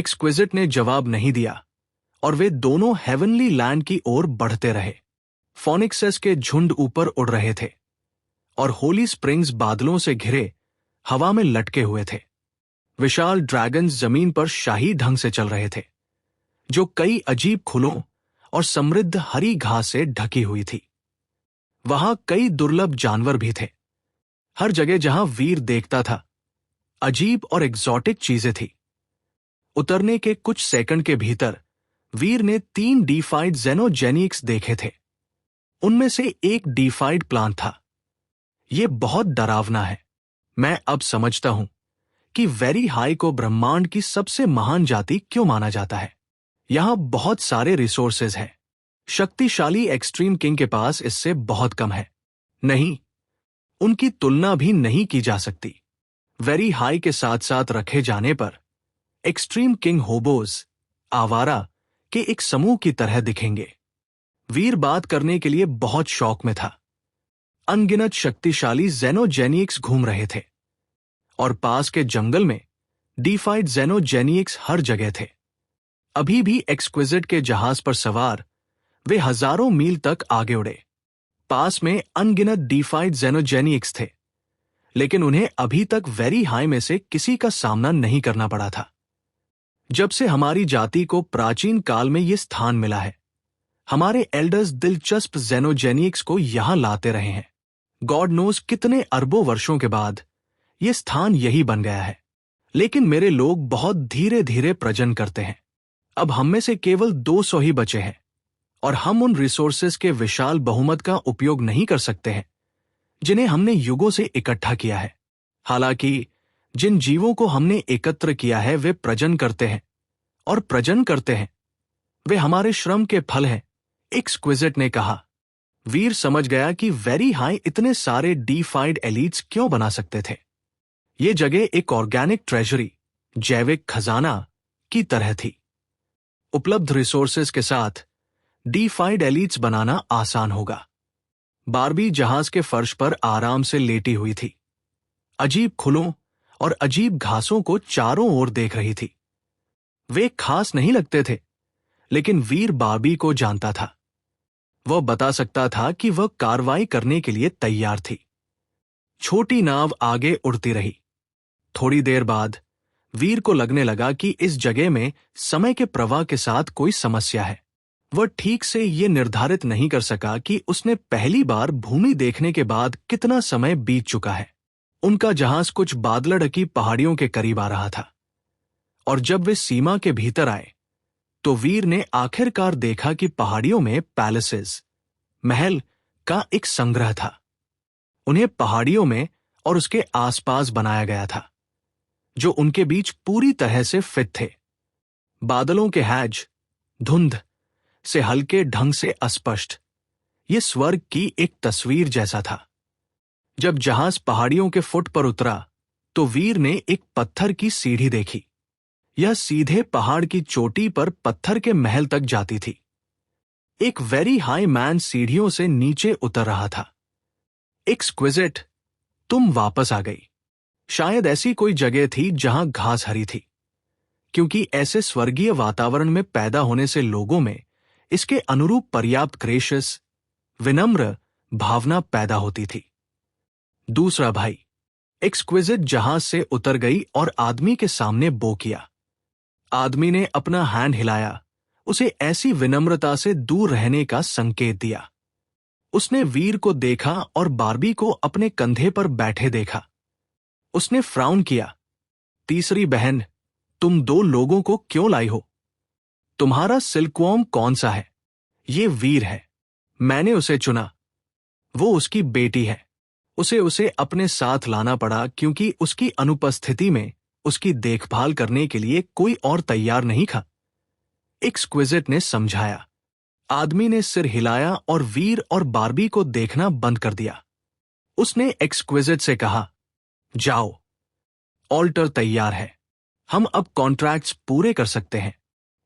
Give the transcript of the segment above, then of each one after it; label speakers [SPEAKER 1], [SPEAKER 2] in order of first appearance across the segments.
[SPEAKER 1] Exquisite ने जवाब नहीं दिया और वे दोनों हेवनली लैंड की ओर बढ़ते रहे। फोनिक्सेस के झुंड ऊपर उड़ रहे थे और होली स्प्रिंग्स बादलों से घिरे हवा में लटके हुए थे। विशाल ड्रैगन्स जमीन पर शाही ढंग से चल रहे थे, जो कई अजीब खुलों और समृद्ध हरी घास से ढकी हुई थी। वहां कई दुर्लभ जानवर भी थे। हर जगह जहां वीर देखता था, अजीब और एग्जॉटिक चीजें थी। उतरने के कुछ सेकंड के भीतर वीर ने 3 डीफाइड जेनोजेनिक्स देखे थे। उनमें से एक डीफाइड प्लांट था। यह बहुत डरावना है। मैं अब समझता हूं कि वेरी हाई को ब्रह्मांड की सबसे महान जाति क्यों माना जाता है। यहां बहुत सारे रिसोर्सेज हैं। शक्तिशाली एक्सट्रीम किंग के पास इससे बहुत कम है। नहीं, उनकी तुलना भी नहीं की जा सकती। वेरी हाई के साथ साथ रखे जाने पर एक्सट्रीम किंग होबोज आवारा के एक समूह की तरह दिखेंगे। वीर बात करने के लिए बहुत शौक में था। अनगिनत शक्तिशाली जेनोजेनिक्स घूम रहे थे और पास के जंगल में डीफाइड जेनोजेनिक्स हर जगह थे। अभी भी एक्सक्विजिट के जहाज पर सवार वे हजारों मील तक आगे उड़े। पास में अनगिनत डीफाइड जेनोजेनिक्स थे, लेकिन उन्हें अभी तक वेरी हाई में से किसी का सामना नहीं करना पड़ा था। जब से हमारी जाति को प्राचीन काल में यह स्थान मिला है, हमारे एल्डर्स दिलचस्प जेनोजेनिक्स को यहां लाते रहे हैं। गॉड नोज कितने अरबों वर्षों के बाद यह स्थान यही बन गया है। लेकिन मेरे लोग बहुत धीरे धीरे प्रजनन करते हैं। अब हम में से केवल 200 ही बचे हैं और हम उन रिसोर्सेज के विशाल बहुमत का उपयोग नहीं कर सकते हैं जिन्हें हमने युगों से इकट्ठा किया है। हालांकि जिन जीवों को हमने एकत्र किया है वे प्रजनन करते हैं और प्रजनन करते हैं। वे हमारे श्रम के फल हैं, एक्सक्विजिट ने कहा। वीर समझ गया कि वेरी हाई इतने सारे डीफाइड एलीट्स क्यों बना सकते थे। ये जगह एक ऑर्गेनिक ट्रेजरी, जैविक खजाना की तरह थी। उपलब्ध रिसोर्सेज के साथ डीफाइड एलीट्स बनाना आसान होगा। बारबी जहाज के फर्श पर आराम से लेटी हुई थी, अजीब खुलों और अजीब घासों को चारों ओर देख रही थी। वे खास नहीं लगते थे, लेकिन वीर बारबी को जानता था। वह बता सकता था कि वह कार्रवाई करने के लिए तैयार थी। छोटी नाव आगे उड़ती रही। थोड़ी देर बाद वीर को लगने लगा कि इस जगह में समय के प्रवाह के साथ कोई समस्या है। वह ठीक से ये निर्धारित नहीं कर सका कि उसने पहली बार भूमि देखने के बाद कितना समय बीत चुका है। उनका जहाज कुछ बादल ढकी पहाड़ियों के करीब आ रहा था और जब वे सीमा के भीतर आए तो वीर ने आखिरकार देखा कि पहाड़ियों में पैलेसेस, महल का एक संग्रह था। उन्हें पहाड़ियों में और उसके आसपास बनाया गया था, जो उनके बीच पूरी तरह से फिट थे। बादलों के हैज, धुंध से हल्के ढंग से अस्पष्ट, ये स्वर्ग की एक तस्वीर जैसा था। जब जहाज पहाड़ियों के फुट पर उतरा तो वीर ने एक पत्थर की सीढ़ी देखी। यह सीधे पहाड़ की चोटी पर पत्थर के महल तक जाती थी। एक वेरी हाई मैन सीढ़ियों से नीचे उतर रहा था। एक्सक्विजिट, तुम वापस आ गई। शायद ऐसी कोई जगह थी जहां घास हरी थी, क्योंकि ऐसे स्वर्गीय वातावरण में पैदा होने से लोगों में इसके अनुरूप पर्याप्त ग्रेशियस, विनम्र भावना पैदा होती थी। दूसरा भाई। एक्सक्विजिट जहाज से उतर गई और आदमी के सामने बो किया। आदमी ने अपना हैंड हिलाया, उसे ऐसी विनम्रता से दूर रहने का संकेत दिया। उसने वीर को देखा और बारबी को अपने कंधे पर बैठे देखा। उसने फ्राउन किया। तीसरी बहन, तुम 2 लोगों को क्यों लाई हो? तुम्हारा सिल्कवॉर्म कौन सा है? ये वीर है। मैंने उसे चुना। वो उसकी बेटी है। उसे अपने साथ लाना पड़ा क्योंकि उसकी अनुपस्थिति में उसकी देखभाल करने के लिए कोई और तैयार नहीं था। एक्सक्विजिट ने समझाया। आदमी ने सिर हिलाया और वीर और बारबी को देखना बंद कर दिया। उसने एक्सक्विजिट से कहा, जाओ, ऑल्टर तैयार है। हम अब कॉन्ट्रैक्ट्स पूरे कर सकते हैं।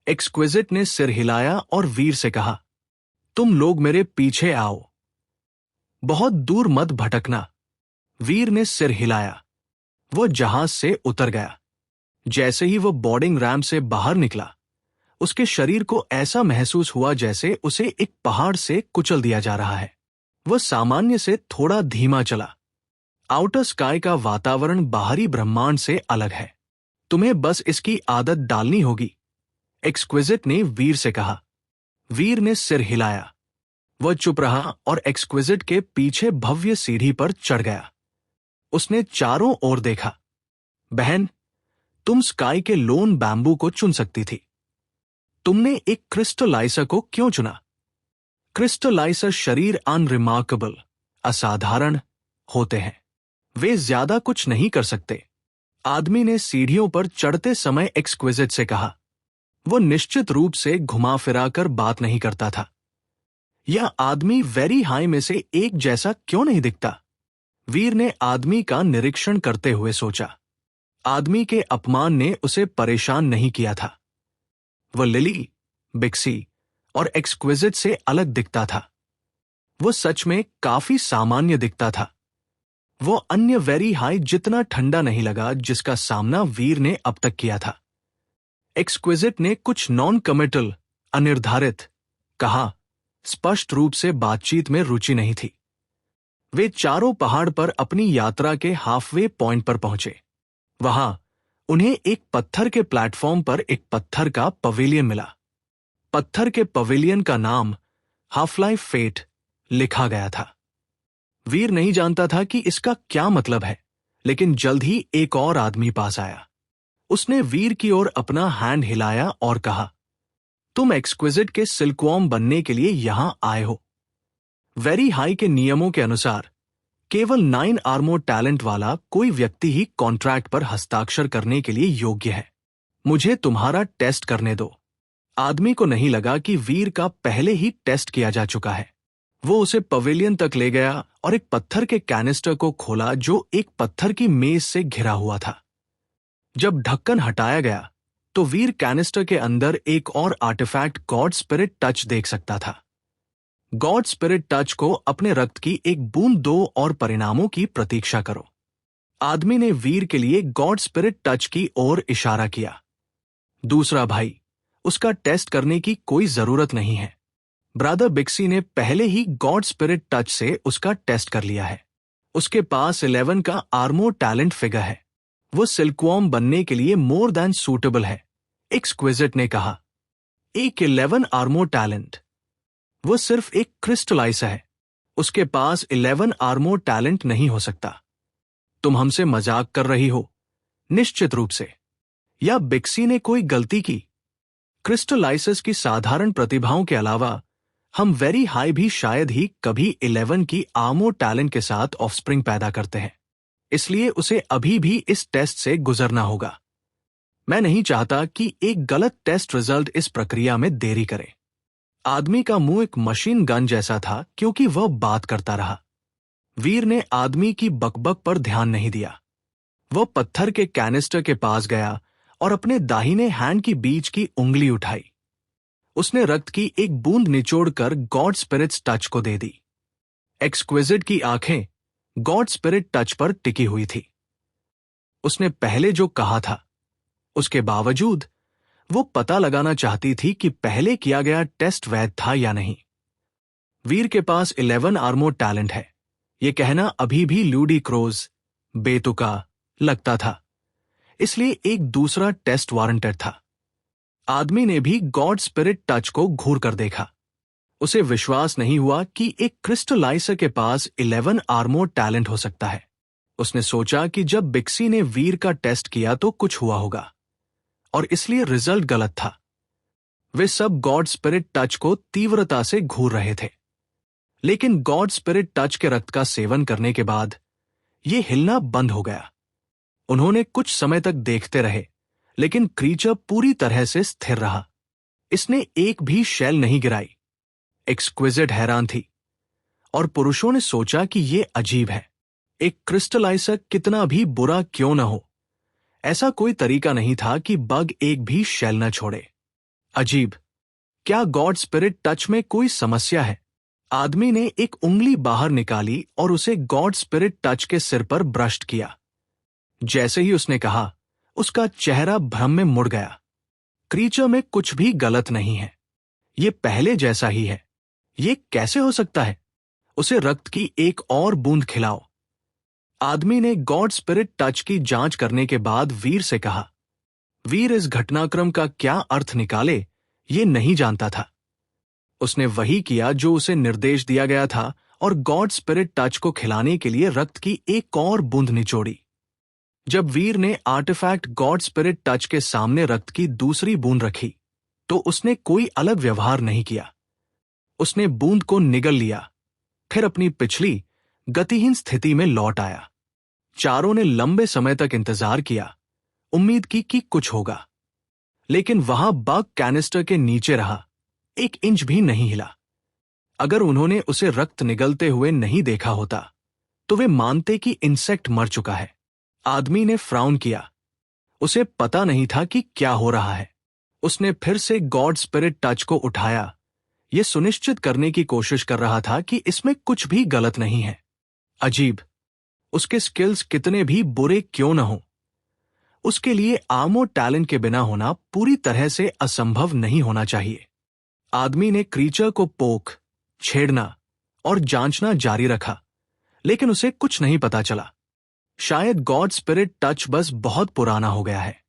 [SPEAKER 1] एक्सक्विजिट ने सिर हिलाया और वीर से कहा, तुम लोग मेरे पीछे आओ। बहुत दूर मत भटकना। वीर ने सिर हिलाया। वो जहाज से उतर गया। जैसे ही वो बोर्डिंग रैम्प से बाहर निकला, उसके शरीर को ऐसा महसूस हुआ जैसे उसे एक पहाड़ से कुचल दिया जा रहा है। वह सामान्य से थोड़ा धीमा चला। आउटर स्काई का वातावरण बाहरी ब्रह्मांड से अलग है। तुम्हें बस इसकी आदत डालनी होगी, एक्सक्विजिट ने वीर से कहा। वीर ने सिर हिलाया। वह चुप रहा और एक्सक्विजिट के पीछे भव्य सीढ़ी पर चढ़ गया। उसने चारों ओर देखा। बहन, तुम स्काई के लोन बैम्बू को चुन सकती थी। तुमने एक क्रिस्टलाइजर को क्यों चुना? क्रिस्टलाइजर शरीर अनरिमार्केबल, असाधारण होते हैं। वे ज्यादा कुछ नहीं कर सकते। आदमी ने सीढ़ियों पर चढ़ते समय एक्सक्विजिट से कहा। वो निश्चित रूप से घुमा फिरा कर बात नहीं करता था। यह आदमी वेरी हाई में से एक जैसा क्यों नहीं दिखता? वीर ने आदमी का निरीक्षण करते हुए सोचा। आदमी के अपमान ने उसे परेशान नहीं किया था। वह लिली, बिक्सी और एक्सक्विजिट से अलग दिखता था। वो सच में काफी सामान्य दिखता था। वो अन्य वेरी हाई जितना ठंडा नहीं लगा जिसका सामना वीर ने अब तक किया था। एक्सक्विजिट ने कुछ नॉन कमिटल, अनिर्धारित कहा, स्पष्ट रूप से बातचीत में रुचि नहीं थी। वे चारों पहाड़ पर अपनी यात्रा के हाफवे पॉइंट पर पहुंचे। वहां उन्हें एक पत्थर के प्लेटफॉर्म पर एक पत्थर का पवेलियन मिला। पत्थर के पवेलियन का नाम हाफ लाइफ फेट लिखा गया था। वीर नहीं जानता था कि इसका क्या मतलब है, लेकिन जल्द ही एक और आदमी पास आया। उसने वीर की ओर अपना हैंड हिलाया और कहा, तुम एक्सक्विजिट के सिल्कवॉर्म बनने के लिए यहां आए हो। वेरी हाई के नियमों के अनुसार केवल 9 आर्मोर टैलेंट वाला कोई व्यक्ति ही कॉन्ट्रैक्ट पर हस्ताक्षर करने के लिए योग्य है। मुझे तुम्हारा टेस्ट करने दो। आदमी को नहीं लगा कि वीर का पहले ही टेस्ट किया जा चुका है। वो उसे पवेलियन तक ले गया और एक पत्थर के कैनिस्टर को खोला जो एक पत्थर की मेज से घिरा हुआ था। जब ढक्कन हटाया गया तो वीर कैनिस्टर के अंदर एक और आर्टिफैक्ट गॉड स्पिरिट टच देख सकता था। गॉड स्पिरिट टच को अपने रक्त की एक बूंद दो और परिणामों की प्रतीक्षा करो। आदमी ने वीर के लिए गॉड स्पिरिट टच की ओर इशारा किया। दूसरा भाई, उसका टेस्ट करने की कोई जरूरत नहीं है। ब्रदर बिक्सी ने पहले ही गॉड स्पिरिट टच से उसका टेस्ट कर लिया है। उसके पास 11 का आर्मोर टैलेंट फिगर है। वो सिल्कवॉर्म बनने के लिए मोर देन सूटेबल है, एक्सक्विजिट ने कहा। एक 11 आर्मोर टैलेंट। वो सिर्फ एक क्रिस्टलाइजर है। उसके पास 11 आर्मोर टैलेंट नहीं हो सकता। तुम हमसे मजाक कर रही हो? निश्चित रूप से। या बिक्सी ने कोई गलती की? क्रिस्टलाइजर्स की साधारण प्रतिभाओं के अलावा हम वेरी हाई भी शायद ही कभी 11 की आर्मोर टैलेंट के साथ ऑफस्प्रिंग पैदा करते हैं। इसलिए उसे अभी भी इस टेस्ट से गुजरना होगा। मैं नहीं चाहता कि एक गलत टेस्ट रिजल्ट इस प्रक्रिया में देरी करे। आदमी का मुंह एक मशीन गन जैसा था क्योंकि वह बात करता रहा। वीर ने आदमी की बकबक पर ध्यान नहीं दिया। वह पत्थर के कैनिस्टर के पास गया और अपने दाहिने हैंड की बीच की उंगली उठाई। उसने रक्त की एक बूंद निचोड़कर गॉड स्पिरिट टच को दे दी। एक्सक्विजिट की आंखें गॉड स्पिरिट टच पर टिकी हुई थी। उसने पहले जो कहा था, उसके बावजूद वो पता लगाना चाहती थी कि पहले किया गया टेस्ट वैध था या नहीं। वीर के पास 11 आर्मोर टैलेंट है। यह कहना अभी भी लूडिक्रोज, बेतुका लगता था। इसलिए एक दूसरा टेस्ट वारंटेड था। आदमी ने भी गॉड स्पिरिट टच को घूर कर देखा। उसे विश्वास नहीं हुआ कि एक क्रिस्टलाइजर के पास 11 आर्मोर टैलेंट हो सकता है। उसने सोचा कि जब बिक्सी ने वीर का टेस्ट किया तो कुछ हुआ होगा, और इसलिए रिजल्ट गलत था। वे सब गॉड स्पिरिट टच को तीव्रता से घूर रहे थे। लेकिन गॉड स्पिरिट टच के रक्त का सेवन करने के बाद यह हिलना बंद हो गया। उन्होंने कुछ समय तक देखते रहे, लेकिन क्रीचर पूरी तरह से स्थिर रहा। इसने एक भी शेल नहीं गिराई। एक्सक्विजिट हैरान थी, और पुरुषों ने सोचा कि यह अजीब है। एक क्रिस्टलाइजर कितना भी बुरा क्यों न हो, ऐसा कोई तरीका नहीं था कि बग एक भी शेल न छोड़े। अजीब, क्या गॉड स्पिरिट टच में कोई समस्या है? आदमी ने एक उंगली बाहर निकाली और उसे गॉड स्पिरिट टच के सिर पर ब्रश किया। जैसे ही उसने कहा, उसका चेहरा भ्रम में मुड़ गया। क्रीचर में कुछ भी गलत नहीं है, ये पहले जैसा ही है। ये कैसे हो सकता है? उसे रक्त की एक और बूंद खिलाओ। आदमी ने गॉड स्पिरिट टच की जांच करने के बाद वीर से कहा। वीर इस घटनाक्रम का क्या अर्थ निकाले ये नहीं जानता था। उसने वही किया जो उसे निर्देश दिया गया था और गॉड स्पिरिट टच को खिलाने के लिए रक्त की एक और बूंद निचोड़ी। जब वीर ने आर्टिफैक्ट गॉड स्पिरिट टच के सामने रक्त की दूसरी बूंद रखी तो उसने कोई अलग व्यवहार नहीं किया। उसने बूंद को निगल लिया, फिर अपनी पिछली गतिहीन स्थिति में लौट आया। चारों ने लंबे समय तक इंतजार किया, उम्मीद की कि कुछ होगा, लेकिन वहां बग कैनिस्टर के नीचे रहा, 1 इंच भी नहीं हिला। अगर उन्होंने उसे रक्त निगलते हुए नहीं देखा होता तो वे मानते कि इंसेक्ट मर चुका है। आदमी ने फ्राउन किया, उसे पता नहीं था कि क्या हो रहा है। उसने फिर से गॉड स्पिरिट टच को उठाया, यह सुनिश्चित करने की कोशिश कर रहा था कि इसमें कुछ भी गलत नहीं है। अजीब, उसके स्किल्स कितने भी बुरे क्यों न हो, उसके लिए आर्मर टैलेंट के बिना होना पूरी तरह से असंभव नहीं होना चाहिए। आदमी ने क्रीचर को पोक, छेड़ना और जांचना जारी रखा, लेकिन उसे कुछ नहीं पता चला। शायद गॉड स्पिरिट टच बस बहुत पुराना हो गया है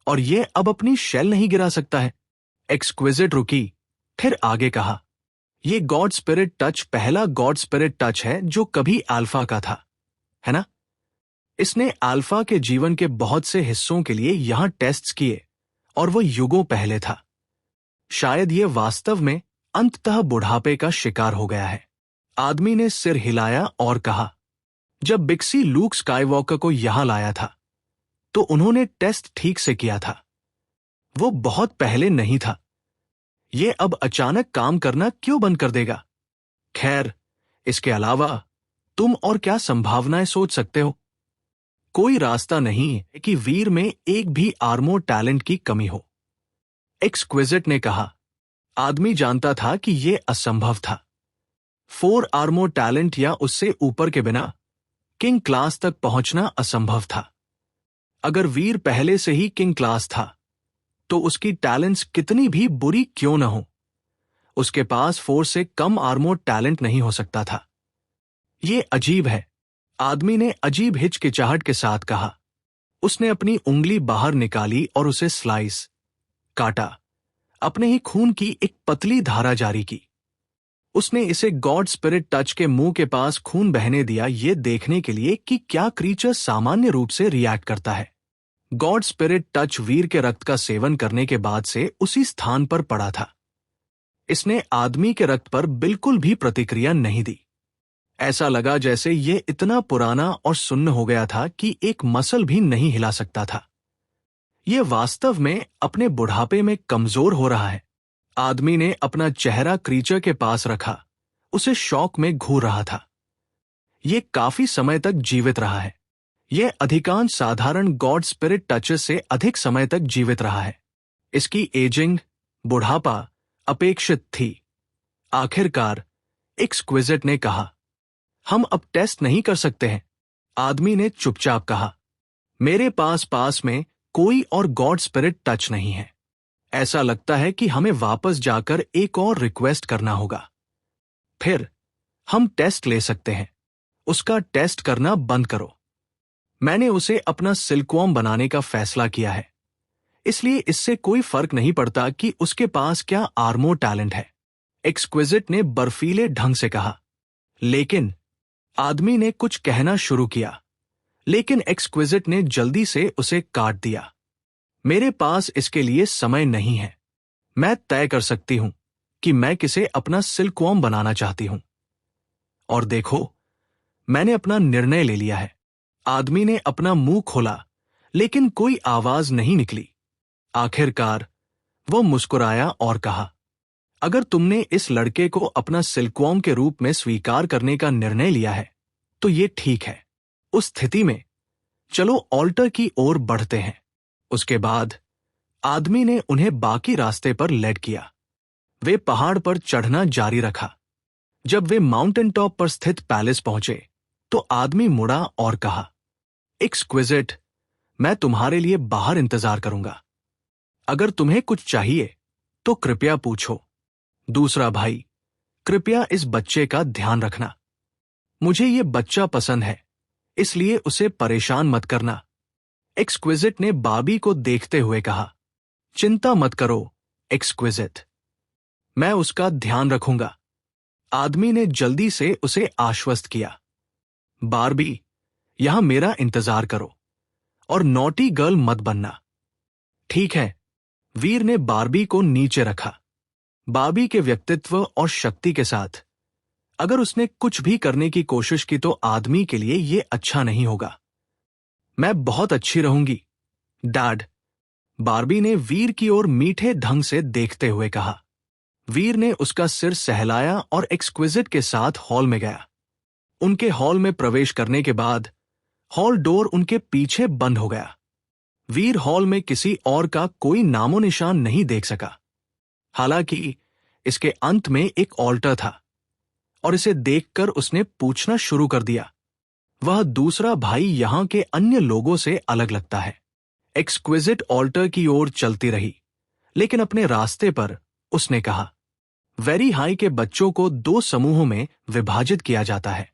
[SPEAKER 1] और यह अब अपनी शेल नहीं गिरा सकता है। एक्सक्विजिट रुकी, फिर आगे कहा, यह गॉड स्पिरिट टच पहला गॉड स्पिरिट टच है जो कभी अल्फा का था, है ना? इसने अल्फा के जीवन के बहुत से हिस्सों के लिए यहां टेस्ट्स किए और वो युगों पहले था। शायद यह वास्तव में अंततः बुढ़ापे का शिकार हो गया है। आदमी ने सिर हिलाया और कहा, जब बिक्सी लूक स्काईवॉकर को यहां लाया था तो उन्होंने टेस्ट ठीक से किया था। वो बहुत पहले नहीं था। ये अब अचानक काम करना क्यों बंद कर देगा? खैर, इसके अलावा तुम और क्या संभावनाएं सोच सकते हो? कोई रास्ता नहीं है कि वीर में एक भी आर्मर टैलेंट की कमी हो, एक्सक्विजिट ने कहा। आदमी जानता था कि यह असंभव था। 4 आर्मर टैलेंट या उससे ऊपर के बिना किंग क्लास तक पहुंचना असंभव था। अगर वीर पहले से ही किंग क्लास था तो उसकी टैलेंट्स कितनी भी बुरी क्यों न हो, उसके पास 4 से कम आर्मर टैलेंट नहीं हो सकता था। यह अजीब है, आदमी ने अजीब हिचकिचाहट के साथ कहा। उसने अपनी उंगली बाहर निकाली और उसे स्लाइस, काटा, अपने ही खून की एक पतली धारा जारी की। उसने इसे गॉड स्पिरिट टच के मुंह के पास खून बहने दिया, ये देखने के लिए कि क्या क्रीचर सामान्य रूप से रिएक्ट करता है। गॉड स्पिरिट टच वीर के रक्त का सेवन करने के बाद से उसी स्थान पर पड़ा था। इसने आदमी के रक्त पर बिल्कुल भी प्रतिक्रिया नहीं दी। ऐसा लगा जैसे यह इतना पुराना और सुन्न हो गया था कि एक मसल भी नहीं हिला सकता था। यह वास्तव में अपने बुढ़ापे में कमजोर हो रहा है। आदमी ने अपना चेहरा क्रीचर के पास रखा, उसे शौक में घूर रहा था। यह काफी समय तक जीवित रहा है। यह अधिकांश साधारण गॉड स्पिरिट टचेस से अधिक समय तक जीवित रहा है। इसकी एजिंग, बुढ़ापा अपेक्षित थी। आखिरकार एक्सक्विजिट ने कहा, हम अब टेस्ट नहीं कर सकते हैं। आदमी ने चुपचाप कहा, मेरे पास में कोई और गॉड स्पिरिट टच नहीं है। ऐसा लगता है कि हमें वापस जाकर एक और रिक्वेस्ट करना होगा। फिर हम टेस्ट ले सकते हैं। उसका टेस्ट करना बंद करो। मैंने उसे अपना सिल्कवॉर्म बनाने का फैसला किया है, इसलिए इससे कोई फर्क नहीं पड़ता कि उसके पास क्या आर्मर टैलेंट है, एक्सक्विजिट ने बर्फीले ढंग से कहा। लेकिन आदमी ने कुछ कहना शुरू किया, लेकिन एक्सक्विजिट ने जल्दी से उसे काट दिया। मेरे पास इसके लिए समय नहीं है। मैं तय कर सकती हूं कि मैं किसे अपना सिल्कवॉर्म बनाना चाहती हूं। और देखो, मैंने अपना निर्णय ले लिया है। आदमी ने अपना मुंह खोला, लेकिन कोई आवाज नहीं निकली। आखिरकार वो मुस्कुराया और कहा, अगर तुमने इस लड़के को अपना सिल्कवॉर्म के रूप में स्वीकार करने का निर्णय लिया है तो ये ठीक है। उस स्थिति में चलो ऑल्टर की ओर बढ़ते हैं। उसके बाद आदमी ने उन्हें बाकी रास्ते पर लेड किया। वे पहाड़ पर चढ़ना जारी रखा। जब वे माउंटेन टॉप पर स्थित पैलेस पहुंचे तो आदमी मुड़ा और कहा, एक्सक्विजिट, मैं तुम्हारे लिए बाहर इंतजार करूंगा। अगर तुम्हें कुछ चाहिए तो कृपया पूछो। दूसरा भाई, कृपया इस बच्चे का ध्यान रखना। मुझे ये बच्चा पसंद है, इसलिए उसे परेशान मत करना। एक्सक्विजिट ने बाबी को देखते हुए कहा। चिंता मत करो एक्सक्विजिट, मैं उसका ध्यान रखूंगा। आदमी ने जल्दी से उसे आश्वस्त किया। बारबी, यहां मेरा इंतजार करो और नॉटी गर्ल मत बनना। ठीक है। वीर ने बारबी को नीचे रखा। बारबी के व्यक्तित्व और शक्ति के साथ अगर उसने कुछ भी करने की कोशिश की तो आदमी के लिए यह अच्छा नहीं होगा। मैं बहुत अच्छी रहूंगी डैड, बारबी ने वीर की ओर मीठे ढंग से देखते हुए कहा। वीर ने उसका सिर सहलाया और एक्सक्विजिट के साथ हॉल में गया। उनके हॉल में प्रवेश करने के बाद हॉल डोर उनके पीछे बंद हो गया। वीर हॉल में किसी और का कोई नामो निशान नहीं देख सका। हालांकि इसके अंत में एक ऑल्टर था और इसे देखकर उसने पूछना शुरू कर दिया, वह दूसरा भाई यहां के अन्य लोगों से अलग लगता है। एक्सक्विजिट ऑल्टर की ओर चलती रही, लेकिन अपने रास्ते पर उसने कहा, वेरी हाई के बच्चों को 2 समूहों में विभाजित किया जाता है।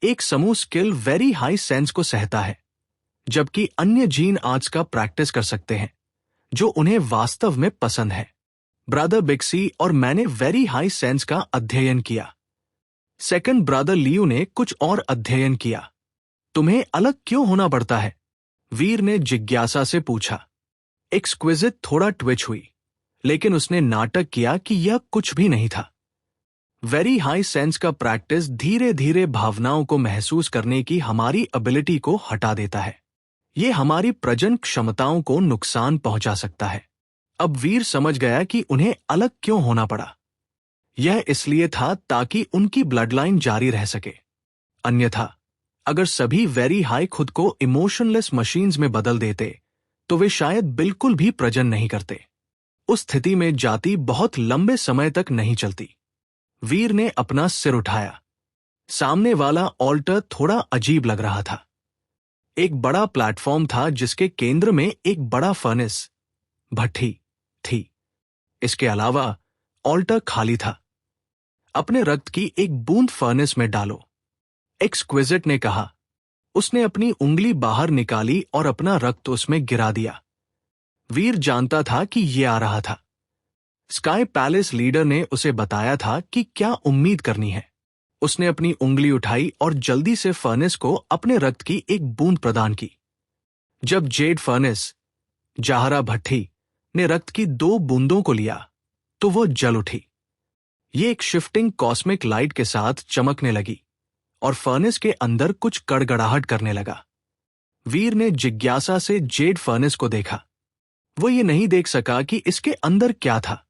[SPEAKER 1] एक समूह स्किल वेरी हाई सेंस को सहता है, जबकि अन्य जीन आर्ट्स का प्रैक्टिस कर सकते हैं जो उन्हें वास्तव में पसंद है। ब्रदर बिक्सी और मैंने वेरी हाई सेंस का अध्ययन किया। सेकंड ब्रदर लियू ने कुछ और अध्ययन किया। तुम्हें अलग क्यों होना पड़ता है? वीर ने जिज्ञासा से पूछा। एक्सक्विजिट थोड़ा ट्विच हुई, लेकिन उसने नाटक किया कि यह कुछ भी नहीं था। वेरी हाई सेंस का प्रैक्टिस धीरे धीरे भावनाओं को महसूस करने की हमारी एबिलिटी को हटा देता है। यह हमारी प्रजनन क्षमताओं को नुकसान पहुंचा सकता है। अब वीर समझ गया कि उन्हें अलग क्यों होना पड़ा। यह इसलिए था ताकि उनकी ब्लडलाइन जारी रह सके। अन्यथा अगर सभी वेरी हाई खुद को इमोशनलेस मशीन्स में बदल देते तो वे शायद बिल्कुल भी प्रजनन नहीं करते। उस स्थिति में जाति बहुत लंबे समय तक नहीं चलती। वीर ने अपना सिर उठाया। सामने वाला ऑल्टर थोड़ा अजीब लग रहा था। एक बड़ा प्लेटफॉर्म था जिसके केंद्र में एक बड़ा फर्नेस भट्ठी थी। इसके अलावा ऑल्टर खाली था। अपने रक्त की एक बूंद फर्नेस में डालो, एक्सक्विजिट ने कहा। उसने अपनी उंगली बाहर निकाली और अपना रक्त उसमें गिरा दिया। वीर जानता था कि यह आ रहा था। स्काई पैलेस लीडर ने उसे बताया था कि क्या उम्मीद करनी है। उसने अपनी उंगली उठाई और जल्दी से फर्नेस को अपने रक्त की एक बूंद प्रदान की। जब जेड फर्नेस जाहरा भट्टी ने रक्त की 2 बूंदों को लिया तो वो जल उठी। ये एक शिफ्टिंग कॉस्मिक लाइट के साथ चमकने लगी और फर्नेस के अंदर कुछ गड़गड़ाहट करने लगा। वीर ने जिज्ञासा से जेड फर्नेस को देखा। वो ये नहीं देख सका कि इसके अंदर क्या था,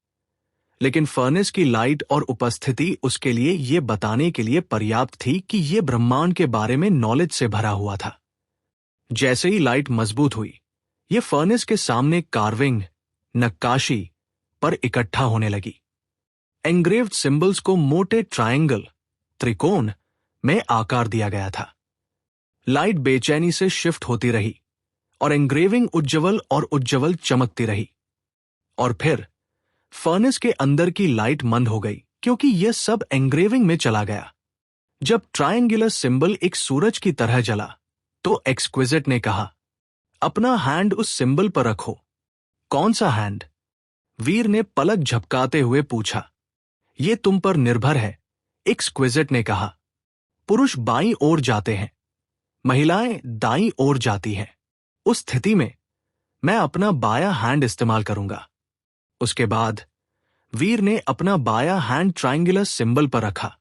[SPEAKER 1] लेकिन फर्नेस की लाइट और उपस्थिति उसके लिए यह बताने के लिए पर्याप्त थी कि यह ब्रह्मांड के बारे में नॉलेज से भरा हुआ था। जैसे ही लाइट मजबूत हुई, यह फर्नेस के सामने कार्विंग नक्काशी पर इकट्ठा होने लगी। एंग्रेव्ड सिंबल्स को मोटे ट्रायंगल त्रिकोण में आकार दिया गया था। लाइट बेचैनी से शिफ्ट होती रही और एंग्रेविंग उज्ज्वल और उज्ज्वल चमकती रही। और फिर फर्नेस के अंदर की लाइट मंद हो गई क्योंकि यह सब एंग्रेविंग में चला गया। जब ट्रायंगुलर सिंबल एक सूरज की तरह जला तो एक्सक्विजिट ने कहा, अपना हैंड उस सिंबल पर रखो। कौन सा हैंड? वीर ने पलक झपकाते हुए पूछा। यह तुम पर निर्भर है, एक्सक्विजिट ने कहा। पुरुष बाईं ओर जाते हैं, महिलाएं दाईं ओर जाती हैं। उस स्थिति में मैं अपना बायां हैंड इस्तेमाल करूंगा। उसके बाद वीर ने अपना बायां हैंड ट्रायंगुलर सिंबल पर रखा।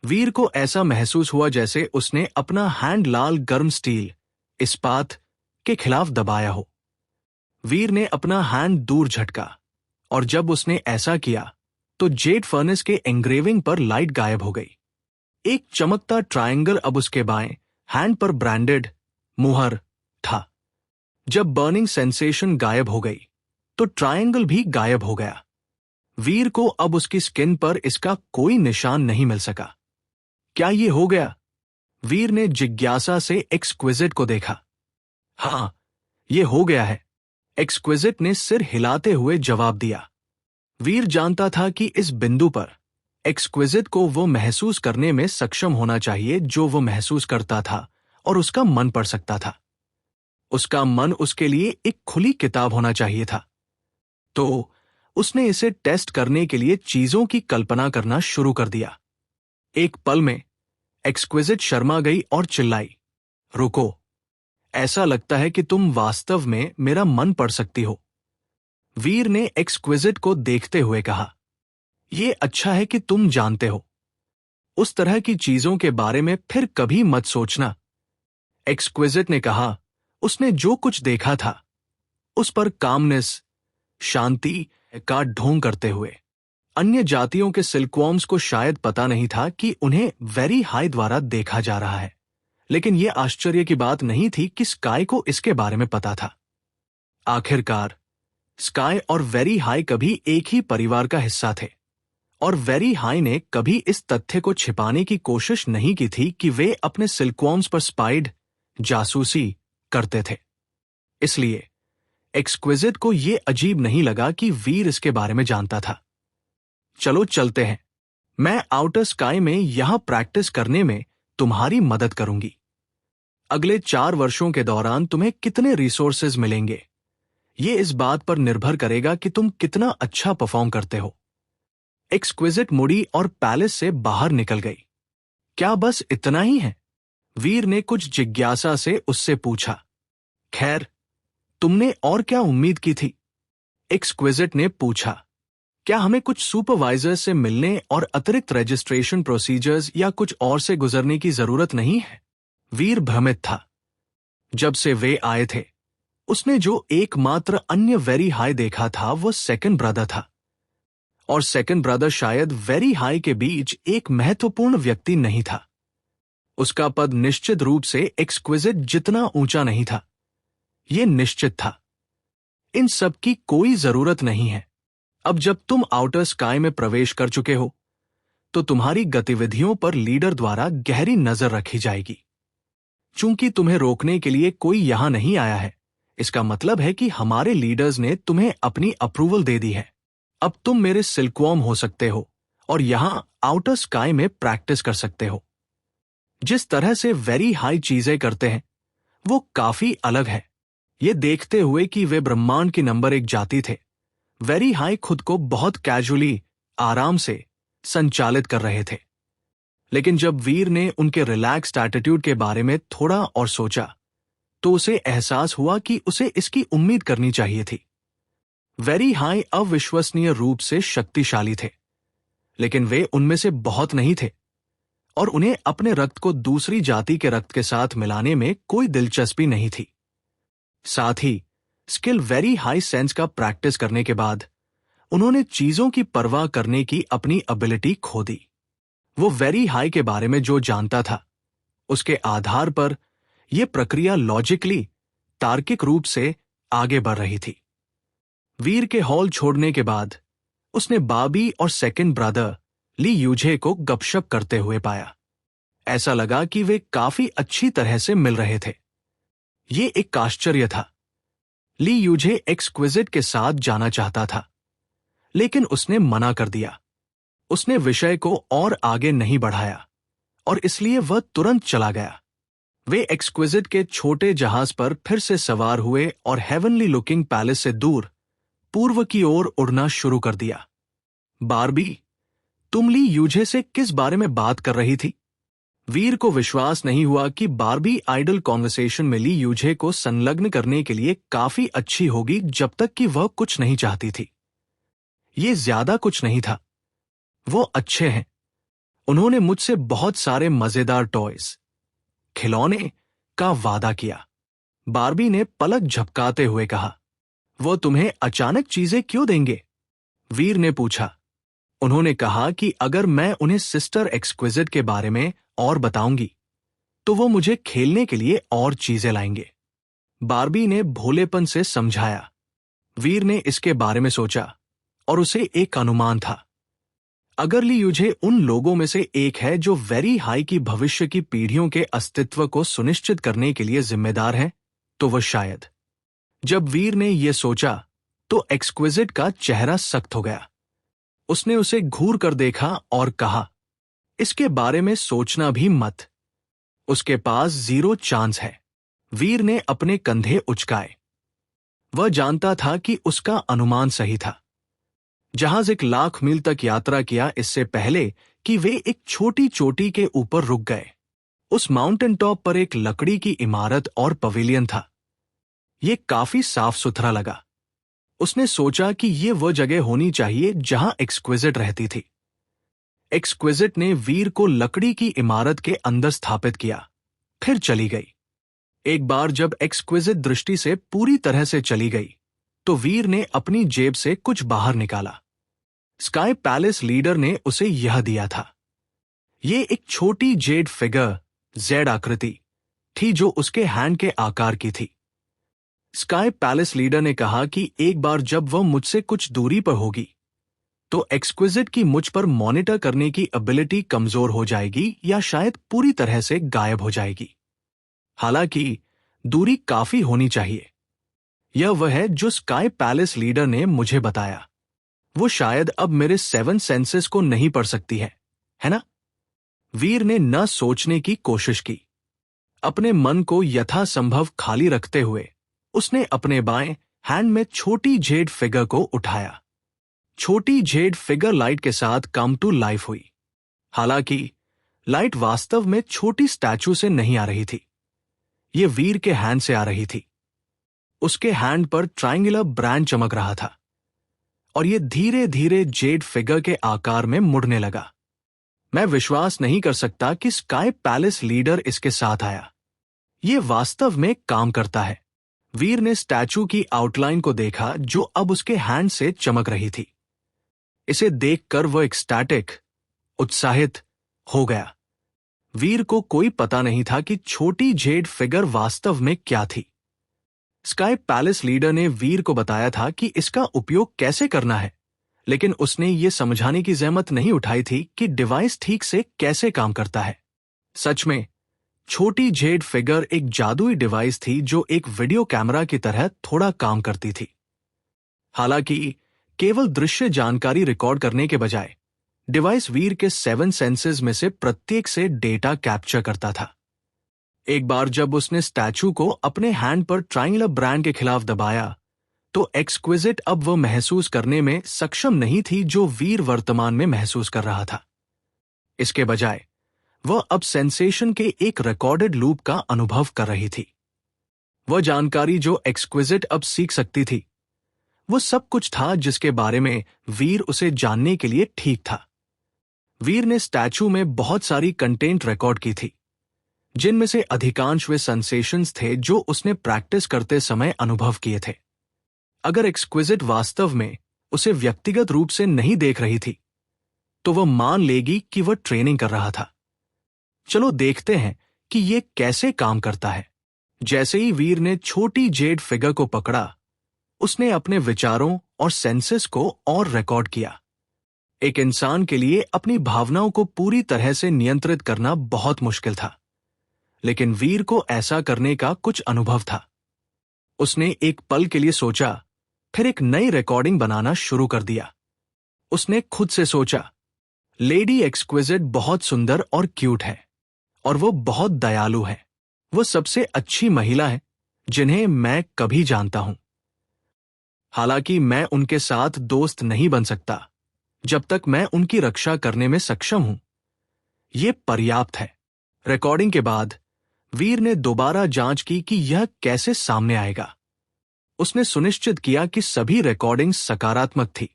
[SPEAKER 1] वीर को ऐसा महसूस हुआ जैसे उसने अपना हैंड लाल गर्म स्टील इस्पात के खिलाफ दबाया हो। वीर ने अपना हैंड दूर झटका और जब उसने ऐसा किया तो जेड फर्नेस के एंग्रेविंग पर लाइट गायब हो गई। एक चमकता ट्रायंगल अब उसके बाएं हैंड पर ब्रांडेड मुहर था। जब बर्निंग सेंसेशन गायब हो गई तो ट्रायंगल भी गायब हो गया। वीर को अब उसकी स्किन पर इसका कोई निशान नहीं मिल सका। क्या ये हो गया? वीर ने जिज्ञासा से एक्सक्विजिट को देखा। हाँ, ये हो गया है, एक्सक्विजिट ने सिर हिलाते हुए जवाब दिया। वीर जानता था कि इस बिंदु पर एक्सक्विजिट को वो महसूस करने में सक्षम होना चाहिए जो वो महसूस करता था, और उसका मन पढ़ सकता था। उसका मन उसके लिए एक खुली किताब होना चाहिए था। तो उसने इसे टेस्ट करने के लिए चीजों की कल्पना करना शुरू कर दिया। एक पल में एक्सक्विजिट शर्मा गई और चिल्लाई, रुको, ऐसा लगता है कि तुम वास्तव में मेरा मन पढ़ सकती हो। वीर ने एक्सक्विजिट को देखते हुए कहा, यह अच्छा है कि तुम जानते हो। उस तरह की चीजों के बारे में फिर कभी मत सोचना। एक्सक्विजिट ने कहा, उसने जो कुछ देखा था उस पर कामनेस, शांति का ढोंग करते हुए। अन्य जातियों के सिल्कवॉर्म्स को शायद पता नहीं था कि उन्हें वेरी हाई द्वारा देखा जा रहा है, लेकिन यह आश्चर्य की बात नहीं थी कि स्काई को इसके बारे में पता था। आखिरकार स्काई और वेरी हाई कभी एक ही परिवार का हिस्सा थे, और वेरी हाई ने कभी इस तथ्य को छिपाने की कोशिश नहीं की थी कि वे अपने सिल्कवॉर्म्स पर स्पाइड, जासूसी करते थे। इसलिए एक्सक्विजिट को यह अजीब नहीं लगा कि वीर इसके बारे में जानता था। चलो चलते हैं, मैं आउटर स्काई में यहां प्रैक्टिस करने में तुम्हारी मदद करूंगी। अगले 4 वर्षों के दौरान तुम्हें कितने रिसोर्सेज मिलेंगे, यह इस बात पर निर्भर करेगा कि तुम कितना अच्छा परफॉर्म करते हो। एक्सक्विजिट मुड़ी और पैलेस से बाहर निकल गई। क्या बस इतना ही है? वीर ने कुछ जिज्ञासा से उससे पूछा। खैर, तुमने और क्या उम्मीद की थी? एक्सक्विजिट ने पूछा। क्या हमें कुछ सुपरवाइजर से मिलने और अतिरिक्त रजिस्ट्रेशन प्रोसीजर्स या कुछ और से गुजरने की जरूरत नहीं है? वीर भ्रमित था। जब से वे आए थे, उसने जो एकमात्र अन्य वेरी हाई देखा था वो सेकंड ब्रदर था, और सेकंड ब्रदर शायद वेरी हाई के बीच एक महत्वपूर्ण व्यक्ति नहीं था। उसका पद निश्चित रूप से एक्सक्विजिट जितना ऊंचा नहीं था, यह निश्चित था। इन सब की कोई जरूरत नहीं है। अब जब तुम आउटर स्काई में प्रवेश कर चुके हो, तो तुम्हारी गतिविधियों पर लीडर द्वारा गहरी नजर रखी जाएगी। चूंकि तुम्हें रोकने के लिए कोई यहां नहीं आया है, इसका मतलब है कि हमारे लीडर्स ने तुम्हें अपनी अप्रूवल दे दी है। अब तुम मेरे सिल्कवॉर्म हो सकते हो और यहां आउटर स्काई में प्रैक्टिस कर सकते हो। जिस तरह से वेरी हाई चीजें करते हैं वो काफी अलग है। ये देखते हुए कि वे ब्रह्मांड की नंबर 1 जाति थे, वेरी हाई खुद को बहुत कैजुअली, आराम से संचालित कर रहे थे। लेकिन जब वीर ने उनके रिलैक्स्ड एटीट्यूड के बारे में थोड़ा और सोचा, तो उसे एहसास हुआ कि उसे इसकी उम्मीद करनी चाहिए थी। वेरी हाई अविश्वसनीय रूप से शक्तिशाली थे, लेकिन वे उनमें से बहुत नहीं थे, और उन्हें अपने रक्त को दूसरी जाति के रक्त के साथ मिलाने में कोई दिलचस्पी नहीं थी। साथ ही स्किल वेरी हाई सेंस का प्रैक्टिस करने के बाद उन्होंने चीजों की परवाह करने की अपनी एबिलिटी खो दी। वो वेरी हाई के बारे में जो जानता था, उसके आधार पर यह प्रक्रिया लॉजिकली, तार्किक रूप से आगे बढ़ रही थी। वीर के हॉल छोड़ने के बाद उसने बाबी और सेकंड ब्रदर ली यूझे को गपशप करते हुए पाया। ऐसा लगा कि वे काफी अच्छी तरह से मिल रहे थे। ये एक आश्चर्य था। ली यूझे एक्सक्विजिट के साथ जाना चाहता था, लेकिन उसने मना कर दिया। उसने विषय को और आगे नहीं बढ़ाया, और इसलिए वह तुरंत चला गया। वे एक्सक्विजिट के छोटे जहाज पर फिर से सवार हुए और हेवनली लुकिंग पैलेस से दूर पूर्व की ओर उड़ना शुरू कर दिया। बारबी, तुम ली यूझे से किस बारे में बात कर रही थी? वीर को विश्वास नहीं हुआ कि बारबी आइडल कॉन्वर्सेशन में ली यूझे को संलग्न करने के लिए काफी अच्छी होगी जब तक कि वह कुछ नहीं चाहती थी। ये ज्यादा कुछ नहीं था। वो अच्छे हैं। उन्होंने मुझसे बहुत सारे मजेदार टॉयज, खिलौने का वादा किया। बारबी ने पलक झपकाते हुए कहा। वो तुम्हें अचानक चीजें क्यों देंगे? वीर ने पूछा। उन्होंने कहा कि अगर मैं उन्हें सिस्टर एक्सक्विजिट के बारे में और बताऊंगी, तो वो मुझे खेलने के लिए और चीजें लाएंगे। बारबी ने भोलेपन से समझाया। वीर ने इसके बारे में सोचा, और उसे एक अनुमान था। अगर ली यूझे उन लोगों में से एक है जो वेरी हाई की भविष्य की पीढ़ियों के अस्तित्व को सुनिश्चित करने के लिए जिम्मेदार हैं, तो वह शायद जब वीर ने यह सोचा तो एक्सक्विजिट का चेहरा सख्त हो गया। उसने उसे घूर कर देखा और कहा, इसके बारे में सोचना भी मत, उसके पास 0 चांस है। वीर ने अपने कंधे उचकाए। वह जानता था कि उसका अनुमान सही था। जहाज 1 लाख मील तक यात्रा किया इससे पहले कि वे एक छोटी चोटी के ऊपर रुक गए। उस माउंटेन टॉप पर एक लकड़ी की इमारत और पवेलियन था। यह काफी साफ सुथरा लगा। उसने सोचा कि यह वह जगह होनी चाहिए जहां एक्सक्विजिट रहती थी। एक्सक्विजिट ने वीर को लकड़ी की इमारत के अंदर स्थापित किया, फिर चली गई। एक बार जब एक्सक्विजिट दृष्टि से पूरी तरह से चली गई तो वीर ने अपनी जेब से कुछ बाहर निकाला। स्काई पैलेस लीडर ने उसे यह दिया था। यह एक छोटी जेड फिगर, जेड आकृति थी जो उसके हैंड के आकार की थी। स्काई पैलेस लीडर ने कहा कि एक बार जब वह मुझसे कुछ दूरी पर होगी तो एक्सक्विजिट की मुझ पर मॉनिटर करने की एबिलिटी कमजोर हो जाएगी या शायद पूरी तरह से गायब हो जाएगी। हालांकि दूरी काफी होनी चाहिए। यह वह है जो स्काई पैलेस लीडर ने मुझे बताया। वो शायद अब मेरे 7 सेंसेस को नहीं पढ़ सकती है ना? वीर ने न सोचने की कोशिश की। अपने मन को यथासंभव खाली रखते हुए उसने अपने बाएं हैंड में छोटी जेड फिगर को उठाया। छोटी जेड फिगर लाइट के साथ कम टू लाइफ हुई। हालांकि लाइट वास्तव में छोटी स्टैचू से नहीं आ रही थी, यह वीर के हैंड से आ रही थी। उसके हैंड पर ट्रायंगुलर ब्रांड चमक रहा था और यह धीरे धीरे जेड फिगर के आकार में मुड़ने लगा। मैं विश्वास नहीं कर सकता कि स्काई पैलेस लीडर इसके साथ आया। यह वास्तव में काम करता है। वीर ने स्टैचू की आउटलाइन को देखा जो अब उसके हैंड से चमक रही थी। इसे देखकर वह एक्सटैटिक, उत्साहित हो गया। वीर को कोई पता नहीं था कि छोटी जेड फिगर वास्तव में क्या थी। स्काई पैलेस लीडर ने वीर को बताया था कि इसका उपयोग कैसे करना है, लेकिन उसने ये समझाने की जहमत नहीं उठाई थी कि डिवाइस ठीक से कैसे काम करता है। सच में छोटी जेड फिगर एक जादुई डिवाइस थी जो एक वीडियो कैमरा की तरह थोड़ा काम करती थी। हालांकि केवल दृश्य जानकारी रिकॉर्ड करने के बजाय डिवाइस वीर के 7 सेंसेस में से प्रत्येक से डेटा कैप्चर करता था। एक बार जब उसने स्टैचू को अपने हैंड पर ट्रायंगुलर ब्रांड के खिलाफ दबाया तो एक्सक्विजिट अब वह महसूस करने में सक्षम नहीं थी जो वीर वर्तमान में महसूस कर रहा था। इसके बजाय वह अब सेंसेशन के एक रिकॉर्डेड लूप का अनुभव कर रही थी। वह जानकारी जो एक्सक्विजिट अब सीख सकती थी, वो सब कुछ था जिसके बारे में वीर उसे जानने के लिए ठीक था। वीर ने स्टैचू में बहुत सारी कंटेंट रिकॉर्ड की थी, जिनमें से अधिकांश वे सेंसेशंस थे जो उसने प्रैक्टिस करते समय अनुभव किए थे। अगर एक्सक्विजिट वास्तव में उसे व्यक्तिगत रूप से नहीं देख रही थी तो वह मान लेगी कि वह ट्रेनिंग कर रहा था। चलो देखते हैं कि यह कैसे काम करता है। जैसे ही वीर ने छोटी जेड फिगर को पकड़ा, उसने अपने विचारों और सेंसेस को और रिकॉर्ड किया। एक इंसान के लिए अपनी भावनाओं को पूरी तरह से नियंत्रित करना बहुत मुश्किल था, लेकिन वीर को ऐसा करने का कुछ अनुभव था। उसने एक पल के लिए सोचा, फिर एक नई रिकॉर्डिंग बनाना शुरू कर दिया। उसने खुद से सोचा, लेडी एक्सक्विजिट बहुत सुंदर और क्यूट है और वो बहुत दयालु है। वो सबसे अच्छी महिला है जिन्हें मैं कभी जानता हूं। हालांकि मैं उनके साथ दोस्त नहीं बन सकता जब तक मैं उनकी रक्षा करने में सक्षम हूं। यह पर्याप्त है। रिकॉर्डिंग के बाद वीर ने दोबारा जांच की कि यह कैसे सामने आएगा। उसने सुनिश्चित किया कि सभी रिकॉर्डिंग सकारात्मक थी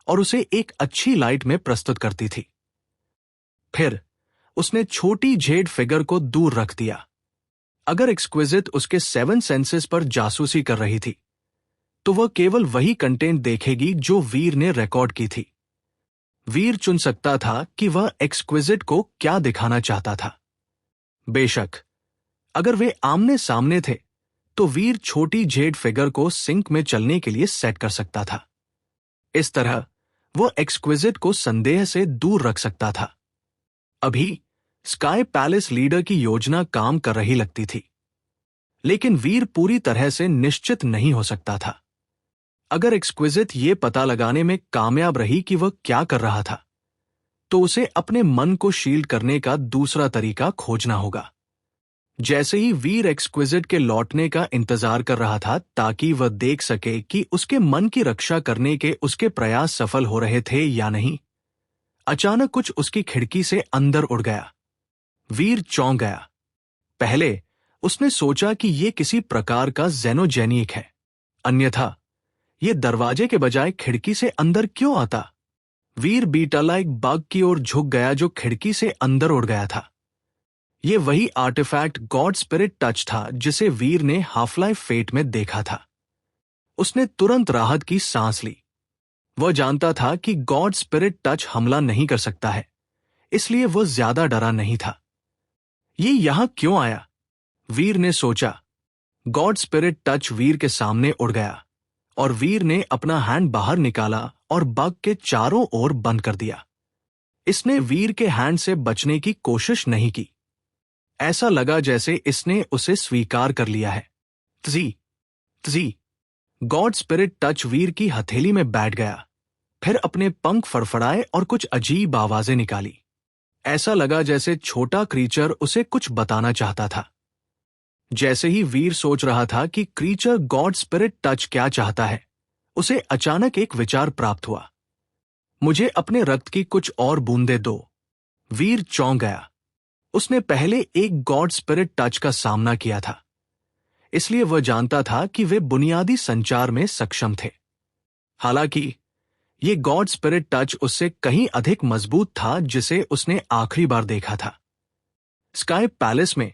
[SPEAKER 1] और उसे एक अच्छी लाइट में प्रस्तुत करती थी। फिर उसने छोटी जेड फिगर को दूर रख दिया। अगर एक्सक्विजिट उसके 7 सेंसेस पर जासूसी कर रही थी तो वह केवल वही कंटेंट देखेगी जो वीर ने रिकॉर्ड की थी। वीर चुन सकता था कि वह एक्सक्विजिट को क्या दिखाना चाहता था। बेशक अगर वे आमने सामने थे तो वीर छोटी जेड फिगर को सिंक में चलने के लिए सेट कर सकता था। इस तरह वह एक्सक्विजिट को संदेह से दूर रख सकता था। अभी स्काई पैलेस लीडर की योजना काम कर रही लगती थी। लेकिन वीर पूरी तरह से निश्चित नहीं हो सकता था। अगर एक्सक्विजिट ये पता लगाने में कामयाब रही कि वह क्या कर रहा था, तो उसे अपने मन को शील्ड करने का दूसरा तरीका खोजना होगा। जैसे ही वीर एक्सक्विजिट के लौटने का इंतजार कर रहा था ताकि वह देख सके कि उसके मन की रक्षा करने के उसके प्रयास सफल हो रहे थे या नहीं, अचानक कुछ उसकी खिड़की से अंदर उड़ गया। वीर चौंक गया। पहले उसने सोचा कि यह किसी प्रकार का ज़ेनोजेनिक है, अन्यथा यह दरवाजे के बजाय खिड़की से अंदर क्यों आता? वीर बीटालाइक बग की ओर झुक गया जो खिड़की से अंदर उड़ गया था। यह वही आर्टिफैक्ट गॉड स्पिरिट टच था जिसे वीर ने हाफ लाइफ फेट में देखा था। उसने तुरंत राहत की सांस ली। वह जानता था कि गॉड स्पिरिट टच हमला नहीं कर सकता है, इसलिए वह ज्यादा डरा नहीं था। ये यहां क्यों आया? वीर ने सोचा। गॉड स्पिरिट टच वीर के सामने उड़ गया और वीर ने अपना हैंड बाहर निकाला और बग के चारों ओर बंद कर दिया। इसने वीर के हैंड से बचने की कोशिश नहीं की। ऐसा लगा जैसे इसने उसे स्वीकार कर लिया है। तजी गॉड स्पिरिट टच वीर की हथेली में बैठ गया, फिर अपने पंख फड़फड़ाए और कुछ अजीब आवाजें निकाली। ऐसा लगा जैसे छोटा क्रीचर उसे कुछ बताना चाहता था। जैसे ही वीर सोच रहा था कि क्रीचर गॉड स्पिरिट टच क्या चाहता है, उसे अचानक एक विचार प्राप्त हुआ। मुझे अपने रक्त की कुछ और बूंदें दो। वीर चौंक गया। उसने पहले एक गॉड स्पिरिट टच का सामना किया था, इसलिए वह जानता था कि वे बुनियादी संचार में सक्षम थे। हालांकि यह गॉड स्पिरिट टच उससे कहीं अधिक मजबूत था जिसे उसने आखिरी बार देखा था। स्काई पैलेस में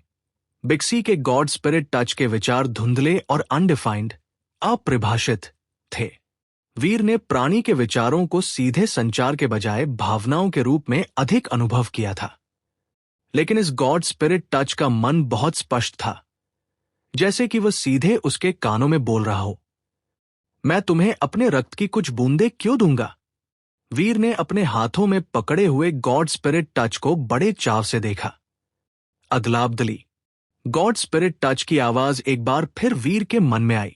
[SPEAKER 1] बिक्सी के गॉड स्पिरिट टच के विचार धुंधले और अनडिफाइंड, अपरिभाषित थे। वीर ने प्राणी के विचारों को सीधे संचार के बजाय भावनाओं के रूप में अधिक अनुभव किया था। लेकिन इस गॉड स्पिरिट टच का मन बहुत स्पष्ट था, जैसे कि वह सीधे उसके कानों में बोल रहा हो। मैं तुम्हें अपने रक्त की कुछ बूंदें क्यों दूंगा? वीर ने अपने हाथों में पकड़े हुए गॉड स्पिरिट टच को बड़े चाव से देखा। अदलाबदली गॉड स्पिरिट टच की आवाज एक बार फिर वीर के मन में आई।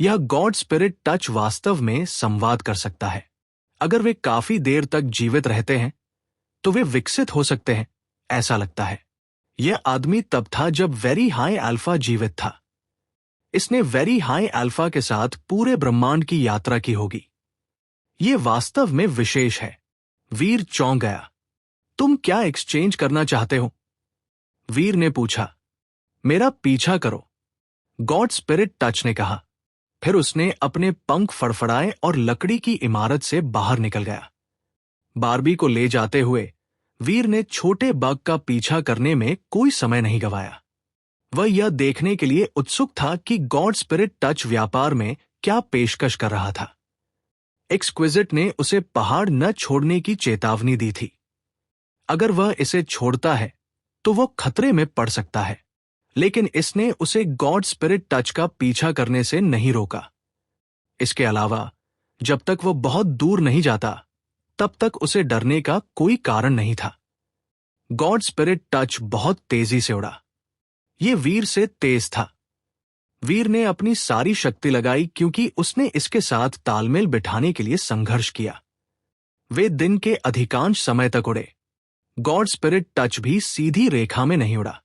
[SPEAKER 1] यह गॉड स्पिरिट टच वास्तव में संवाद कर सकता है। अगर वे काफी देर तक जीवित रहते हैं तो वे विकसित हो सकते हैं, ऐसा लगता है। यह आदमी तब था जब वेरी हाई अल्फा जीवित था। इसने वेरी हाई अल्फा के साथ पूरे ब्रह्मांड की यात्रा की होगी। यह वास्तव में विशेष है। वीर चौंक गया। तुम क्या एक्सचेंज करना चाहते हो? वीर ने पूछा। मेरा पीछा करो, गॉड स्पिरिट टच ने कहा। फिर उसने अपने पंख फड़फड़ाए और लकड़ी की इमारत से बाहर निकल गया। बारबी को ले जाते हुए वीर ने छोटे बग का पीछा करने में कोई समय नहीं गंवाया। वह यह देखने के लिए उत्सुक था कि गॉड स्पिरिट टच व्यापार में क्या पेशकश कर रहा था। एक्सक्विजिट ने उसे पहाड़ न छोड़ने की चेतावनी दी थी। अगर वह इसे छोड़ता है तो वह खतरे में पड़ सकता है, लेकिन इसने उसे गॉड स्पिरिट टच का पीछा करने से नहीं रोका। इसके अलावा जब तक वह बहुत दूर नहीं जाता तब तक उसे डरने का कोई कारण नहीं था। गॉड स्पिरिट टच बहुत तेजी से उड़ा। यह वीर से तेज था। वीर ने अपनी सारी शक्ति लगाई क्योंकि उसने इसके साथ तालमेल बिठाने के लिए संघर्ष किया। वे दिन के अधिकांश समय तक उड़े। गॉड स्पिरिट टच भी सीधी रेखा में नहीं उड़ा।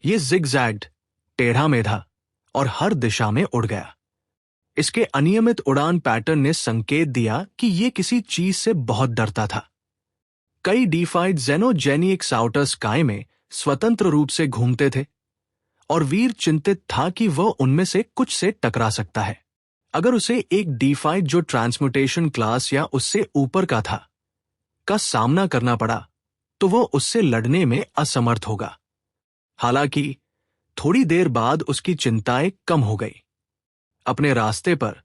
[SPEAKER 1] यह जिगजैग्ड, टेढ़ा मेढ़ा और हर दिशा में उड़ गया। इसके अनियमित उड़ान पैटर्न ने संकेत दिया कि यह किसी चीज से बहुत डरता था। कई डीफाइड ज़ेनोजेनिक्स आउटर स्काई में स्वतंत्र रूप से घूमते थे और वीर चिंतित था कि वह उनमें से कुछ से टकरा सकता है। अगर उसे एक डीफाइड जो ट्रांसम्यूटेशन क्लास या उससे ऊपर का था का सामना करना पड़ा तो वह उससे लड़ने में असमर्थ होगा। हालांकि थोड़ी देर बाद उसकी चिंताएं कम हो गई। अपने रास्ते पर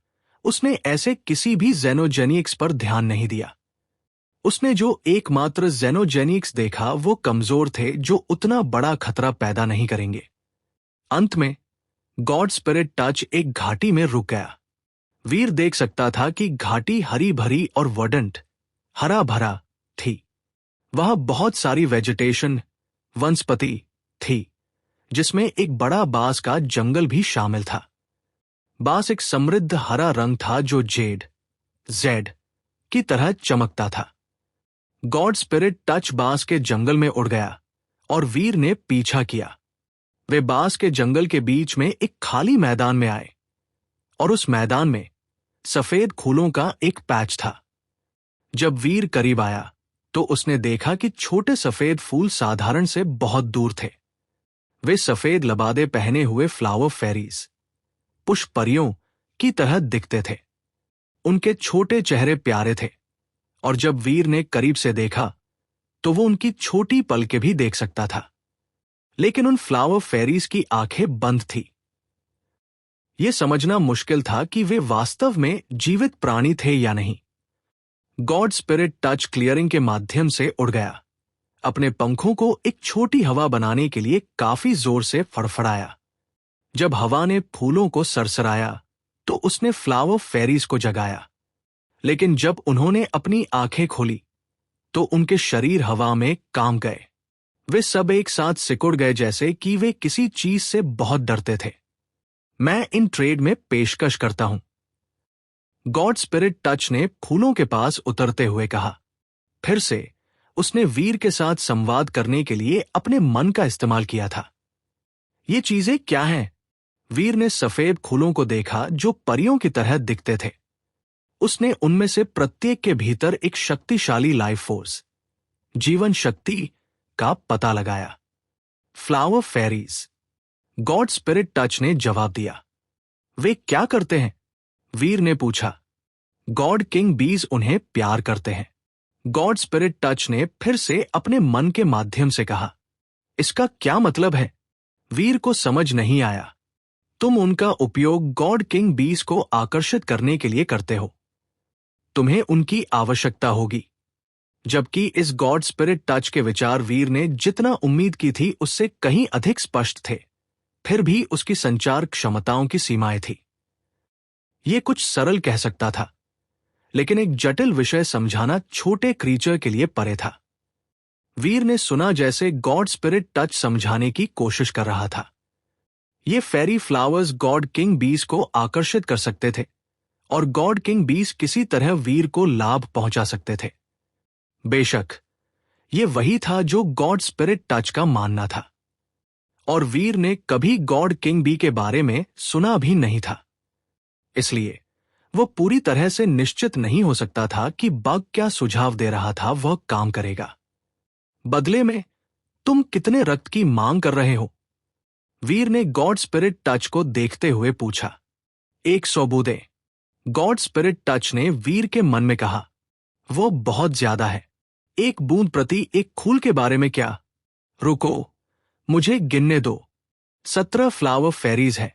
[SPEAKER 1] उसने ऐसे किसी भी ज़ेनोजेनिक्स पर ध्यान नहीं दिया। उसने जो एकमात्र ज़ेनोजेनिक्स देखा वो कमजोर थे जो उतना बड़ा खतरा पैदा नहीं करेंगे। अंत में गॉड स्पिरिट टच एक घाटी में रुक गया। वीर देख सकता था कि घाटी हरी भरी और वर्डेंट, हरा भरा थी। वहां बहुत सारी वेजिटेशन, वनस्पति थी जिसमें एक बड़ा बांस का जंगल भी शामिल था। बांस एक समृद्ध हरा रंग था जो जेड की तरह चमकता था। गॉड स्पिरिट टच बांस के जंगल में उड़ गया और वीर ने पीछा किया। वे बांस के जंगल के बीच में एक खाली मैदान में आए और उस मैदान में सफेद फूलों का एक पैच था। जब वीर करीब आया तो उसने देखा कि छोटे सफेद फूल साधारण से बहुत दूर थे। वे सफेद लबादे पहने हुए फ्लावर फेरीज, पुष्प परियों की तरह दिखते थे। उनके छोटे चेहरे प्यारे थे और जब वीर ने करीब से देखा तो वो उनकी छोटी पलकें भी देख सकता था, लेकिन उन फ्लावर फेरीज की आंखें बंद थी। यह समझना मुश्किल था कि वे वास्तव में जीवित प्राणी थे या नहीं। गॉड स्पिरिट टच क्लियरिंग के माध्यम से उड़ गया, अपने पंखों को एक छोटी हवा बनाने के लिए काफी जोर से फड़फड़ाया। जब हवा ने फूलों को सरसराया तो उसने फ्लावर फेरीज को जगाया, लेकिन जब उन्होंने अपनी आंखें खोली तो उनके शरीर हवा में काम गए। वे सब एक साथ सिकुड़ गए जैसे कि वे किसी चीज से बहुत डरते थे। मैं इन ट्रेड में पेशकश करता हूं, गॉड स्पिरिट टच ने फूलों के पास उतरते हुए कहा। फिर से उसने वीर के साथ संवाद करने के लिए अपने मन का इस्तेमाल किया था। ये चीजें क्या हैं? वीर ने सफेद फूलों को देखा जो परियों की तरह दिखते थे। उसने उनमें से प्रत्येक के भीतर एक शक्तिशाली लाइफ फोर्स, जीवन शक्ति का पता लगाया। Flower fairies. God spirit touch ने जवाब दिया। वे क्या करते हैं? वीर ने पूछा। गॉड किंग बीज उन्हें प्यार करते हैं। गॉड स्पिरिट टच ने फिर से अपने मन के माध्यम से कहा। इसका क्या मतलब है? वीर को समझ नहीं आया। तुम उनका उपयोग गॉड किंग बीज को आकर्षित करने के लिए करते हो। तुम्हें उनकी आवश्यकता होगी। जबकि इस गॉड स्पिरिट टच के विचार वीर ने जितना उम्मीद की थी उससे कहीं अधिक स्पष्ट थे, फिर भी उसकी संचार क्षमताओं की सीमाएं थी। यह कुछ सरल कह सकता था, लेकिन एक जटिल विषय समझाना छोटे क्रीचर के लिए परे था। वीर ने सुना जैसे गॉड स्पिरिट टच समझाने की कोशिश कर रहा था। ये फेरी फ्लावर्स गॉड किंग बीज को आकर्षित कर सकते थे और गॉड किंग बीज किसी तरह वीर को लाभ पहुंचा सकते थे। बेशक यह वही था जो गॉड स्पिरिट टच का मानना था, और वीर ने कभी गॉड किंग बी के बारे में सुना भी नहीं था। इसलिए वो पूरी तरह से निश्चित नहीं हो सकता था कि बग क्या सुझाव दे रहा था वह काम करेगा। बदले में तुम कितने रक्त की मांग कर रहे हो? वीर ने गॉड स्पिरिट टच को देखते हुए पूछा। 100 बूंदें। गॉड स्पिरिट टच ने वीर के मन में कहा। वो बहुत ज्यादा है। 1 बूंद प्रति एक फूल के बारे में क्या? रुको, मुझे गिनने दो। 17 फ्लावर फेरीज है,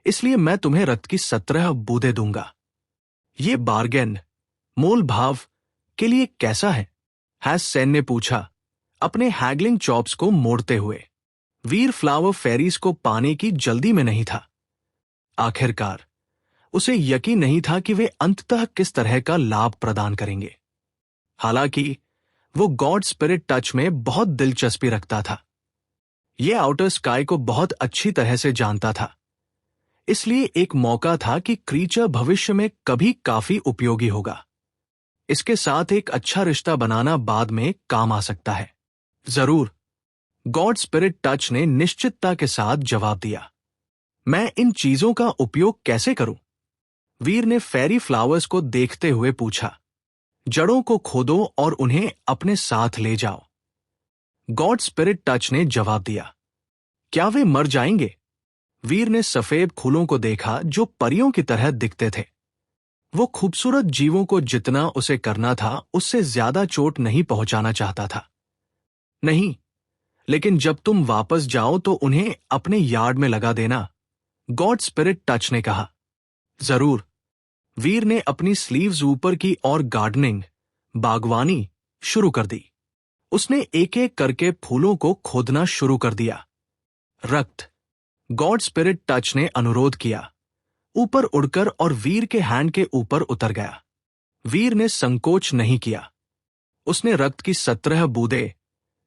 [SPEAKER 1] इसलिए मैं तुम्हें रक्त की 17 बूंदें दूंगा। ये बार्गेन, मोल भाव के लिए कैसा है? हैसेन ने पूछा, अपने हैगलिंग चॉप्स को मोड़ते हुए। वीर फ्लावर फेरीज को पाने की जल्दी में नहीं था। आखिरकार उसे यकीन नहीं था कि वे अंततः किस तरह का लाभ प्रदान करेंगे। हालांकि वो गॉड स्पिरिट टच में बहुत दिलचस्पी रखता था। यह आउटर स्काई को बहुत अच्छी तरह से जानता था, इसलिए एक मौका था कि क्रीचर भविष्य में कभी काफी उपयोगी होगा। इसके साथ एक अच्छा रिश्ता बनाना बाद में काम आ सकता है। जरूर, गॉड स्पिरिट टच ने निश्चितता के साथ जवाब दिया। मैं इन चीजों का उपयोग कैसे करूं? वीर ने फेरी फ्लावर्स को देखते हुए पूछा। जड़ों को खोदो और उन्हें अपने साथ ले जाओ। गॉड स्पिरिट टच ने जवाब दिया। क्या वे मर जाएंगे? वीर ने सफेद फूलों को देखा जो परियों की तरह दिखते थे। वो खूबसूरत जीवों को जितना उसे करना था उससे ज्यादा चोट नहीं पहुंचाना चाहता था। नहीं, लेकिन जब तुम वापस जाओ तो उन्हें अपने यार्ड में लगा देना, गॉड स्पिरिट टच ने कहा। जरूर। वीर ने अपनी स्लीव्स ऊपर की और गार्डनिंग, बागवानी शुरू कर दी। उसने एक एक करके फूलों को खोदना शुरू कर दिया। रक्त, गॉड स्पिरिट टच ने अनुरोध किया, ऊपर उड़कर और वीर के हैंड के ऊपर उतर गया। वीर ने संकोच नहीं किया। उसने रक्त की 17 बूंदें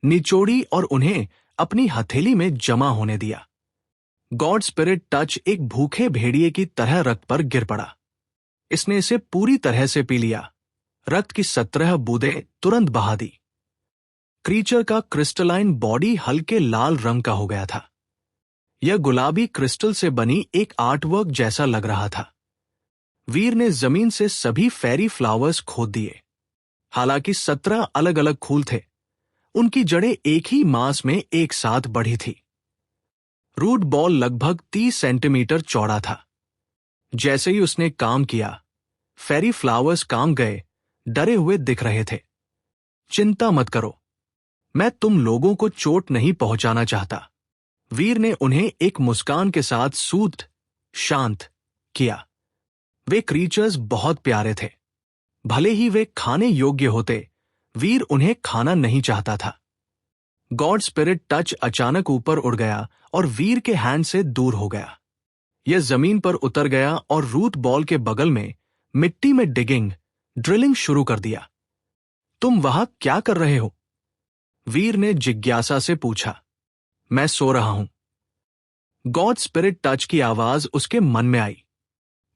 [SPEAKER 1] निचोड़ी और उन्हें अपनी हथेली में जमा होने दिया। गॉड स्पिरिट टच एक भूखे भेड़िए की तरह रक्त पर गिर पड़ा। इसने इसे पूरी तरह से पी लिया। रक्त की 17 बूंदें तुरंत बहा दी। क्रीचर का क्रिस्टलाइन बॉडी हल्के लाल रंग का हो गया था। यह गुलाबी क्रिस्टल से बनी एक आर्टवर्क जैसा लग रहा था। वीर ने जमीन से सभी फेरी फ्लावर्स खोद दिए। हालांकि 17 अलग अलग फूल थे, उनकी जड़ें एक ही मास में एक साथ बढ़ी थी। रूट बॉल लगभग 30 सेंटीमीटर चौड़ा था। जैसे ही उसने काम किया, फेरी फ्लावर्स काम गए, डरे हुए दिख रहे थे। चिंता मत करो, मैं तुम लोगों को चोट नहीं पहुंचाना चाहता। वीर ने उन्हें एक मुस्कान के साथ सूद शांत किया। वे क्रीचर्स बहुत प्यारे थे। भले ही वे खाने योग्य होते, वीर उन्हें खाना नहीं चाहता था। गॉड स्पिरिट टच अचानक ऊपर उड़ गया और वीर के हैंड से दूर हो गया। यह जमीन पर उतर गया और रूट बॉल के बगल में मिट्टी में ड्रिलिंग शुरू कर दिया। तुम वहां क्या कर रहे हो? वीर ने जिज्ञासा से पूछा। मैं सो रहा हूं। गॉड स्पिरिट टच की आवाज उसके मन में आई।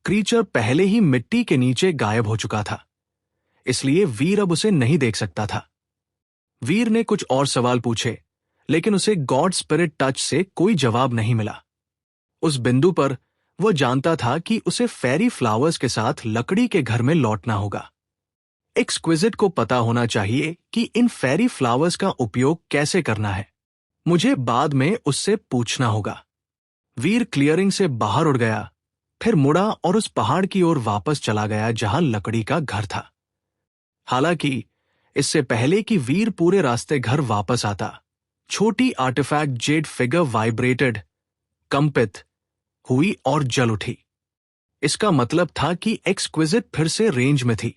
[SPEAKER 1] क्रीचर पहले ही मिट्टी के नीचे गायब हो चुका था, इसलिए वीर अब उसे नहीं देख सकता था। वीर ने कुछ और सवाल पूछे, लेकिन उसे गॉड स्पिरिट टच से कोई जवाब नहीं मिला। उस बिंदु पर वह जानता था कि उसे फेरी फ्लावर्स के साथ लकड़ी के घर में लौटना होगा। एक्सक्विजिट को पता होना चाहिए कि इन फेरी फ्लावर्स का उपयोग कैसे करना है। मुझे बाद में उससे पूछना होगा। वीर क्लियरिंग से बाहर उड़ गया, फिर मुड़ा और उस पहाड़ की ओर वापस चला गया जहां लकड़ी का घर था। हालांकि इससे पहले कि वीर पूरे रास्ते घर वापस आता, छोटी आर्टिफैक्ट जेड फिगर वाइब्रेटेड, कंपित हुई और जल उठी। इसका मतलब था कि एक्सक्विजिट फिर से रेंज में थी।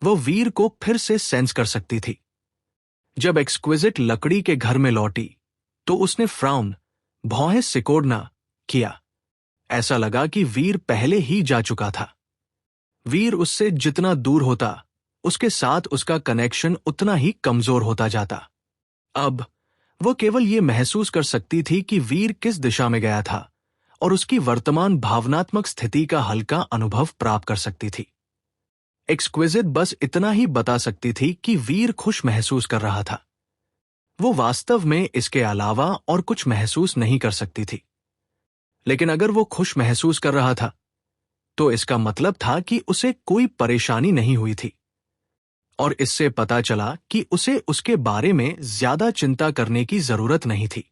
[SPEAKER 1] वह वीर को फिर से सेंस कर सकती थी। जब एक्सक्विजिट लकड़ी के घर में लौटी, तो उसने फ्राउन भौहें सिकोड़ना किया। ऐसा लगा कि वीर पहले ही जा चुका था। वीर उससे जितना दूर होता, उसके साथ उसका कनेक्शन उतना ही कमजोर होता जाता। अब वो केवल ये महसूस कर सकती थी कि वीर किस दिशा में गया था और उसकी वर्तमान भावनात्मक स्थिति का हल्का अनुभव प्राप्त कर सकती थी। एक्सक्विजिट बस इतना ही बता सकती थी कि वीर खुश महसूस कर रहा था। वो वास्तव में इसके अलावा और कुछ महसूस नहीं कर सकती थी। लेकिन अगर वो खुश महसूस कर रहा था, तो इसका मतलब था कि उसे कोई परेशानी नहीं हुई थी। और इससे पता चला कि उसे उसके बारे में ज्यादा चिंता करने की जरूरत नहीं थी।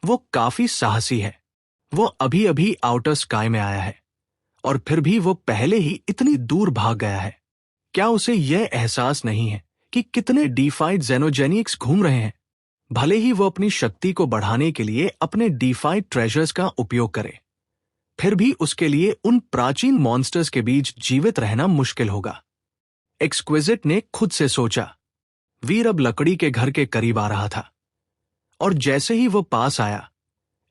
[SPEAKER 1] वो काफी साहसी है। वो अभी अभी आउटर स्काई में आया है और फिर भी वो पहले ही इतनी दूर भाग गया है। क्या उसे यह एहसास नहीं है कि कितने डीफाइड जेनोजेनिक्स घूम रहे हैं? भले ही वो अपनी शक्ति को बढ़ाने के लिए अपने डीफाइड ट्रेजर्स का उपयोग करे, फिर भी उसके लिए उन प्राचीन मॉन्स्टर्स के बीच जीवित रहना मुश्किल होगा। एक्सक्विजिट ने खुद से सोचा। वीर अब लकड़ी के घर के करीब आ रहा था और जैसे ही वो पास आया,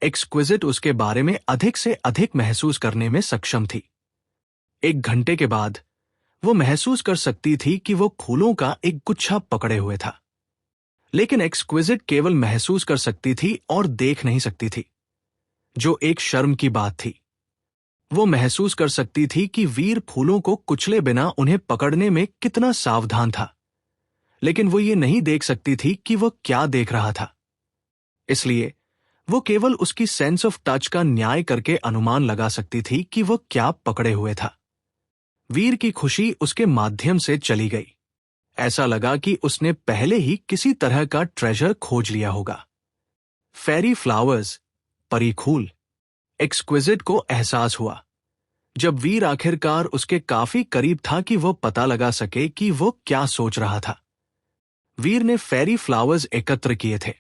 [SPEAKER 1] एक्सक्विजिट उसके बारे में अधिक से अधिक महसूस करने में सक्षम थी। 1 घंटे के बाद वो महसूस कर सकती थी कि वो फूलों का एक गुच्छा पकड़े हुए था। लेकिन एक्सक्विजिट केवल महसूस कर सकती थी और देख नहीं सकती थी, जो एक शर्म की बात थी। वो महसूस कर सकती थी कि वीर फूलों को कुचले बिना उन्हें पकड़ने में कितना सावधान था, लेकिन वो ये नहीं देख सकती थी कि वो क्या देख रहा था। इसलिए वो केवल उसकी सेंस ऑफ टच का न्याय करके अनुमान लगा सकती थी कि वो क्या पकड़े हुए था। वीर की खुशी उसके माध्यम से चली गई। ऐसा लगा कि उसने पहले ही किसी तरह का ट्रेजर खोज लिया होगा। फेरी फ्लावर्स, परीखूल। एक्सक्विजिट को एहसास हुआ जब वीर आखिरकार उसके काफी करीब था कि वो पता लगा सके कि वो क्या सोच रहा था। वीर ने फेरी फ्लावर्स एकत्र किए थे।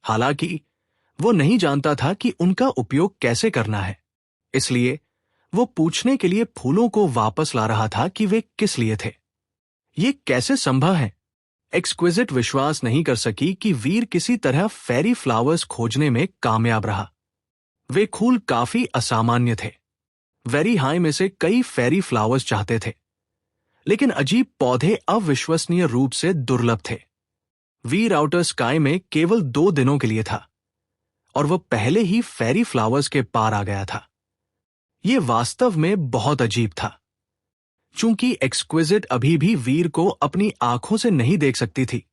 [SPEAKER 1] हालांकि वो नहीं जानता था कि उनका उपयोग कैसे करना है, इसलिए वो पूछने के लिए फूलों को वापस ला रहा था कि वे किस लिए थे। ये कैसे संभव है? एक्सक्विजिट विश्वास नहीं कर सकी कि वीर किसी तरह फेरी फ्लावर्स खोजने में कामयाब रहा। वे फूल काफी असामान्य थे। वेरी हाई में से कई फेरी फ्लावर्स चाहते थे, लेकिन अजीब पौधे अविश्वसनीय रूप से दुर्लभ थे। वीर आउटर स्काई में केवल 2 दिनों के लिए था और वह पहले ही फेरी फ्लावर्स के पार आ गया था। यह वास्तव में बहुत अजीब था। चूंकि एक्सक्विजिट अभी भी वीर को अपनी आंखों से नहीं देख सकती थी,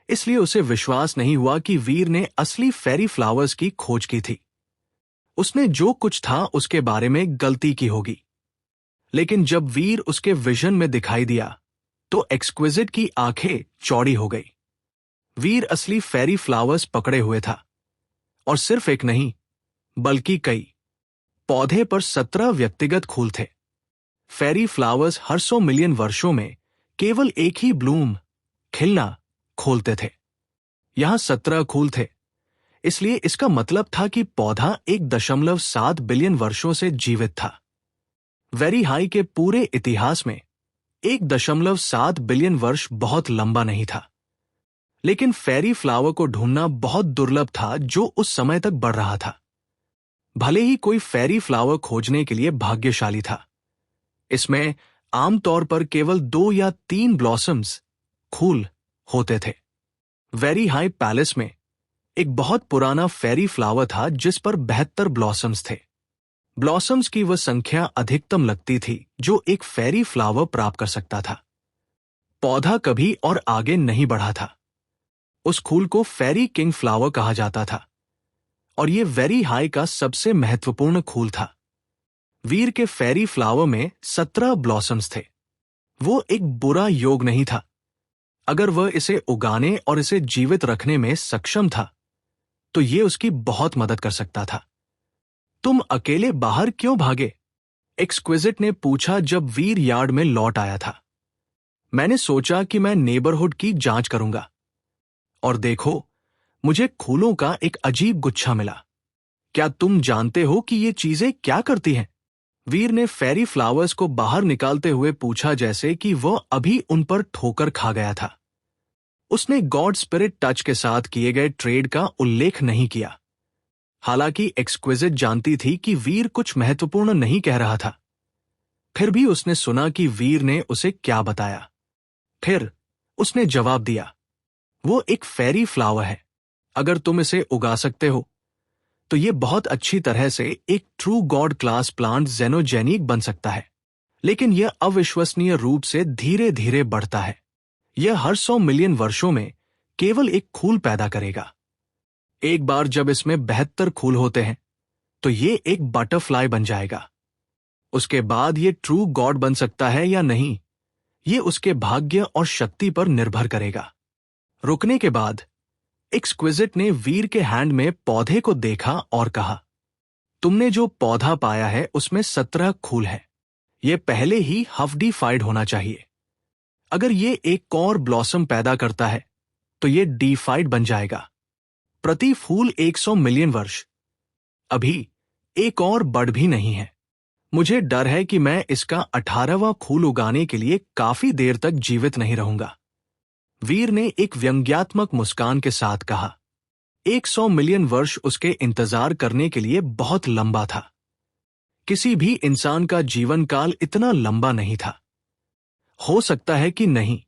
[SPEAKER 1] इसलिए उसे विश्वास नहीं हुआ कि वीर ने असली फेरी फ्लावर्स की खोज की थी। उसने जो कुछ था उसके बारे में गलती की होगी। लेकिन जब वीर उसके विजन में दिखाई दिया तो एक्सक्विजिट की आंखें चौड़ी हो गई। वीर असली फेरी फ्लावर्स पकड़े हुए था, और सिर्फ एक नहीं बल्कि कई। पौधे पर 17 व्यक्तिगत फूल थे। फेरी फ्लावर्स हर 100 मिलियन वर्षों में केवल एक ही ब्लूम खिलना खोलते थे। यहां 17 फूल थे, इसलिए इसका मतलब था कि पौधा 1.7 बिलियन वर्षों से जीवित था। वेरी हाई के पूरे इतिहास में 1.7 बिलियन वर्ष बहुत लंबा नहीं था, लेकिन फेरी फ्लावर को ढूंढना बहुत दुर्लभ था जो उस समय तक बढ़ रहा था। भले ही कोई फेरी फ्लावर खोजने के लिए भाग्यशाली था, इसमें आमतौर पर केवल 2 या 3 ब्लॉसम्स फूल होते थे। वेरी हाई पैलेस में एक बहुत पुराना फेरी फ्लावर था जिस पर 72 ब्लॉसम्स थे। ब्लॉसम्स की वह संख्या अधिकतम लगती थी जो एक फेरी फ्लावर प्राप्त कर सकता था। पौधा कभी और आगे नहीं बढ़ा था। उस फूल को फेरी किंग फ्लावर कहा जाता था, और यह वेरी हाई का सबसे महत्वपूर्ण फूल था। वीर के फेरी फ्लावर में 17 ब्लॉसम्स थे। वो एक बुरा योग नहीं था। अगर वह इसे उगाने और इसे जीवित रखने में सक्षम था तो यह उसकी बहुत मदद कर सकता था। तुम अकेले बाहर क्यों भागे? एक्सक्विजिट ने पूछा जब वीर यार्ड में लौट आया था। मैंने सोचा कि मैं नेबरहुड की जांच करूंगा, और देखो, मुझे फूलों का एक अजीब गुच्छा मिला। क्या तुम जानते हो कि ये चीजें क्या करती हैं? वीर ने फेरी फ्लावर्स को बाहर निकालते हुए पूछा, जैसे कि वह अभी उन पर ठोकर खा गया था। उसने गॉड स्पिरिट टच के साथ किए गए ट्रेड का उल्लेख नहीं किया। हालांकि एक्सक्विजिट जानती थी कि वीर कुछ महत्वपूर्ण नहीं कह रहा था, फिर भी उसने सुना कि वीर ने उसे क्या बताया। फिर उसने जवाब दिया, वो एक फेरी फ्लावर है। अगर तुम इसे उगा सकते हो तो यह बहुत अच्छी तरह से एक ट्रू गॉड क्लास प्लांट जेनोजेनिक बन सकता है, लेकिन यह अविश्वसनीय रूप से धीरे धीरे बढ़ता है। यह हर 100 मिलियन वर्षों में केवल एक फूल पैदा करेगा। एक बार जब इसमें 72 फूल होते हैं तो यह एक बटरफ्लाई बन जाएगा। उसके बाद यह ट्रू गॉड बन सकता है या नहीं, यह उसके भाग्य और शक्ति पर निर्भर करेगा। रुकने के बाद एक्सक्विजिट ने वीर के हैंड में पौधे को देखा और कहा, तुमने जो पौधा पाया है उसमें 17 फूल हैं। यह पहले ही हफ्डीफाइड होना चाहिए। अगर यह एक और ब्लॉसम पैदा करता है तो यह डीफाइड बन जाएगा। प्रति फूल 100 मिलियन वर्ष। अभी एक और बढ़ भी नहीं है। मुझे डर है कि मैं इसका 18वां फूल उगाने के लिए काफी देर तक जीवित नहीं रहूंगा। वीर ने एक व्यंग्यात्मक मुस्कान के साथ कहा। 100 मिलियन वर्ष उसके इंतजार करने के लिए बहुत लंबा था। किसी भी इंसान का जीवन काल इतना लंबा नहीं था। हो सकता है कि नहीं।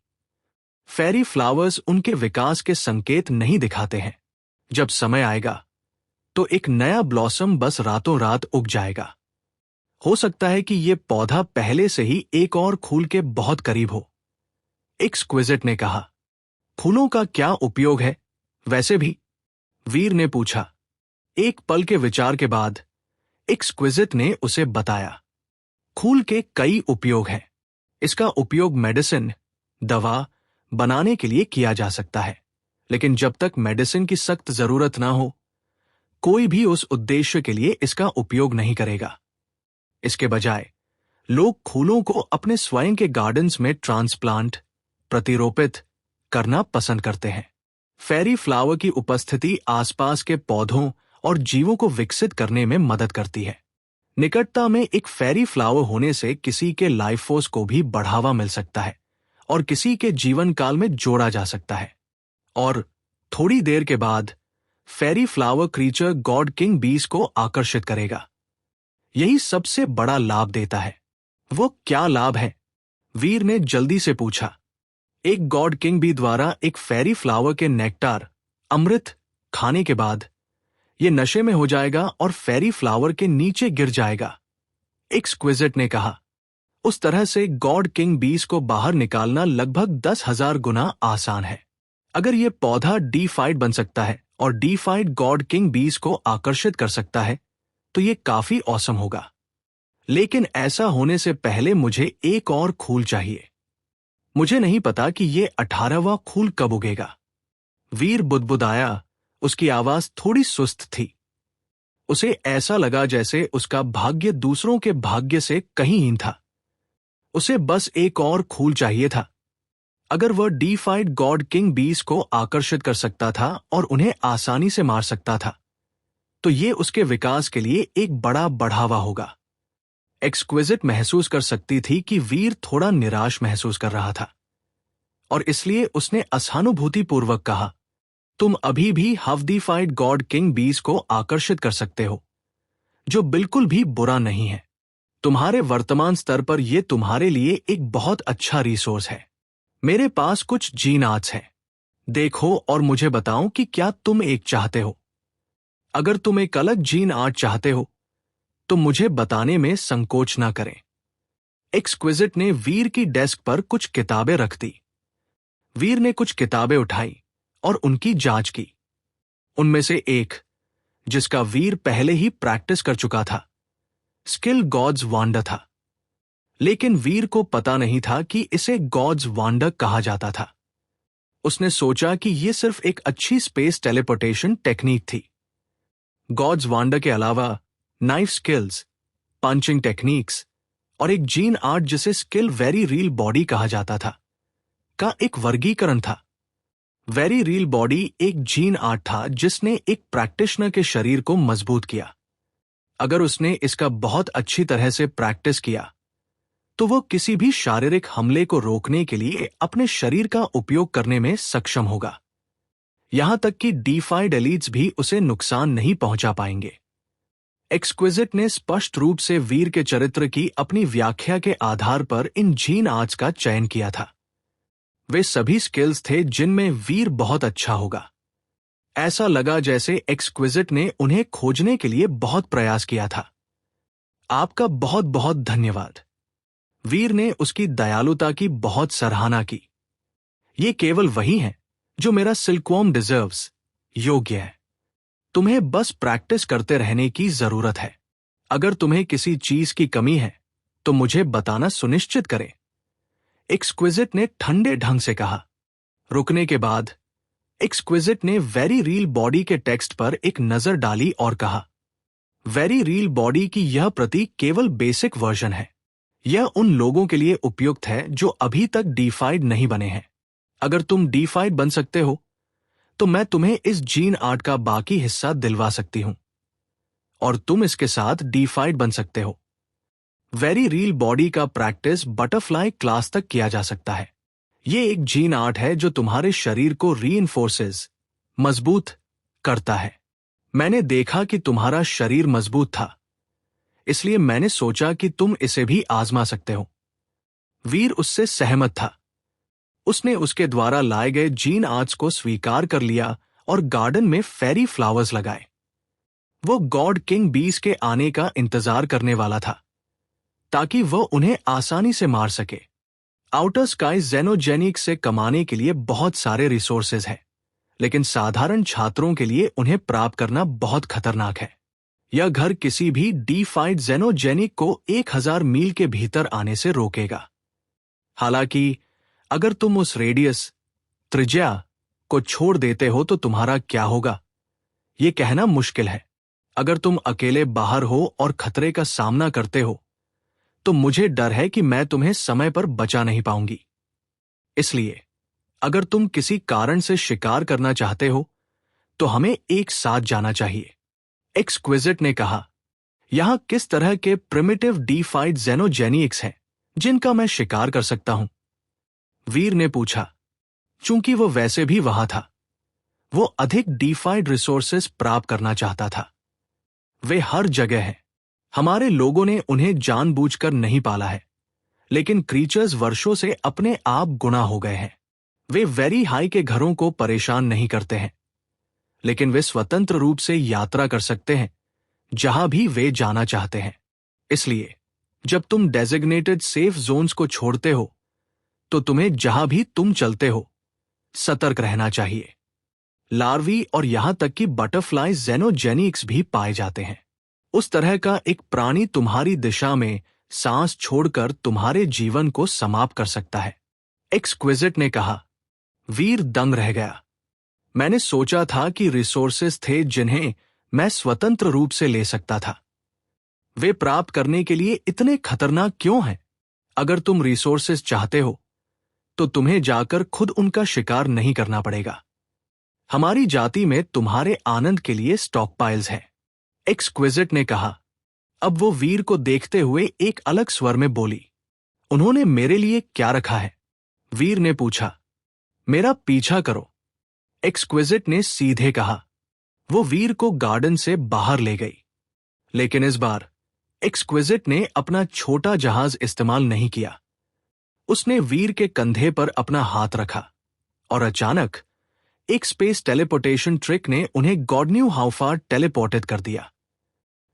[SPEAKER 1] फेरी फ्लावर्स उनके विकास के संकेत नहीं दिखाते हैं। जब समय आएगा तो एक नया ब्लॉसम बस रातों रात उग जाएगा। हो सकता है कि यह पौधा पहले से ही एक और फूल के बहुत करीब हो। एक्सक्विजिट ने कहा, फूलों का क्या उपयोग है वैसे भी? वीर ने पूछा। एक पल के विचार के बाद एक्सक्विजिट ने उसे बताया, फूल के कई उपयोग हैं। इसका उपयोग मेडिसिन, दवा बनाने के लिए किया जा सकता है, लेकिन जब तक मेडिसिन की सख्त जरूरत ना हो, कोई भी उस उद्देश्य के लिए इसका उपयोग नहीं करेगा। इसके बजाय लोग फूलों को अपने स्वयं के गार्डन्स में ट्रांसप्लांट, प्रतिरोपित करना पसंद करते हैं। फेरी फ्लावर की उपस्थिति आसपास के पौधों और जीवों को विकसित करने में मदद करती है। निकटता में एक फेरी फ्लावर होने से किसी के लाइफ फोर्स को भी बढ़ावा मिल सकता है और किसी के जीवन काल में जोड़ा जा सकता है। और थोड़ी देर के बाद फेरी फ्लावर क्रीचर गॉड किंग बीस को आकर्षित करेगा। यही सबसे बड़ा लाभ देता है। वो क्या लाभ है? वीर ने जल्दी से पूछा। एक गॉड किंग बी द्वारा एक फेरी फ्लावर के नेक्टार अमृत खाने के बाद ये नशे में हो जाएगा और फेरी फ्लावर के नीचे गिर जाएगा, एक्सक्विजिट ने कहा। उस तरह से गॉड किंग बीज को बाहर निकालना लगभग 10,000 गुना आसान है। अगर ये पौधा डीफाइड बन सकता है और डीफाइड गॉड किंग बीज को आकर्षित कर सकता है तो ये काफी ऑसम होगा। लेकिन ऐसा होने से पहले मुझे एक और खूल चाहिए। मुझे नहीं पता कि ये 18वां खूल कब उगेगा। वीर बुदबुदाया। उसकी आवाज थोड़ी सुस्त थी। उसे ऐसा लगा जैसे उसका भाग्य दूसरों के भाग्य से कहीं हीन था। उसे बस एक और खूल चाहिए था। अगर वह डीफाइड गॉड किंग बीज को आकर्षित कर सकता था और उन्हें आसानी से मार सकता था तो ये उसके विकास के लिए एक बड़ा बढ़ावा होगा। एक्सक्विजिट महसूस कर सकती थी कि वीर थोड़ा निराश महसूस कर रहा था और इसलिए उसने असहानुभूतिपूर्वक कहा, तुम अभी भी हवडीफाइड गॉड किंग बीज को आकर्षित कर सकते हो, जो बिल्कुल भी बुरा नहीं है। तुम्हारे वर्तमान स्तर पर यह तुम्हारे लिए एक बहुत अच्छा रिसोर्स है। मेरे पास कुछ जीन आर्ट्स हैं। देखो और मुझे बताओ कि क्या तुम एक चाहते हो। अगर तुम एक अलग जीन आर्ट चाहते हो तो मुझे बताने में संकोच ना करें। एक्सक्विजिट ने वीर की डेस्क पर कुछ किताबें रख दी। वीर ने कुछ किताबें उठाई और उनकी जांच की। उनमें से एक, जिसका वीर पहले ही प्रैक्टिस कर चुका था, स्किल गॉड्स वांडर था। लेकिन वीर को पता नहीं था कि इसे गॉड्स वांडर कहा जाता था। उसने सोचा कि यह सिर्फ एक अच्छी स्पेस टेलीपोर्टेशन टेक्निक थी। गॉड्स वांडर के अलावा नाइफ स्किल्स, पंचिंग टेक्निक्स और एक जीन आर्ट जिसे स्किल वेरी रियल बॉडी कहा जाता था का एक वर्गीकरण था। वेरी रियल बॉडी एक जीन आर्ट था जिसने एक प्रैक्टिशनर के शरीर को मजबूत किया। अगर उसने इसका बहुत अच्छी तरह से प्रैक्टिस किया तो वो किसी भी शारीरिक हमले को रोकने के लिए अपने शरीर का उपयोग करने में सक्षम होगा। यहां तक कि डीफाइड एलीट्स भी उसे नुकसान नहीं पहुंचा पाएंगे। एक्सक्विजिट ने स्पष्ट रूप से वीर के चरित्र की अपनी व्याख्या के आधार पर इन जीन आर्ट्स का चयन किया था। वे सभी स्किल्स थे जिनमें वीर बहुत अच्छा होगा। ऐसा लगा जैसे एक्सक्विजिट ने उन्हें खोजने के लिए बहुत प्रयास किया था। आपका बहुत बहुत धन्यवाद। वीर ने उसकी दयालुता की बहुत सराहना की। ये केवल वही है जो मेरा सिल्कवॉर्म डिजर्व्स योग्य है। तुम्हें बस प्रैक्टिस करते रहने की जरूरत है। अगर तुम्हें किसी चीज की कमी है तो मुझे बताना सुनिश्चित करें। एक्सक्विजिट ने ठंडे ढंग से कहा। रुकने के बाद एक्सक्विजिट ने वेरी रियल बॉडी के टेक्स्ट पर एक नजर डाली और कहा, वेरी रियल बॉडी की यह प्रति केवल बेसिक वर्जन है। यह उन लोगों के लिए उपयुक्त है जो अभी तक डीफाइड नहीं बने हैं। अगर तुम डीफाइड बन सकते हो तो मैं तुम्हें इस जीन आर्ट का बाकी हिस्सा दिलवा सकती हूं और तुम इसके साथ डीफाइड बन सकते हो। वेरी रियल बॉडी का प्रैक्टिस बटरफ्लाई क्लास तक किया जा सकता है। यह एक जीन आर्ट है जो तुम्हारे शरीर को रीइंफोर्सेस, मजबूत करता है। मैंने देखा कि तुम्हारा शरीर मजबूत था, इसलिए मैंने सोचा कि तुम इसे भी आजमा सकते हो। वीर उससे सहमत था। उसने उसके द्वारा लाए गए जीन आर्ट्स को स्वीकार कर लिया और गार्डन में फेरी फ्लावर्स लगाए। वो गॉड किंग बीज के आने का इंतजार करने वाला था ताकि वह उन्हें आसानी से मार सके। आउटर स्काई जेनोजेनिक से कमाने के लिए बहुत सारे रिसोर्सेज हैं, लेकिन साधारण छात्रों के लिए उन्हें प्राप्त करना बहुत खतरनाक है। यह घर किसी भी डीफाइड जेनोजेनिक को 1000 मील के भीतर आने से रोकेगा। हालांकि अगर तुम उस रेडियस, त्रिज्या को छोड़ देते हो तो तुम्हारा क्या होगा, यह कहना मुश्किल है। अगर तुम अकेले बाहर हो और खतरे का सामना करते हो तो मुझे डर है कि मैं तुम्हें समय पर बचा नहीं पाऊंगी। इसलिए अगर तुम किसी कारण से शिकार करना चाहते हो तो हमें एक साथ जाना चाहिए। एक्सक्विजिट ने कहा, यहां किस तरह के प्रिमिटिव डीफाइड जेनोजेनिक्स हैं जिनका मैं शिकार कर सकता हूं? वीर ने पूछा। चूंकि वो वैसे भी वहां था, वो अधिक डीफाइड रिसोर्सेज प्राप्त करना चाहता था। वे हर जगह हैं। हमारे लोगों ने उन्हें जानबूझकर नहीं पाला है, लेकिन क्रीचर्स वर्षों से अपने आप गुणा हो गए हैं। वे वेरी हाई के घरों को परेशान नहीं करते हैं, लेकिन वे स्वतंत्र रूप से यात्रा कर सकते हैं जहां भी वे जाना चाहते हैं। इसलिए जब तुम डेजिग्नेटेड सेफ जोन्स को छोड़ते हो तो तुम्हें जहां भी तुम चलते हो सतर्क रहना चाहिए। लार्वी और यहां तक कि बटरफ्लाई जेनोजेनिक्स भी पाए जाते हैं। उस तरह का एक प्राणी तुम्हारी दिशा में सांस छोड़कर तुम्हारे जीवन को समाप्त कर सकता है। एक्सक्विजिट ने कहा। वीर दंग रह गया। मैंने सोचा था कि रिसोर्सेस थे जिन्हें मैं स्वतंत्र रूप से ले सकता था। वे प्राप्त करने के लिए इतने खतरनाक क्यों हैं? अगर तुम रिसोर्सेस चाहते हो तो तुम्हें जाकर खुद उनका शिकार नहीं करना पड़ेगा। हमारी जाति में तुम्हारे आनंद के लिए स्टॉकपाइल्स हैं। एक्सक्विजिट ने कहा। अब वो वीर को देखते हुए एक अलग स्वर में बोली। उन्होंने मेरे लिए क्या रखा है? वीर ने पूछा। मेरा पीछा करो, एक्सक्विजिट ने सीधे कहा। वो वीर को गार्डन से बाहर ले गई, लेकिन इस बार एक्सक्विजिट ने अपना छोटा जहाज इस्तेमाल नहीं किया। उसने वीर के कंधे पर अपना हाथ रखा और अचानक एक स्पेस टेलीपोर्टेशन ट्रिक ने उन्हें God knew how far teleported कर दिया।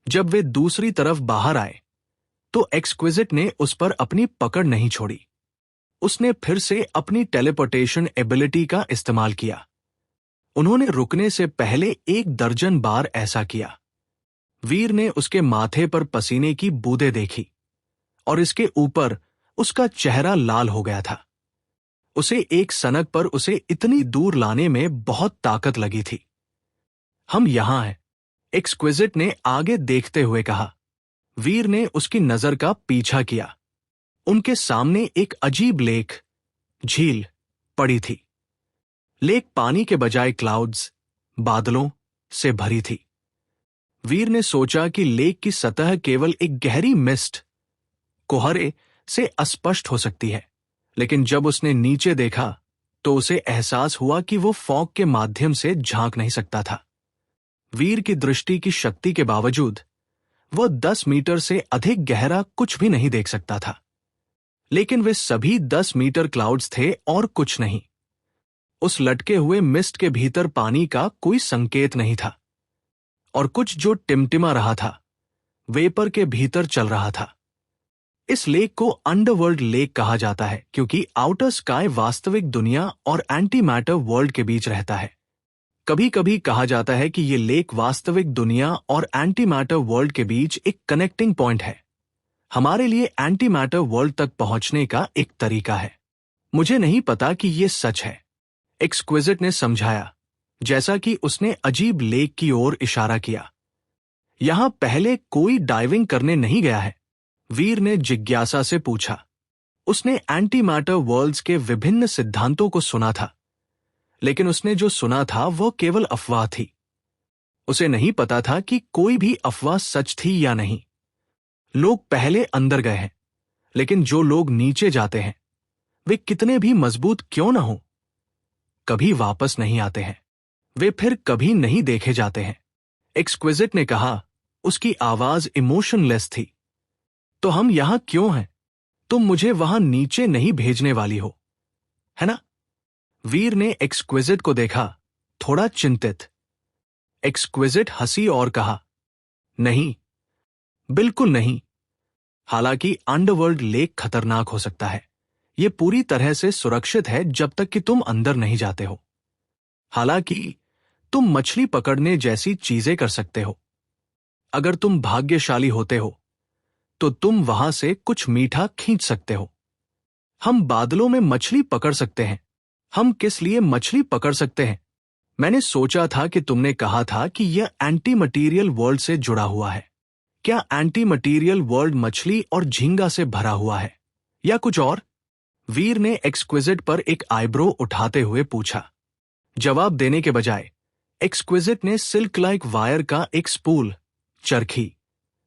[SPEAKER 1] जब वे दूसरी तरफ बाहर आए तो एक्सक्विजिट ने उस पर अपनी पकड़ नहीं छोड़ी। उसने फिर से अपनी टेलीपोर्टेशन एबिलिटी का इस्तेमाल किया। उन्होंने रुकने से पहले 1 दर्जन बार ऐसा किया। वीर ने उसके माथे पर पसीने की बूंदें देखी और इसके ऊपर उसका चेहरा लाल हो गया था। उसे एक सनक पर उसे इतनी दूर लाने में बहुत ताकत लगी थी। हम यहां हैं, एक्सक्विजिट ने आगे देखते हुए कहा। वीर ने उसकी नजर का पीछा किया। उनके सामने एक अजीब लेक, झील पड़ी थी। लेक पानी के बजाय क्लाउड्स, बादलों से भरी थी। वीर ने सोचा कि लेक की सतह केवल एक गहरी मिस्ट, कोहरे से अस्पष्ट हो सकती है, लेकिन जब उसने नीचे देखा तो उसे एहसास हुआ कि वो फॉग के माध्यम से झांक नहीं सकता था। वीर की दृष्टि की शक्ति के बावजूद वह 10 मीटर से अधिक गहरा कुछ भी नहीं देख सकता था, लेकिन वे सभी 10 मीटर क्लाउड्स थे और कुछ नहीं। उस लटके हुए मिस्ट के भीतर पानी का कोई संकेत नहीं था, और कुछ जो टिमटिमा रहा था वेपर के भीतर चल रहा था। इस लेक को अंडरवर्ल्ड लेक कहा जाता है क्योंकि आउटर स्काई वास्तविक दुनिया और एंटी मैटर वर्ल्ड के बीच रहता है। कभी कभी कहा जाता है कि यह लेक वास्तविक दुनिया और एंटी मैटर वर्ल्ड के बीच एक कनेक्टिंग पॉइंट है। हमारे लिए एंटी मैटर वर्ल्ड तक पहुंचने का एक तरीका है। मुझे नहीं पता कि यह सच है, एक्सक्विजिट ने समझाया, जैसा कि उसने अजीब लेक की ओर इशारा किया। यहां पहले कोई डाइविंग करने नहीं गया है? वीर ने जिज्ञासा से पूछा। उसने एंटी मैटर वर्ल्ड्स के विभिन्न सिद्धांतों को सुना था, लेकिन उसने जो सुना था वह केवल अफवाह थी। उसे नहीं पता था कि कोई भी अफवाह सच थी या नहीं। लोग पहले अंदर गए हैं, लेकिन जो लोग नीचे जाते हैं वे कितने भी मजबूत क्यों न हो, कभी वापस नहीं आते हैं। वे फिर कभी नहीं देखे जाते हैं। एक्सक्विजिट ने कहा। उसकी आवाज इमोशनलेस थी। तो हम यहां क्यों हैं? तुम मुझे वहां नीचे नहीं भेजने वाली हो, है ना? वीर ने एक्सक्विजिट को देखा, थोड़ा चिंतित। एक्सक्विजिट हंसी और कहा, नहीं, बिल्कुल नहीं। हालांकि अंडरवर्ल्ड लेक खतरनाक हो सकता है, यह पूरी तरह से सुरक्षित है जब तक कि तुम अंदर नहीं जाते हो। हालांकि तुम मछली पकड़ने जैसी चीजें कर सकते हो। अगर तुम भाग्यशाली होते हो तो तुम वहां से कुछ मीठा खींच सकते हो। हम बादलों में मछली पकड़ सकते हैं। हम किस लिए मछली पकड़ सकते हैं? मैंने सोचा था कि तुमने कहा था कि यह एंटी मटीरियल वर्ल्ड से जुड़ा हुआ है। क्या एंटी मटीरियल वर्ल्ड मछली और झींगा से भरा हुआ है या कुछ और? वीर ने एक्सक्विजिट पर एक आईब्रो उठाते हुए पूछा। जवाब देने के बजाय एक्सक्विजिट ने सिल्क लाइक वायर का एक स्पूल, चरखी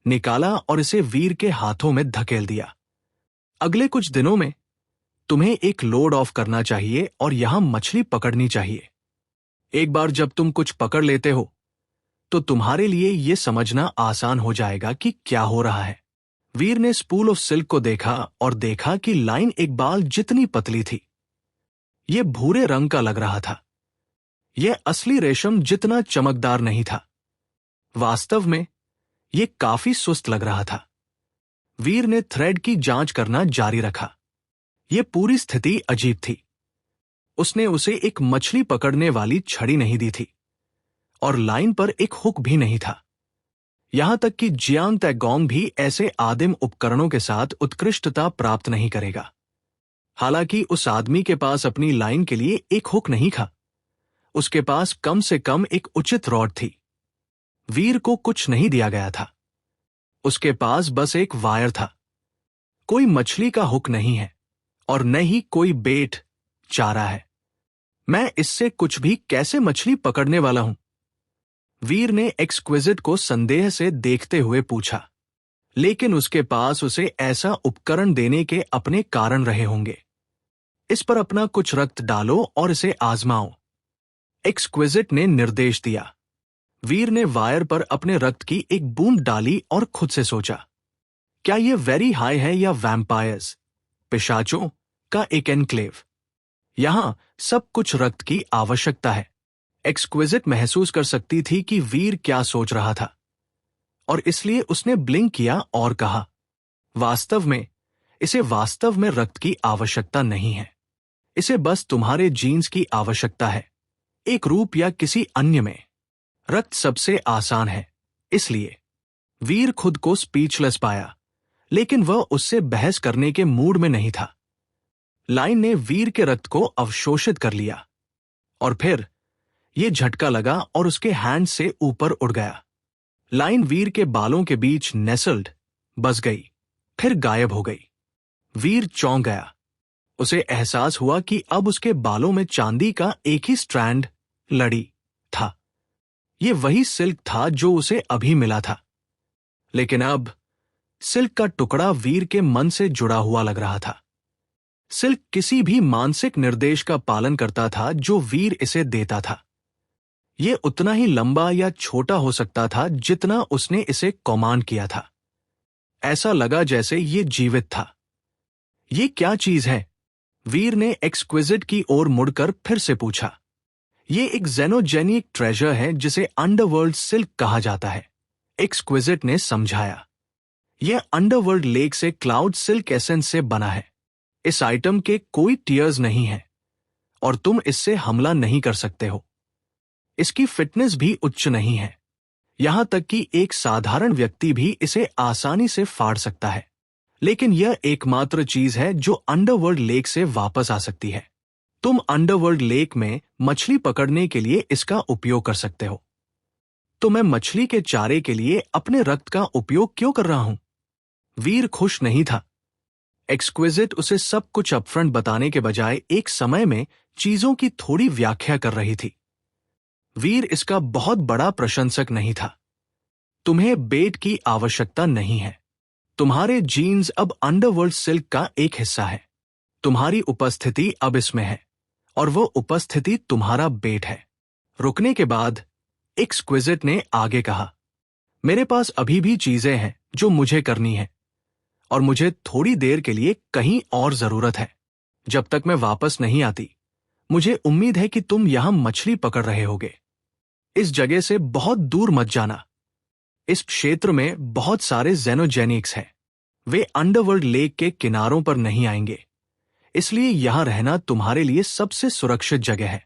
[SPEAKER 1] निकाला और इसे वीर के हाथों में धकेल दिया। अगले कुछ दिनों में तुम्हें एक लोड ऑफ करना चाहिए और यहां मछली पकड़नी चाहिए। एक बार जब तुम कुछ पकड़ लेते हो तो तुम्हारे लिए यह समझना आसान हो जाएगा कि क्या हो रहा है। वीर ने स्पूल ऑफ सिल्क को देखा और देखा कि लाइन एक बाल जितनी पतली थी। ये भूरे रंग का लग रहा था। यह असली रेशम जितना चमकदार नहीं था। वास्तव में यह काफी सुस्त लग रहा था। वीर ने थ्रेड की जांच करना जारी रखा। यह पूरी स्थिति अजीब थी। उसने उसे एक मछली पकड़ने वाली छड़ी नहीं दी थी और लाइन पर एक हुक भी नहीं था। यहां तक कि जियांग तैगोंग भी ऐसे आदिम उपकरणों के साथ उत्कृष्टता प्राप्त नहीं करेगा। हालांकि उस आदमी के पास अपनी लाइन के लिए एक हुक नहीं था, उसके पास कम से कम एक उचित रॉड थी। वीर को कुछ नहीं दिया गया था। उसके पास बस एक वायर था। कोई मछली का हुक नहीं है और न ही कोई बेट, चारा है। मैं इससे कुछ भी कैसे मछली पकड़ने वाला हूं? वीर ने एक्सक्विजिट को संदेह से देखते हुए पूछा, लेकिन उसके पास उसे ऐसा उपकरण देने के अपने कारण रहे होंगे। इस पर अपना कुछ रक्त डालो और इसे आजमाओ, एक्सक्विजिट ने निर्देश दिया। वीर ने वायर पर अपने रक्त की एक बूंद डाली और खुद से सोचा, क्या यह वेरी हाई है या वैम्पायर्स, पिशाचों का एक एनक्लेव? यहां सब कुछ रक्त की आवश्यकता है। एक्सक्विजिट महसूस कर सकती थी कि वीर क्या सोच रहा था और इसलिए उसने ब्लिंक किया और कहा, वास्तव में इसे वास्तव में रक्त की आवश्यकता नहीं है। इसे बस तुम्हारे जीन्स की आवश्यकता है, एक रूप या किसी अन्य में। रक्त सबसे आसान है। इसलिए वीर खुद को स्पीचलेस पाया, लेकिन वह उससे बहस करने के मूड में नहीं था। लाइन ने वीर के रक्त को अवशोषित कर लिया और फिर यह झटका लगा और उसके हैंड से ऊपर उड़ गया। लाइन वीर के बालों के बीच नेसल्ड बस गई, फिर गायब हो गई। वीर चौंक गया। उसे एहसास हुआ कि अब उसके बालों में चांदी का एक ही स्ट्रैंड लड़ी था। यह वही सिल्क था जो उसे अभी मिला था, लेकिन अब सिल्क का टुकड़ा वीर के मन से जुड़ा हुआ लग रहा था। सिल्क किसी भी मानसिक निर्देश का पालन करता था जो वीर इसे देता था। यह उतना ही लंबा या छोटा हो सकता था जितना उसने इसे कमांड किया था। ऐसा लगा जैसे यह जीवित था। यह क्या चीज है? वीर ने एक्सक्विजिट की ओर मुड़कर फिर से पूछा। यह एक जेनोजेनिक ट्रेजर है जिसे अंडरवर्ल्ड सिल्क कहा जाता है, एक्सक्विजिट ने समझाया। यह अंडरवर्ल्ड लेक से क्लाउड सिल्क एसेंस से बना है। इस आइटम के कोई टीयर्स नहीं है और तुम इससे हमला नहीं कर सकते हो। इसकी फिटनेस भी उच्च नहीं है, यहां तक कि एक साधारण व्यक्ति भी इसे आसानी से फाड़ सकता है। लेकिन यह एकमात्र चीज है जो अंडरवर्ल्ड लेक से वापस आ सकती है। तुम अंडरवर्ल्ड लेक में मछली पकड़ने के लिए इसका उपयोग कर सकते हो। तो मैं मछली के चारे के लिए अपने रक्त का उपयोग क्यों कर रहा हूं? वीर खुश नहीं था। एक्सक्विजिट उसे सब कुछ अपफ्रंट बताने के बजाय एक समय में चीजों की थोड़ी व्याख्या कर रही थी। वीर इसका बहुत बड़ा प्रशंसक नहीं था। तुम्हें बेट की आवश्यकता नहीं है। तुम्हारे जीन्स अब अंडरवर्ल्ड सिल्क का एक हिस्सा है। तुम्हारी उपस्थिति अब इसमें है और वो उपस्थिति तुम्हारा बेट है। रुकने के बाद एक्सक्विजिट ने आगे कहा, मेरे पास अभी भी चीजें हैं जो मुझे करनी है और मुझे थोड़ी देर के लिए कहीं और जरूरत है। जब तक मैं वापस नहीं आती, मुझे उम्मीद है कि तुम यहां मछली पकड़ रहे होगे। इस जगह से बहुत दूर मत जाना। इस क्षेत्र में बहुत सारे जेनोजेनिक्स हैं। वे अंडरवर्ल्ड लेक के किनारों पर नहीं आएंगे, इसलिए यहां रहना तुम्हारे लिए सबसे सुरक्षित जगह है।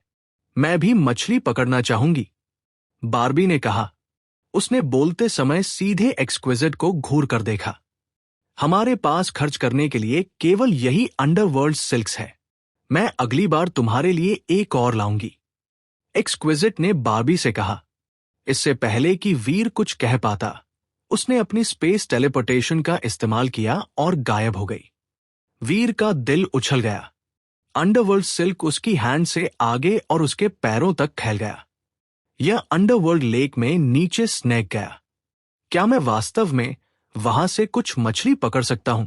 [SPEAKER 1] मैं भी मछली पकड़ना चाहूंगी, बार्बी ने कहा। उसने बोलते समय सीधे एक्सक्विजिट को घूर कर देखा। हमारे पास खर्च करने के लिए केवल यही अंडरवर्ल्ड सिल्क्स है। मैं अगली बार तुम्हारे लिए एक और लाऊंगी, एक्सक्विजिट ने बार्बी से कहा। इससे पहले कि वीर कुछ कह पाता, उसने अपनी स्पेस टेलीपोर्टेशन का इस्तेमाल किया और गायब हो गई। वीर का दिल उछल गया। अंडरवर्ल्ड सिल्क उसकी हैंड से आगे और उसके पैरों तक फैल गया। यह अंडरवर्ल्ड लेक में नीचे स्नैक गया। क्या मैं वास्तव में वहां से कुछ मछली पकड़ सकता हूं?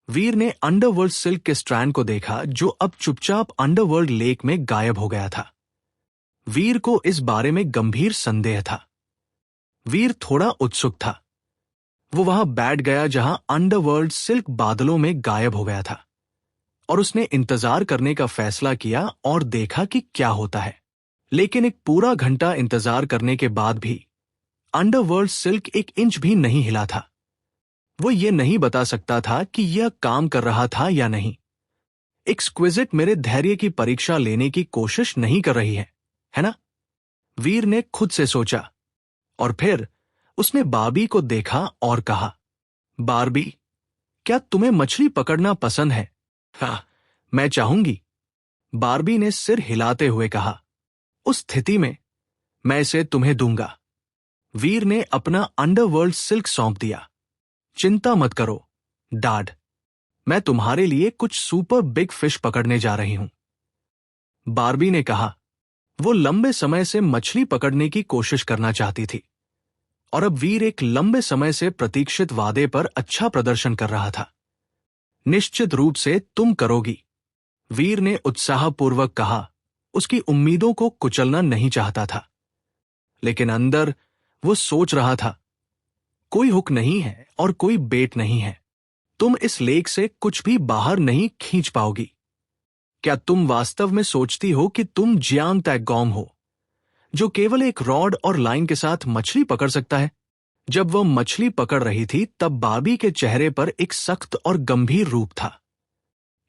[SPEAKER 1] वीर ने अंडरवर्ल्ड सिल्क के स्ट्रैंड को देखा जो अब चुपचाप अंडरवर्ल्ड लेक में गायब हो गया था। वीर को इस बारे में गंभीर संदेह था। वीर थोड़ा उत्सुक था। वो वहां बैठ गया जहां अंडरवर्ल्ड सिल्क बादलों में गायब हो गया था और उसने इंतजार करने का फैसला किया और देखा कि क्या होता है। लेकिन एक पूरा घंटा इंतजार करने के बाद भी अंडरवर्ल्ड सिल्क 1 इंच भी नहीं हिला था। वो ये नहीं बता सकता था कि यह काम कर रहा था या नहीं। एक्सक्विजिट मेरे धैर्य की परीक्षा लेने की कोशिश नहीं कर रही है ना? वीर ने खुद से सोचा। और फिर उसने बारबी को देखा और कहा, बारबी, क्या तुम्हें मछली पकड़ना पसंद है? हाँ, मैं चाहूंगी, बारबी ने सिर हिलाते हुए कहा। उस स्थिति में मैं इसे तुम्हें दूंगा। वीर ने अपना अंडरवर्ल्ड सिल्क सौंप दिया। चिंता मत करो डैड, मैं तुम्हारे लिए कुछ सुपर बिग फिश पकड़ने जा रही हूं। बारबी ने कहा। वो लंबे समय से मछली पकड़ने की कोशिश करना चाहती थी और अब वीर एक लंबे समय से प्रतीक्षित वादे पर अच्छा प्रदर्शन कर रहा था। निश्चित रूप से तुम करोगी, वीर ने उत्साहपूर्वक कहा। उसकी उम्मीदों को कुचलना नहीं चाहता था, लेकिन अंदर वो सोच रहा था, कोई हुक नहीं है और कोई बेट नहीं है। तुम इस लेक से कुछ भी बाहर नहीं खींच पाओगी। क्या तुम वास्तव में सोचती हो कि तुम जियांग तैगोम हो, जो केवल एक रॉड और लाइन के साथ मछली पकड़ सकता है? जब वह मछली पकड़ रही थी तब बारबी के चेहरे पर एक सख्त और गंभीर रूप था।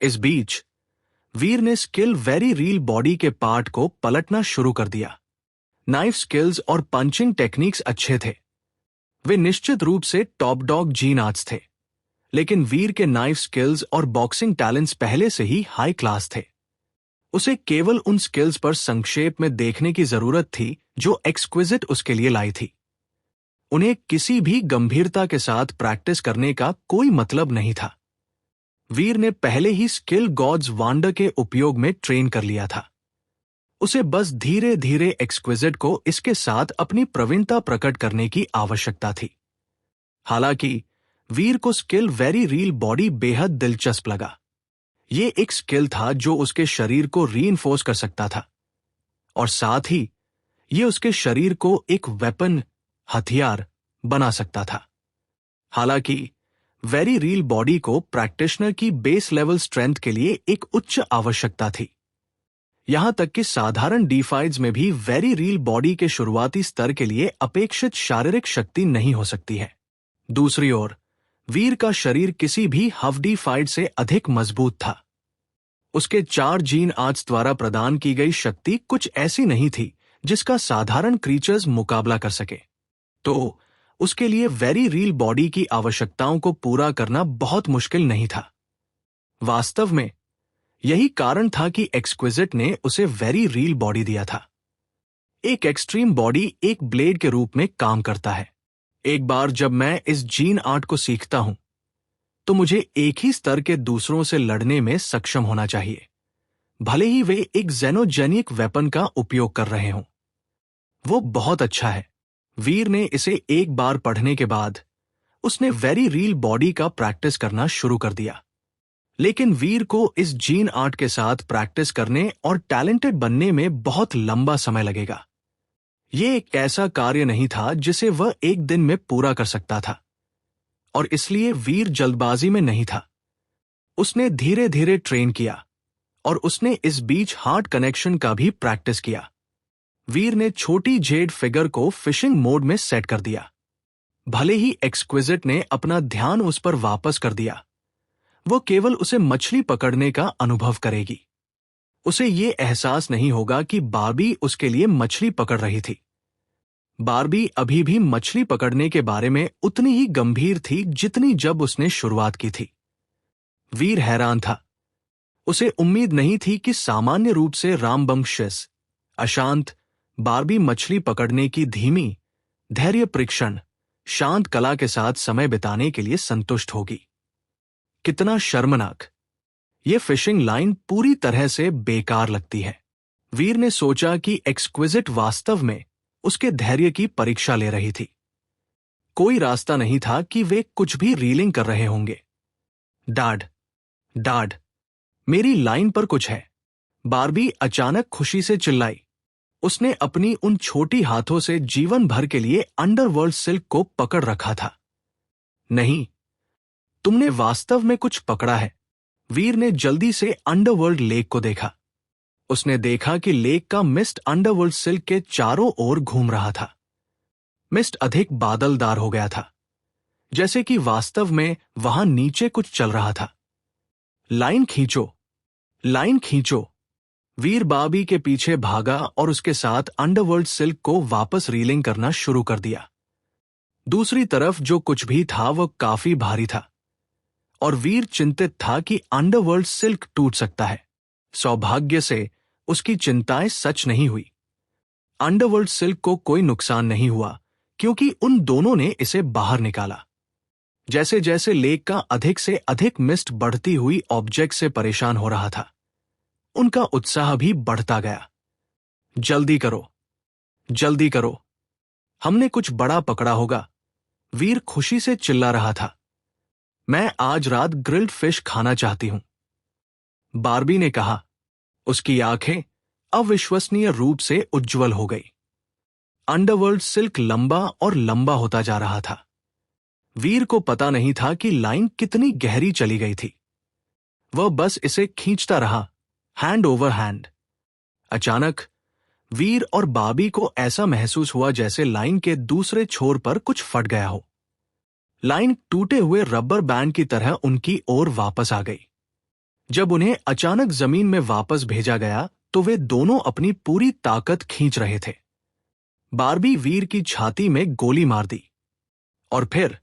[SPEAKER 1] इस बीच वीर ने स्किल वेरी रील बॉडी के पार्ट को पलटना शुरू कर दिया। नाइफ स्किल्स और पंचिंग टेक्निक्स अच्छे थे। वे निश्चित रूप से टॉप डॉग जीन आर्ट्स थे, लेकिन वीर के नाइफ स्किल्स और बॉक्सिंग टैलेंट्स पहले से ही हाई क्लास थे। उसे केवल उन स्किल्स पर संक्षेप में देखने की जरूरत थी जो एक्सक्विजिट उसके लिए लाई थी। उन्हें किसी भी गंभीरता के साथ प्रैक्टिस करने का कोई मतलब नहीं था। वीर ने पहले ही स्किल गॉड्स वांडर के उपयोग में ट्रेन कर लिया था। उसे बस धीरे धीरे एक्सक्विजिट को इसके साथ अपनी प्रवीणता प्रकट करने की आवश्यकता थी। हालांकि वीर को स्किल वेरी रील बॉडी बेहद दिलचस्प लगा। ये एक स्किल था जो उसके शरीर को रीइंफोर्स कर सकता था और साथ ही ये उसके शरीर को एक वेपन, हथियार बना सकता था। हालांकि वेरी रील बॉडी को प्रैक्टिशनर की बेस लेवल स्ट्रेंथ के लिए एक उच्च आवश्यकता थी। यहां तक कि साधारण डीफाइड्स में भी वेरी रील बॉडी के शुरुआती स्तर के लिए अपेक्षित शारीरिक शक्ति नहीं हो सकती है। दूसरी ओर वीर का शरीर किसी भी हफ्डी फाइट से अधिक मजबूत था। उसके 4 जीन आर्ट्स द्वारा प्रदान की गई शक्ति कुछ ऐसी नहीं थी जिसका साधारण क्रीचर्स मुकाबला कर सके। तो उसके लिए वेरी रील बॉडी की आवश्यकताओं को पूरा करना बहुत मुश्किल नहीं था। वास्तव में यही कारण था कि एक्सक्विजिट ने उसे वेरी रील बॉडी दिया था। एक एक्सट्रीम बॉडी एक ब्लेड के रूप में काम करता है। एक बार जब मैं इस जीन आर्ट को सीखता हूं तो मुझे एक ही स्तर के दूसरों से लड़ने में सक्षम होना चाहिए, भले ही वे एक जेनोजेनिक वेपन का उपयोग कर रहे हों। वो बहुत अच्छा है। वीर ने इसे एक बार पढ़ने के बाद उसने वेरी रील बॉडी का प्रैक्टिस करना शुरू कर दिया। लेकिन वीर को इस जीन आर्ट के साथ प्रैक्टिस करने और टैलेंटेड बनने में बहुत लंबा समय लगेगा। यह एक ऐसा कार्य नहीं था जिसे वह एक दिन में पूरा कर सकता था और इसलिए वीर जल्दबाजी में नहीं था। उसने धीरे धीरे ट्रेन किया और उसने इस बीच हार्ट कनेक्शन का भी प्रैक्टिस किया। वीर ने छोटी जेड फिगर को फिशिंग मोड में सेट कर दिया। भले ही एक्सक्विजिट ने अपना ध्यान उस पर वापस कर दिया, वो केवल उसे मछली पकड़ने का अनुभव करेगी। उसे ये एहसास नहीं होगा कि बारबी उसके लिए मछली पकड़ रही थी। बारबी अभी भी मछली पकड़ने के बारे में उतनी ही गंभीर थी जितनी जब उसने शुरुआत की थी। वीर हैरान था। उसे उम्मीद नहीं थी कि सामान्य रूप से रामबंशियस अशांत बारबी मछली पकड़ने की धीमी, धैर्य परीक्षण, शांत कला के साथ समय बिताने के लिए संतुष्ट होगी। कितना शर्मनाक! यह फिशिंग लाइन पूरी तरह से बेकार लगती है। वीर ने सोचा कि एक्सक्विजिट वास्तव में उसके धैर्य की परीक्षा ले रही थी। कोई रास्ता नहीं था कि वे कुछ भी रीलिंग कर रहे होंगे। डैड, डैड, मेरी लाइन पर कुछ है, बारबी अचानक खुशी से चिल्लाई। उसने अपनी उन छोटी हाथों से जीवन भर के लिए अंडरवर्ल्ड सिल्क को पकड़ रखा था। नहीं, तुमने वास्तव में कुछ पकड़ा है, वीर ने जल्दी से अंडरवर्ल्ड लेक को देखा। उसने देखा कि लेक का मिस्ट अंडरवर्ल्ड सिल्क के चारों ओर घूम रहा था। मिस्ट अधिक बादलदार हो गया था, जैसे कि वास्तव में वहां नीचे कुछ चल रहा था। लाइन खींचो, लाइन खींचो। वीर बाबी के पीछे भागा और उसके साथ अंडरवर्ल्ड सिल्क को वापस रीलिंग करना शुरू कर दिया। दूसरी तरफ जो कुछ भी था वह काफी भारी था और वीर चिंतित था कि अंडरवर्ल्ड सिल्क टूट सकता है। सौभाग्य से उसकी चिंताएं सच नहीं हुई। अंडरवर्ल्ड सिल्क को कोई नुकसान नहीं हुआ क्योंकि उन दोनों ने इसे बाहर निकाला। जैसे जैसे लेक का अधिक से अधिक मिस्ट बढ़ती हुई ऑब्जेक्ट से परेशान हो रहा था, उनका उत्साह भी बढ़ता गया। जल्दी करो, जल्दी करो, हमने कुछ बड़ा पकड़ा होगा। वीर खुशी से चिल्ला रहा था। मैं आज रात ग्रिल्ड फिश खाना चाहती हूं, बार्बी ने कहा। उसकी आंखें अविश्वसनीय रूप से उज्जवल हो गई। अंडरवर्ल्ड सिल्क लंबा और लंबा होता जा रहा था। वीर को पता नहीं था कि लाइन कितनी गहरी चली गई थी। वह बस इसे खींचता रहा, हैंड ओवर हैंड। अचानक वीर और बाबी को ऐसा महसूस हुआ जैसे लाइन के दूसरे छोर पर कुछ फट गया हो। लाइन टूटे हुए रबर बैंड की तरह उनकी ओर वापस आ गई। जब उन्हें अचानक जमीन में वापस भेजा गया तो वे दोनों अपनी पूरी ताकत खींच रहे थे। बार्बी वीर की छाती में गोली मार दी और फिर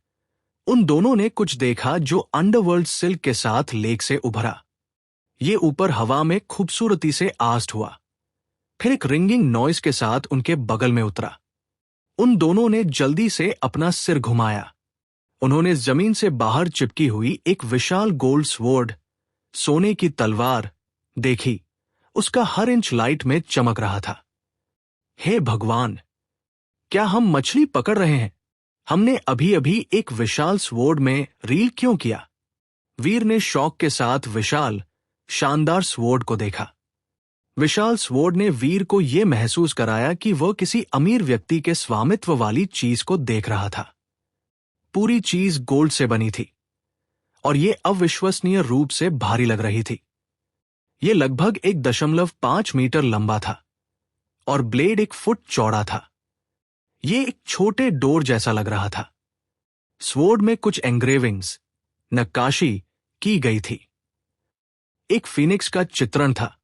[SPEAKER 1] उन दोनों ने कुछ देखा जो अंडरवर्ल्ड सिल्क के साथ लेक से उभरा। ये ऊपर हवा में खूबसूरती से आस्ट हुआ, फिर एक रिंगिंग नॉइज के साथ उनके बगल में उतरा। उन दोनों ने जल्दी से अपना सिर घुमाया। उन्होंने जमीन से बाहर चिपकी हुई एक विशाल गोल्ड स्वॉर्ड, सोने की तलवार देखी। उसका हर इंच लाइट में चमक रहा था। हे भगवान, क्या हम मछली पकड़ रहे हैं? हमने अभी अभी एक विशाल स्वॉर्ड में रील क्यों किया? वीर ने शौक के साथ विशाल, शानदार स्वॉर्ड को देखा। विशाल स्वॉर्ड ने वीर को यह महसूस कराया कि वह किसी अमीर व्यक्ति के स्वामित्व वाली चीज को देख रहा था। पूरी चीज गोल्ड से बनी थी और यह अविश्वसनीय रूप से भारी लग रही थी। यह लगभग 1.5 मीटर लंबा था और ब्लेड 1 फुट चौड़ा था। यह एक छोटे डोर जैसा लग रहा था। स्वॉर्ड में कुछ एंग्रेविंग्स, नक्काशी की गई थी। एक फिनिक्स का चित्रण था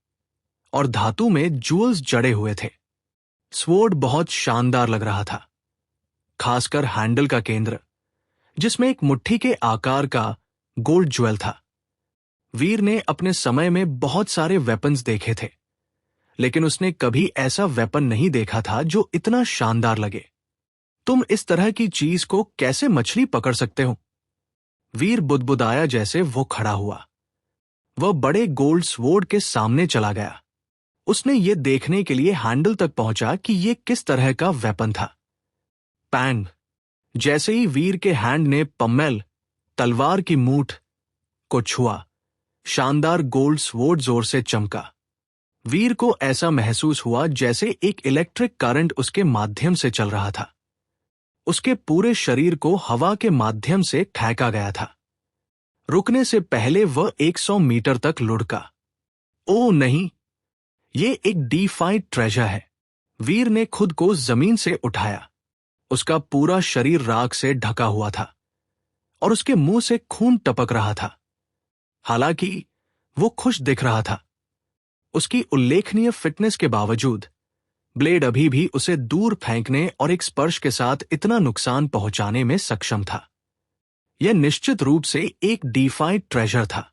[SPEAKER 1] और धातु में जूल्स जड़े हुए थे। स्वॉर्ड बहुत शानदार लग रहा था, खासकर हैंडल का केंद्र, जिसमें एक मुट्ठी के आकार का गोल्ड ज्वेल था। वीर ने अपने समय में बहुत सारे वेपन्स देखे थे, लेकिन उसने कभी ऐसा वेपन नहीं देखा था जो इतना शानदार लगे। तुम इस तरह की चीज को कैसे मछली पकड़ सकते हो? वीर बुदबुदाया जैसे वो खड़ा हुआ। वह बड़े गोल्ड स्वॉर्ड के सामने चला गया। उसने ये देखने के लिए हैंडल तक पहुंचा कि यह किस तरह का वेपन था। पैंग! जैसे ही वीर के हैंड ने पम्मेल, तलवार की मूठ, को छुआ, शानदार गोल्ड स्वॉर्ड जोर से चमका। वीर को ऐसा महसूस हुआ जैसे एक इलेक्ट्रिक करंट उसके माध्यम से चल रहा था। उसके पूरे शरीर को हवा के माध्यम से फेंका गया था। रुकने से पहले वह 100 मीटर तक लुढ़का। ओह नहीं, ये एक डीफाइड ट्रेजर है। वीर ने खुद को जमीन से उठाया। उसका पूरा शरीर राख से ढका हुआ था और उसके मुंह से खून टपक रहा था। हालांकि वो खुश दिख रहा था। उसकी उल्लेखनीय फिटनेस के बावजूद ब्लेड अभी भी उसे दूर फेंकने और एक स्पर्श के साथ इतना नुकसान पहुंचाने में सक्षम था। यह निश्चित रूप से एक डीफाइड ट्रेजर था।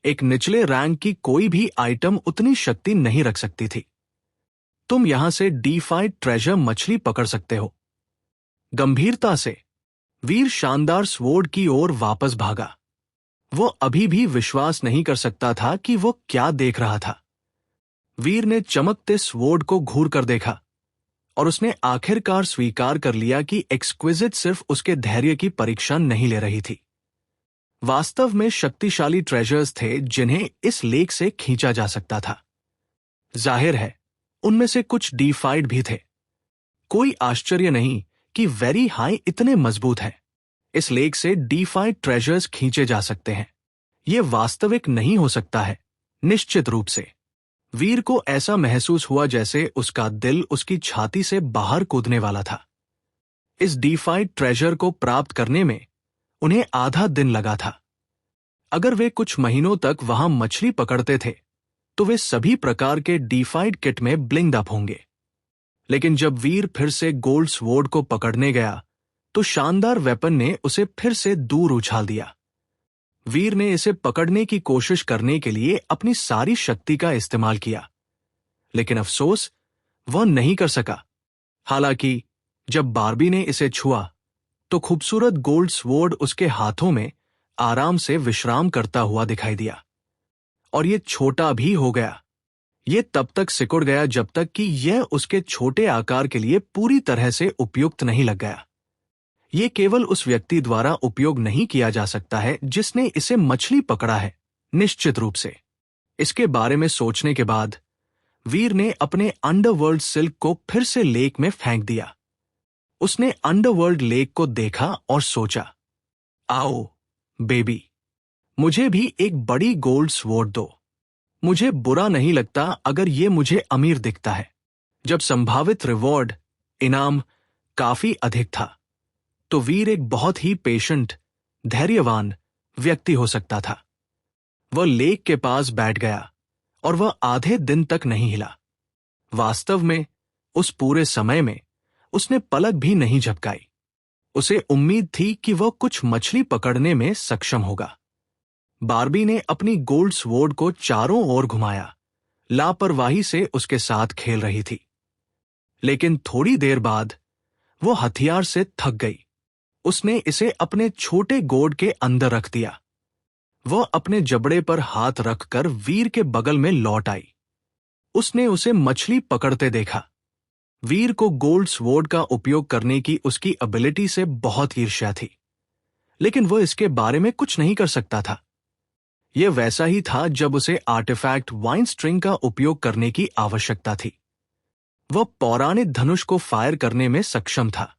[SPEAKER 1] एक निचले रैंक की कोई भी आइटम उतनी शक्ति नहीं रख सकती थी। तुम यहां से डीफाइड ट्रेजर मछली पकड़ सकते हो। गंभीरता से वीर शानदार स्वॉर्ड की ओर वापस भागा। वो अभी भी विश्वास नहीं कर सकता था कि वो क्या देख रहा था। वीर ने चमकते स्वॉर्ड को घूर कर देखा और उसने आखिरकार स्वीकार कर लिया कि एक्सक्विजिट सिर्फ उसके धैर्य की परीक्षा नहीं ले रही थी। वास्तव में शक्तिशाली ट्रेजर्स थे जिन्हें इस लेक से खींचा जा सकता था। जाहिर है, उनमें से कुछ डीफाइड भी थे। कोई आश्चर्य नहीं कि वेरी हाई इतने मजबूत हैं। इस लेक से डीफाइड ट्रेजर्स खींचे जा सकते हैं। ये वास्तविक नहीं हो सकता है, निश्चित रूप से। वीर को ऐसा महसूस हुआ जैसे उसका दिल उसकी छाती से बाहर कूदने वाला था। इस डीफाइड ट्रेजर को प्राप्त करने में उन्हें आधा दिन लगा था। अगर वे कुछ महीनों तक वहां मछली पकड़ते थे तो वे सभी प्रकार के डीफाइड किट में ब्लिंग्ड अप होंगे। लेकिन जब वीर फिर से गोल्ड स्वॉर्ड को पकड़ने गया तो शानदार वेपन ने उसे फिर से दूर उछाल दिया। वीर ने इसे पकड़ने की कोशिश करने के लिए अपनी सारी शक्ति का इस्तेमाल किया, लेकिन अफसोस वह नहीं कर सका। हालांकि जब बार्बी ने इसे छुआ तो खूबसूरत गोल्ड स्वॉर्ड उसके हाथों में आराम से विश्राम करता हुआ दिखाई दिया। और ये छोटा भी हो गया। ये तब तक सिकुड़ गया जब तक कि यह उसके छोटे आकार के लिए पूरी तरह से उपयुक्त नहीं लग गया। ये केवल उस व्यक्ति द्वारा उपयोग नहीं किया जा सकता है जिसने इसे मछली पकड़ा है, निश्चित रूप से। इसके बारे में सोचने के बाद वीर ने अपने अंडरवर्ल्ड सिल्क को फिर से लेक में फेंक दिया। उसने अंडरवर्ल्ड लेक को देखा और सोचा, आओ बेबी, मुझे भी एक बड़ी गोल्ड स्वॉर्ड दो। मुझे बुरा नहीं लगता अगर ये मुझे अमीर दिखता है। जब संभावित रिवॉर्ड, इनाम काफी अधिक था तो वीर एक बहुत ही पेशेंट, धैर्यवान व्यक्ति हो सकता था। वह लेक के पास बैठ गया और वह आधे दिन तक नहीं हिला। वास्तव में उस पूरे समय में उसने पलक भी नहीं झपकाई। उसे उम्मीद थी कि वह कुछ मछली पकड़ने में सक्षम होगा। बार्बी ने अपनी गोल्ड स्वॉर्ड को चारों ओर घुमाया, लापरवाही से उसके साथ खेल रही थी। लेकिन थोड़ी देर बाद वो हथियार से थक गई। उसने इसे अपने छोटे गोड के अंदर रख दिया। वह अपने जबड़े पर हाथ रखकर वीर के बगल में लौट आई। उसने उसे मछली पकड़ते देखा। वीर को गोल्ड स्वॉर्ड का उपयोग करने की उसकी एबिलिटी से बहुत ईर्ष्या थी, लेकिन वह इसके बारे में कुछ नहीं कर सकता था। यह वैसा ही था जब उसे आर्टिफैक्ट वाइन स्ट्रिंग का उपयोग करने की आवश्यकता थी। वह पौराणिक धनुष को फायर करने में सक्षम था,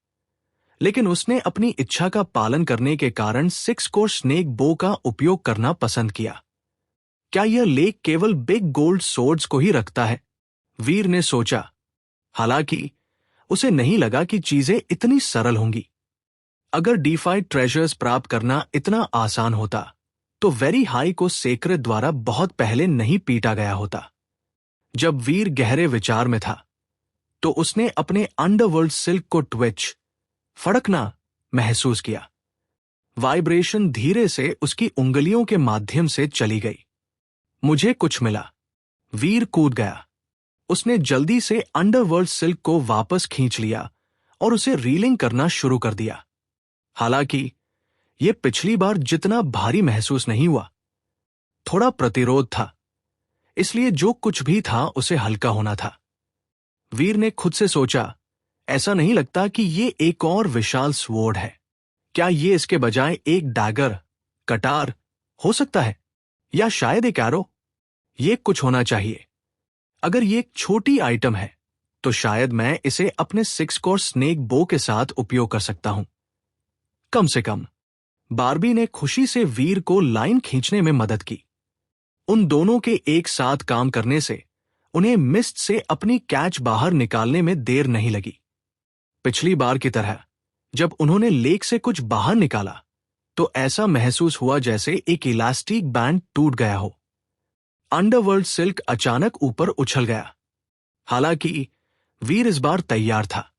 [SPEAKER 1] लेकिन उसने अपनी इच्छा का पालन करने के कारण 6 कोर स्नेक बो का उपयोग करना पसंद किया। क्या यह लेक केवल बिग गोल्ड सोर्ड्स को ही रखता है? वीर ने सोचा। हालांकि उसे नहीं लगा कि चीजें इतनी सरल होंगी। अगर डीफाइड ट्रेजर्स प्राप्त करना इतना आसान होता तो वेरी हाई को सेक्रेट द्वारा बहुत पहले नहीं पीटा गया होता। जब वीर गहरे विचार में था तो उसने अपने अंडरवर्ल्ड सिल्क को ट्विच, फड़कना महसूस किया। वाइब्रेशन धीरे से उसकी उंगलियों के माध्यम से चली गई। मुझे कुछ मिला। वीर कूद गया। उसने जल्दी से अंडरवर्ल्ड सिल्क को वापस खींच लिया और उसे रीलिंग करना शुरू कर दिया। हालांकि यह पिछली बार जितना भारी महसूस नहीं हुआ। थोड़ा प्रतिरोध था, इसलिए जो कुछ भी था उसे हल्का होना था। वीर ने खुद से सोचा, ऐसा नहीं लगता कि ये एक और विशाल स्वॉर्ड है। क्या ये इसके बजाय एक डैगर, कटार हो सकता है, या शायद एक एरो? ये कुछ होना चाहिए। अगर ये एक छोटी आइटम है तो शायद मैं इसे अपने 6 कोर स्नेक बो के साथ उपयोग कर सकता हूं। कम से कम बार्बी ने खुशी से वीर को लाइन खींचने में मदद की। उन दोनों के एक साथ काम करने से उन्हें मिस्ट से अपनी कैच बाहर निकालने में देर नहीं लगी। पिछली बार की तरह जब उन्होंने लेक से कुछ बाहर निकाला तो ऐसा महसूस हुआ जैसे एक इलास्टिक बैंड टूट गया हो। अंडरवर्ल्ड सिल्क अचानक ऊपर उछल गया। हालांकि वीर इस बार तैयार था।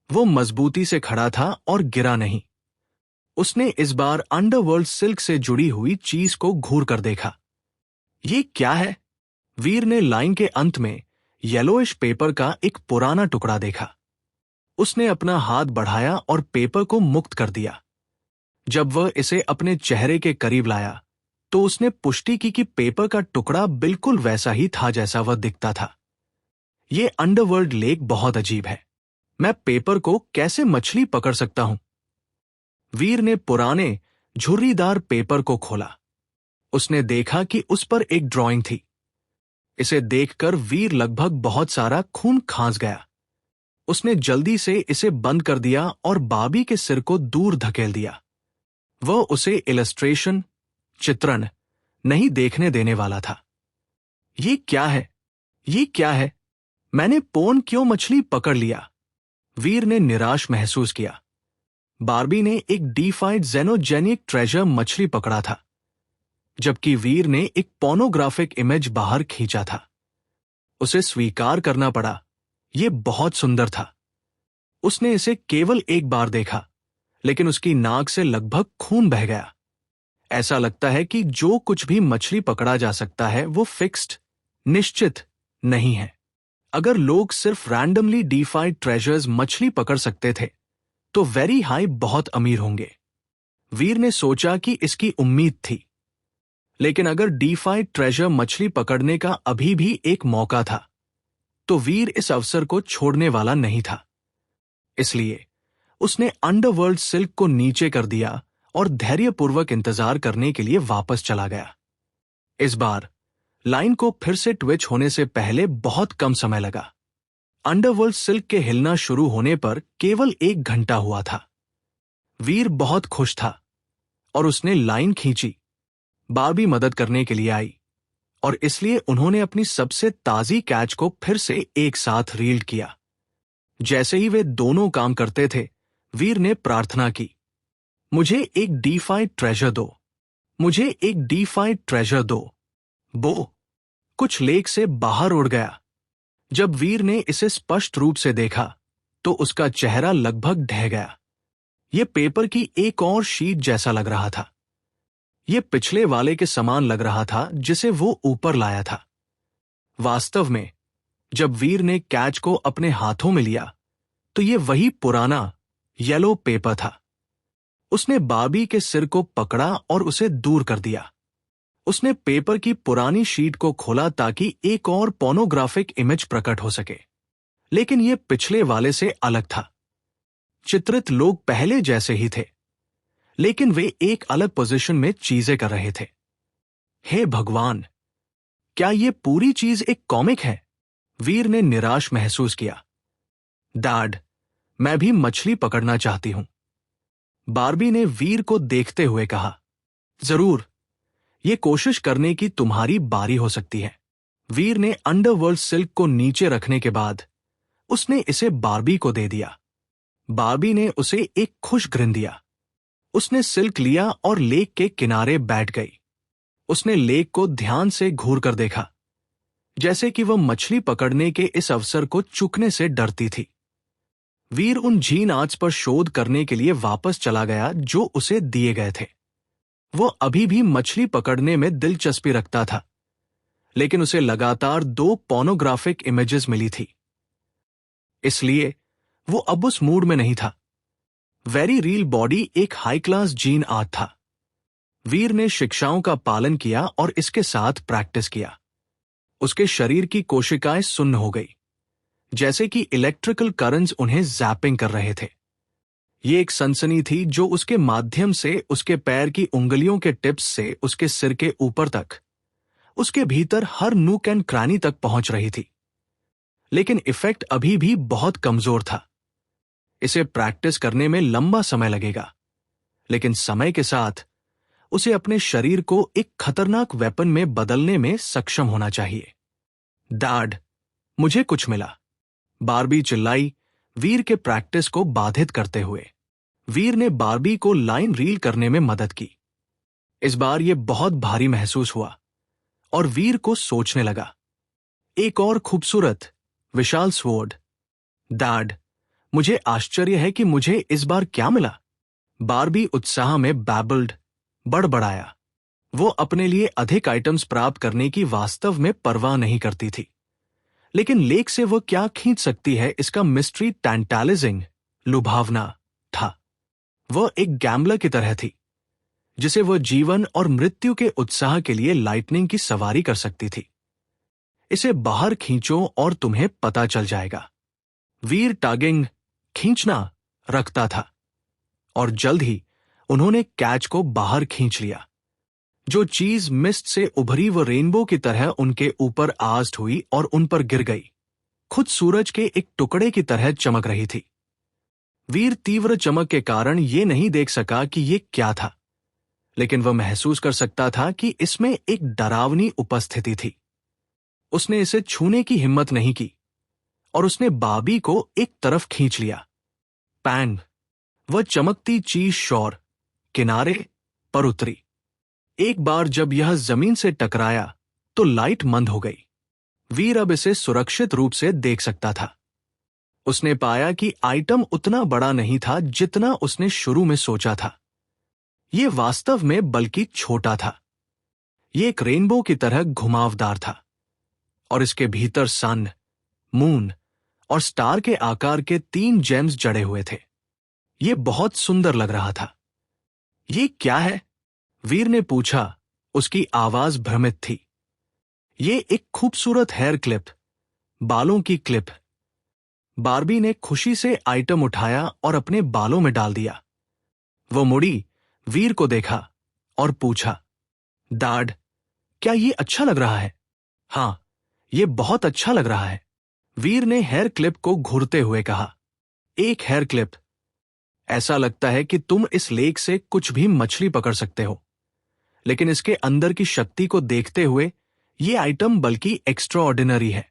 [SPEAKER 1] वो मजबूती से खड़ा था और गिरा नहीं। उसने इस बार अंडरवर्ल्ड सिल्क से जुड़ी हुई चीज को घूर कर देखा। ये क्या है? वीर ने लाइन के अंत में येलोइश पेपर का एक पुराना टुकड़ा देखा। उसने अपना हाथ बढ़ाया और पेपर को मुक्त कर दिया। जब वह इसे अपने चेहरे के करीब लाया तो उसने पुष्टि की कि पेपर का टुकड़ा बिल्कुल वैसा ही था जैसा वह दिखता था। यह अंडरवर्ल्ड लेक बहुत अजीब है। मैं पेपर को कैसे मछली पकड़ सकता हूं? वीर ने पुराने झुर्रीदार पेपर को खोला। उसने देखा कि उस पर एक ड्राइंग थी। इसे देखकर वीर लगभग बहुत सारा खून खांस गया। उसने जल्दी से इसे बंद कर दिया और बाबी के सिर को दूर धकेल दिया। वह उसे इलस्ट्रेशन, चित्रण नहीं देखने देने वाला था। ये क्या है? ये क्या है? मैंने पोन क्यों मछली पकड़ लिया? वीर ने निराश महसूस किया। बार्बी ने एक डीफाइड जेनोजेनिक ट्रेजर मछली पकड़ा था, जबकि वीर ने एक पोर्नोग्राफिक इमेज बाहर खींचा था। उसे स्वीकार करना पड़ा, यह बहुत सुंदर था। उसने इसे केवल एक बार देखा, लेकिन उसकी नाक से लगभग खून बह गया। ऐसा लगता है कि जो कुछ भी मछली पकड़ा जा सकता है वो फिक्स्ड, निश्चित नहीं है। अगर लोग सिर्फ रैंडमली डीफाइड ट्रेजर्स मछली पकड़ सकते थे तो वेरी हाई बहुत अमीर होंगे। वीर ने सोचा कि इसकी उम्मीद थी, लेकिन अगर डीफाइड ट्रेजर मछली पकड़ने का अभी भी एक मौका था तो वीर इस अवसर को छोड़ने वाला नहीं था। इसलिए उसने अंडरवर्ल्ड सिल्क को नीचे कर दिया और धैर्यपूर्वक इंतजार करने के लिए वापस चला गया। इस बार लाइन को फिर से ट्विच होने से पहले बहुत कम समय लगा। अंडरवर्ल्ड सिल्क के हिलना शुरू होने पर केवल 1 घंटा हुआ था। वीर बहुत खुश था और उसने लाइन खींची। बार्बी मदद करने के लिए आई और इसलिए उन्होंने अपनी सबसे ताजी कैच को फिर से एक साथ रील्ड किया। जैसे ही वे दोनों काम करते थे, वीर ने प्रार्थना की, मुझे एक डीफाइड ट्रेजर दो, मुझे एक डीफाइड ट्रेजर दो। बो कुछ लेक से बाहर उड़ गया। जब वीर ने इसे स्पष्ट रूप से देखा तो उसका चेहरा लगभग ढह गया। यह पेपर की एक और शीट जैसा लग रहा था। यह पिछले वाले के समान लग रहा था जिसे वो ऊपर लाया था। वास्तव में जब वीर ने कैच को अपने हाथों में लिया तो यह वही पुराना येलो पेपर था। उसने बार्बी के सिर को पकड़ा और उसे दूर कर दिया। उसने पेपर की पुरानी शीट को खोला ताकि एक और पोर्नोग्राफिक इमेज प्रकट हो सके, लेकिन यह पिछले वाले से अलग था। चित्रित लोग पहले जैसे ही थे, लेकिन वे एक अलग पोजीशन में चीजें कर रहे थे। हे भगवान, क्या यह पूरी चीज एक कॉमिक है? वीर ने निराश महसूस किया। डैड, मैं भी मछली पकड़ना चाहती हूं। बार्बी ने वीर को देखते हुए कहा। जरूर, यह कोशिश करने की तुम्हारी बारी हो सकती है। वीर ने अंडरवर्ल्ड सिल्क को नीचे रखने के बाद उसने इसे बार्बी को दे दिया। बार्बी ने उसे एक खुश ग्रिन दिया। उसने सिल्क लिया और लेक के किनारे बैठ गई। उसने लेक को ध्यान से घूर कर देखा, जैसे कि वह मछली पकड़ने के इस अवसर को चूकने से डरती थी। वीर उन झीन आर्ट्स पर शोध करने के लिए वापस चला गया जो उसे दिए गए थे। वो अभी भी मछली पकड़ने में दिलचस्पी रखता था, लेकिन उसे लगातार 2 पोर्नोग्राफिक इमेजेस मिली थी। इसलिए वो अब उस मूड में नहीं था। वेरी रियल बॉडी एक हाई क्लास जीन आर्ट था। वीर ने शिक्षाओं का पालन किया और इसके साथ प्रैक्टिस किया। उसके शरीर की कोशिकाएं सुन्न हो गई, जैसे कि इलेक्ट्रिकल करंट्स उन्हें जैपिंग कर रहे थे। ये एक सनसनी थी जो उसके माध्यम से उसके पैर की उंगलियों के टिप्स से उसके सिर के ऊपर तक, उसके भीतर हर नूक एंड क्रैनी तक पहुंच रही थी। लेकिन इफेक्ट अभी भी बहुत कमजोर था। इसे प्रैक्टिस करने में लंबा समय लगेगा, लेकिन समय के साथ उसे अपने शरीर को एक खतरनाक वेपन में बदलने में सक्षम होना चाहिए। डैड, मुझे कुछ मिला, बार्बी चिल्लाई, वीर के प्रैक्टिस को बाधित करते हुए। वीर ने बार्बी को लाइन रील करने में मदद की। इस बार यह बहुत भारी महसूस हुआ और वीर को सोचने लगा, एक और खूबसूरत विशाल स्वॉर्ड। डैड, मुझे आश्चर्य है कि मुझे इस बार क्या मिला। बार्बी उत्साह में बैबल्ड, बड़बड़ाया। वो अपने लिए अधिक आइटम्स प्राप्त करने की वास्तव में परवाह नहीं करती थी, लेकिन लेक से वह क्या खींच सकती है इसका मिस्ट्री टैंटालिजिंग, लुभावना था। वह एक गैम्बलर की तरह थी, जिसे वह जीवन और मृत्यु के उत्साह के लिए लाइटनिंग की सवारी कर सकती थी। इसे बाहर खींचो और तुम्हें पता चल जाएगा। वीर टागिंग, खींचना रखता था और जल्द ही उन्होंने कैच को बाहर खींच लिया। जो चीज मिस्ट से उभरी वो रेनबो की तरह उनके ऊपर आस्ट हुई और उन पर गिर गई, खुद सूरज के एक टुकड़े की तरह चमक रही थी। वीर तीव्र चमक के कारण ये नहीं देख सका कि ये क्या था, लेकिन वह महसूस कर सकता था कि इसमें एक डरावनी उपस्थिति थी। उसने इसे छूने की हिम्मत नहीं की और उसने बाबी को एक तरफ खींच लिया। पैंग! वह चमकती चीज शोर किनारे पर उतरी। एक बार जब यह जमीन से टकराया तो लाइट मंद हो गई। वीर अब इसे सुरक्षित रूप से देख सकता था। उसने पाया कि आइटम उतना बड़ा नहीं था जितना उसने शुरू में सोचा था। यह वास्तव में बल्कि छोटा था। यह एक रेनबो की तरह घुमावदार था और इसके भीतर सन, मून और स्टार के आकार के 3 जेम्स जड़े हुए थे। यह बहुत सुंदर लग रहा था। ये क्या है? वीर ने पूछा। उसकी आवाज भ्रमित थी। ये एक खूबसूरत हेयर क्लिप, बालों की क्लिप। बार्बी ने खुशी से आइटम उठाया और अपने बालों में डाल दिया। वो मुड़ी, वीर को देखा और पूछा, डैड, क्या ये अच्छा लग रहा है? हाँ, ये बहुत अच्छा लग रहा है, वीर ने हेयर क्लिप को घूरते हुए कहा। एक हेयर क्लिप? ऐसा लगता है कि तुम इस लेक से कुछ भी मछली पकड़ सकते हो, लेकिन इसके अंदर की शक्ति को देखते हुए ये आइटम बल्कि एक्स्ट्राऑर्डिनरी है।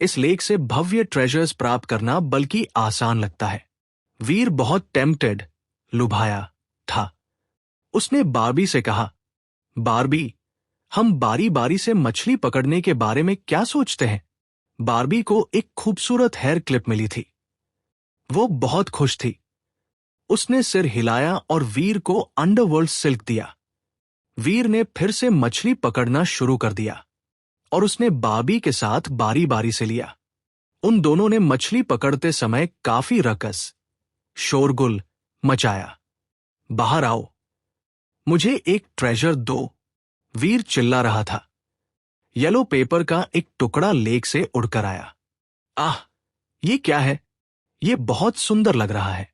[SPEAKER 1] इस लेक से भव्य ट्रेजर्स प्राप्त करना बल्कि आसान लगता है। वीर बहुत टेम्प्टेड, लुभाया था। उसने बार्बी से कहा, बार्बी, हम बारी बारी से मछली पकड़ने के बारे में क्या सोचते हैं? बार्बी को एक खूबसूरत हेयर क्लिप मिली थी। वो बहुत खुश थी। उसने सिर हिलाया और वीर को अंडरवर्ल्ड सिल्क दिया। वीर ने फिर से मछली पकड़ना शुरू कर दिया और उसने बार्बी के साथ बारी बारी से लिया। उन दोनों ने मछली पकड़ते समय काफी रकस, शोरगुल मचाया। बाहर आओ, मुझे एक ट्रेजर दो, वीर चिल्ला रहा था। येलो पेपर का एक टुकड़ा लेक से उड़कर आया। आह, ये क्या है? ये बहुत सुंदर लग रहा है,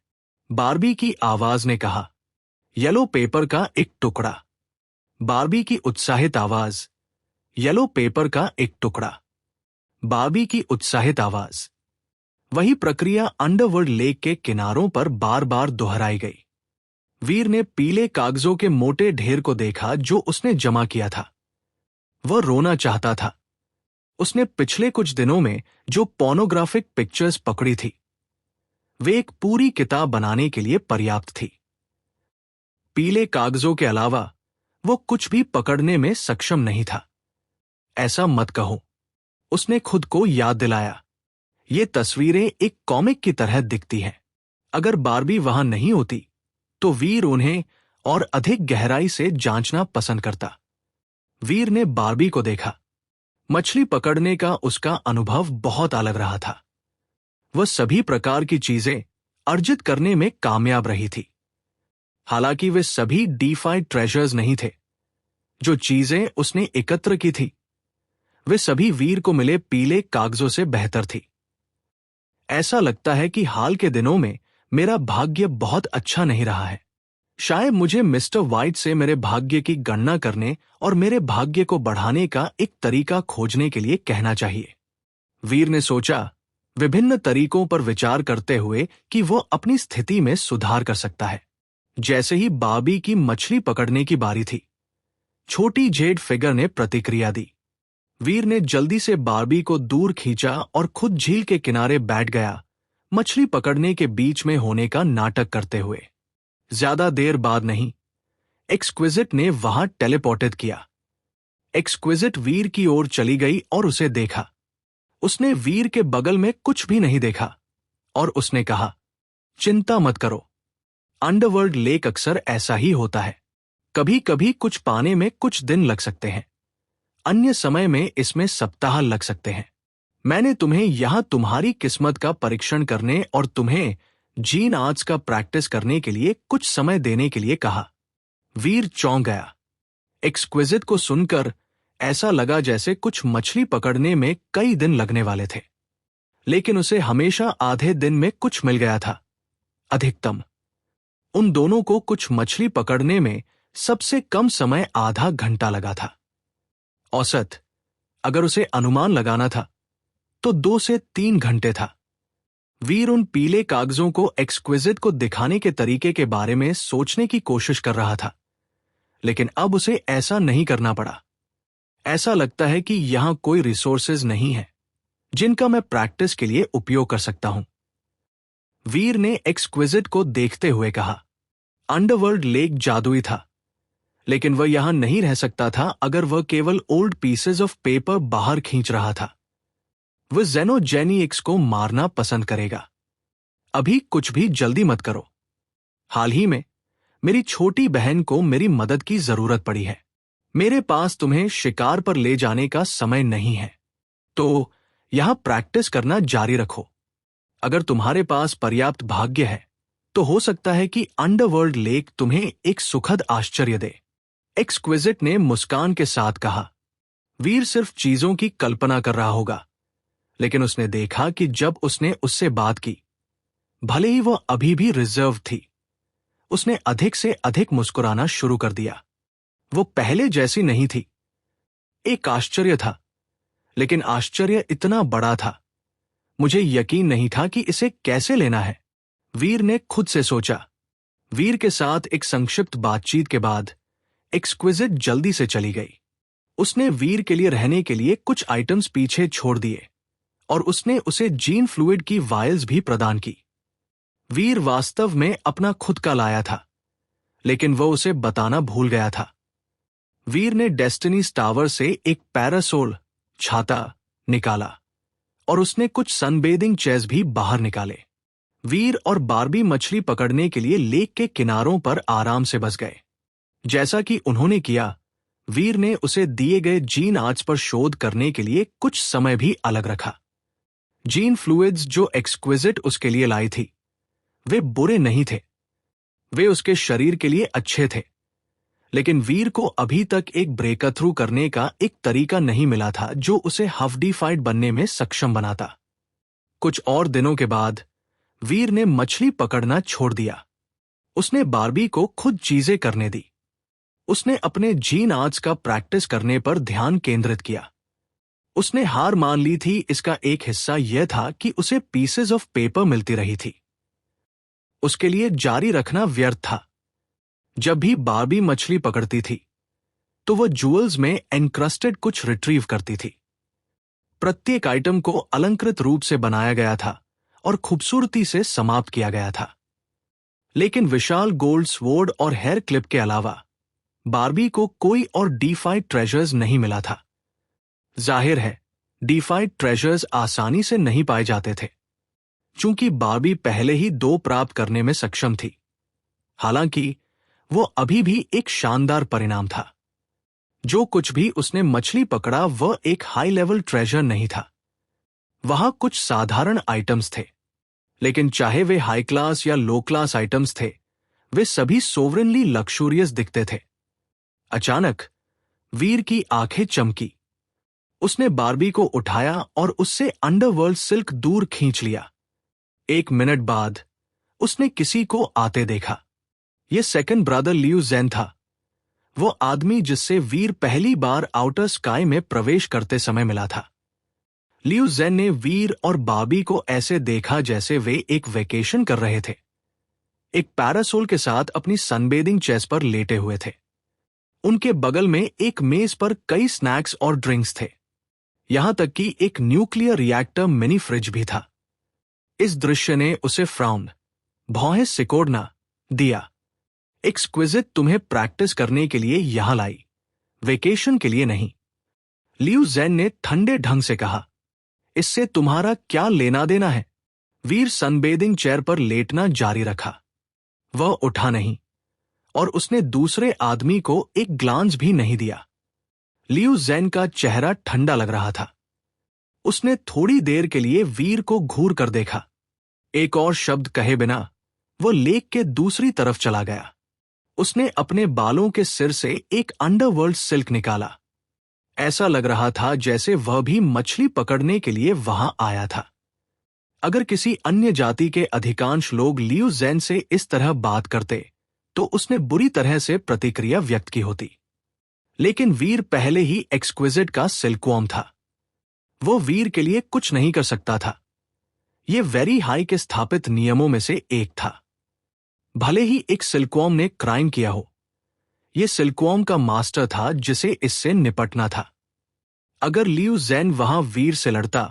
[SPEAKER 1] बार्बी की आवाज ने कहा। येलो पेपर का एक टुकड़ा। बार्बी की उत्साहित आवाज। येलो पेपर का एक टुकड़ा। बार्बी की उत्साहित आवाज। वही प्रक्रिया अंडरवर्ल्ड लेक के किनारों पर बार बार दोहराई गई। वीर ने पीले कागजों के मोटे ढेर को देखा जो उसने जमा किया था। वह रोना चाहता था। उसने पिछले कुछ दिनों में जो पोर्नोग्राफिक पिक्चर्स पकड़ी थी, वे एक पूरी किताब बनाने के लिए पर्याप्त थी। पीले कागजों के अलावा वो कुछ भी पकड़ने में सक्षम नहीं था। ऐसा मत कहो, उसने खुद को याद दिलाया। ये तस्वीरें एक कॉमिक की तरह दिखती हैं। अगर बार्बी वहां नहीं होती तो वीर उन्हें और अधिक गहराई से जांचना पसंद करता। वीर ने बार्बी को देखा। मछली पकड़ने का उसका अनुभव बहुत अलग रहा था। वह सभी प्रकार की चीजें अर्जित करने में कामयाब रही थी। हालांकि वे सभी डीफाइड ट्रेजर्स नहीं थे। जो चीजें उसने एकत्र की थी, वे सभी वीर को मिले पीले कागजों से बेहतर थी। ऐसा लगता है कि हाल के दिनों में मेरा भाग्य बहुत अच्छा नहीं रहा है। शायद मुझे मिस्टर वाइट से मेरे भाग्य की गणना करने और मेरे भाग्य को बढ़ाने का एक तरीका खोजने के लिए कहना चाहिए। वीर ने सोचा, विभिन्न तरीकों पर विचार करते हुए, कि वो अपनी स्थिति में सुधार कर सकता है। जैसे ही बार्बी की मछली पकड़ने की बारी थी, छोटी जेड फिगर ने प्रतिक्रिया दी। वीर ने जल्दी से बार्बी को दूर खींचा और खुद झील के किनारे बैठ गया, मछली पकड़ने के बीच में होने का नाटक करते हुए। ज्यादा देर बाद नहीं, एक्सक्विजिट ने वहां टेलीपोर्टेड किया। एक्सक्विजिट वीर की ओर चली गई और उसे देखा। उसने वीर के बगल में कुछ भी नहीं देखा और उसने कहा, चिंता मत करो, अंडरवर्ल्ड लेक अक्सर ऐसा ही होता है। कभी कभी कुछ पाने में कुछ दिन लग सकते हैं, अन्य समय में इसमें सप्ताह लग सकते हैं। मैंने तुम्हें यहां तुम्हारी किस्मत का परीक्षण करने और तुम्हें जीन आर्ट्स का प्रैक्टिस करने के लिए कुछ समय देने के लिए कहा। वीर चौंक गया। एक्सक्विजिट को सुनकर ऐसा लगा जैसे कुछ मछली पकड़ने में कई दिन लगने वाले थे, लेकिन उसे हमेशा आधे दिन में कुछ मिल गया था, अधिकतम। उन दोनों को कुछ मछली पकड़ने में सबसे कम समय आधा घंटा लगा था। औसत, अगर उसे अनुमान लगाना था, तो 2 से 3 घंटे था। वीर उन पीले कागजों को एक्सक्विजिट को दिखाने के तरीके के बारे में सोचने की कोशिश कर रहा था, लेकिन अब उसे ऐसा नहीं करना पड़ा। ऐसा लगता है कि यहां कोई रिसोर्सेज नहीं है जिनका मैं प्रैक्टिस के लिए उपयोग कर सकता हूं। वीर ने एक्सक्विजिट को देखते हुए कहा, अंडरवर्ल्ड लेक जादुई था, लेकिन वह यहां नहीं रह सकता था अगर वह केवल ओल्ड पीसेज ऑफ पेपर बाहर खींच रहा था। वह जेनोजेनिक्स को मारना पसंद करेगा। अभी कुछ भी जल्दी मत करो। हाल ही में मेरी छोटी बहन को मेरी मदद की जरूरत पड़ी है। मेरे पास तुम्हें शिकार पर ले जाने का समय नहीं है, तो यहां प्रैक्टिस करना जारी रखो। अगर तुम्हारे पास पर्याप्त भाग्य है तो हो सकता है कि अंडरवर्ल्ड लेक तुम्हें एक सुखद आश्चर्य दे। एक्सक्विजिट ने मुस्कान के साथ कहा। वीर सिर्फ चीजों की कल्पना कर रहा होगा, लेकिन उसने देखा कि जब उसने उससे बात की, भले ही वह अभी भी रिजर्व थी, उसने अधिक से अधिक मुस्कुराना शुरू कर दिया। वो पहले जैसी नहीं थी। एक आश्चर्य था, लेकिन आश्चर्य इतना बड़ा था, मुझे यकीन नहीं था कि इसे कैसे लेना है। वीर ने खुद से सोचा। वीर के साथ एक संक्षिप्त बातचीत के बाद एक्सक्विजिट जल्दी से चली गई। उसने वीर के लिए रहने के लिए कुछ आइटम्स पीछे छोड़ दिए और उसने उसे जीन फ्लूइड की वायल्स भी प्रदान की। वीर वास्तव में अपना खुद का लाया था, लेकिन वह उसे बताना भूल गया था। वीर ने डेस्टिनीज टावर से एक पैरासोल छाता निकाला और उसने कुछ सनबेदिंग चेयर्स भी बाहर निकाले। वीर और बारबी मछली पकड़ने के लिए लेक के किनारों पर आराम से बस गए। जैसा कि उन्होंने किया, वीर ने उसे दिए गए जीन आर्ट्स पर शोध करने के लिए कुछ समय भी अलग रखा। जीन फ्लूइड्स जो एक्सक्विजिट उसके लिए लाई थी, वे बुरे नहीं थे। वे उसके शरीर के लिए अच्छे थे, लेकिन वीर को अभी तक एक ब्रेक थ्रू करने का एक तरीका नहीं मिला था जो उसे हफ्डीफाइड बनने में सक्षम बनाता। कुछ और दिनों के बाद वीर ने मछली पकड़ना छोड़ दिया। उसने बारबी को खुद चीजें करने दी। उसने अपने जीन आर्ट्स का प्रैक्टिस करने पर ध्यान केंद्रित किया। उसने हार मान ली थी। इसका एक हिस्सा यह था कि उसे पीसेज ऑफ पेपर मिलती रही थी। उसके लिए जारी रखना व्यर्थ था। जब भी बारबी मछली पकड़ती थी तो वह जूल्स में एनक्रस्टेड कुछ रिट्रीव करती थी। प्रत्येक आइटम को अलंकृत रूप से बनाया गया था और खूबसूरती से समाप्त किया गया था। लेकिन विशाल गोल्ड स्वॉर्ड और हेयर क्लिप के अलावा बारबी को कोई और डीफाइड ट्रेजर्स नहीं मिला था। जाहिर है, डीफाइड ट्रेजर्स आसानी से नहीं पाए जाते थे, चूंकि बारबी पहले ही 2 प्राप्त करने में सक्षम थी। हालांकि वो अभी भी एक शानदार परिणाम था। जो कुछ भी उसने मछली पकड़ा वह एक हाई लेवल ट्रेजर नहीं था। वहां कुछ साधारण आइटम्स थे, लेकिन चाहे वे हाई क्लास या लो क्लास आइटम्स थे, वे सभी सोवरेनली लक्सूरियस दिखते थे। अचानक वीर की आंखें चमकी। उसने बारबी को उठाया और उससे अंडरवर्ल्ड सिल्क दूर खींच लिया। 1 मिनट बाद उसने किसी को आते देखा। यह सेकंड ब्रदर लियू जेन था, वो आदमी जिससे वीर पहली बार आउटर स्काई में प्रवेश करते समय मिला था। लियू जेन ने वीर और बारबी को ऐसे देखा जैसे वे एक वेकेशन कर रहे थे। एक पैरासोल के साथ अपनी सनबेदिंग चेस पर लेटे हुए थे। उनके बगल में एक मेज पर कई स्नैक्स और ड्रिंक्स थे। यहां तक कि एक न्यूक्लियर रिएक्टर मिनी फ्रिज भी था। इस दृश्य ने उसे फ्राउन, भौहें सिकोड़ना दिया। एक्सक्विजिट तुम्हें प्रैक्टिस करने के लिए यहां लाई, वेकेशन के लिए नहीं। लियू जेन ने ठंडे ढंग से कहा, इससे तुम्हारा क्या लेना देना है? वीर सनबेदिंग चेयर पर लेटना जारी रखा। वह उठा नहीं और उसने दूसरे आदमी को एक ग्लांस भी नहीं दिया। लियू जेन का चेहरा ठंडा लग रहा था। उसने थोड़ी देर के लिए वीर को घूर कर देखा। एक और शब्द कहे बिना वो लेक के दूसरी तरफ चला गया। उसने अपने बालों के सिर से एक अंडरवर्ल्ड सिल्क निकाला। ऐसा लग रहा था जैसे वह भी मछली पकड़ने के लिए वहां आया था। अगर किसी अन्य जाति के अधिकांश लोग लियू जेन से इस तरह बात करते तो उसने बुरी तरह से प्रतिक्रिया व्यक्त की होती। लेकिन वीर पहले ही एक्सक्विजिट का सिल्कवॉर्म था। वो वीर के लिए कुछ नहीं कर सकता था। यह वेरी हाई के स्थापित नियमों में से एक था। भले ही एक सिल्कवॉर्म ने क्राइम किया हो, ये सिल्कवॉर्म का मास्टर था जिसे इससे निपटना था। अगर लियू ज़ेन वहां वीर से लड़ता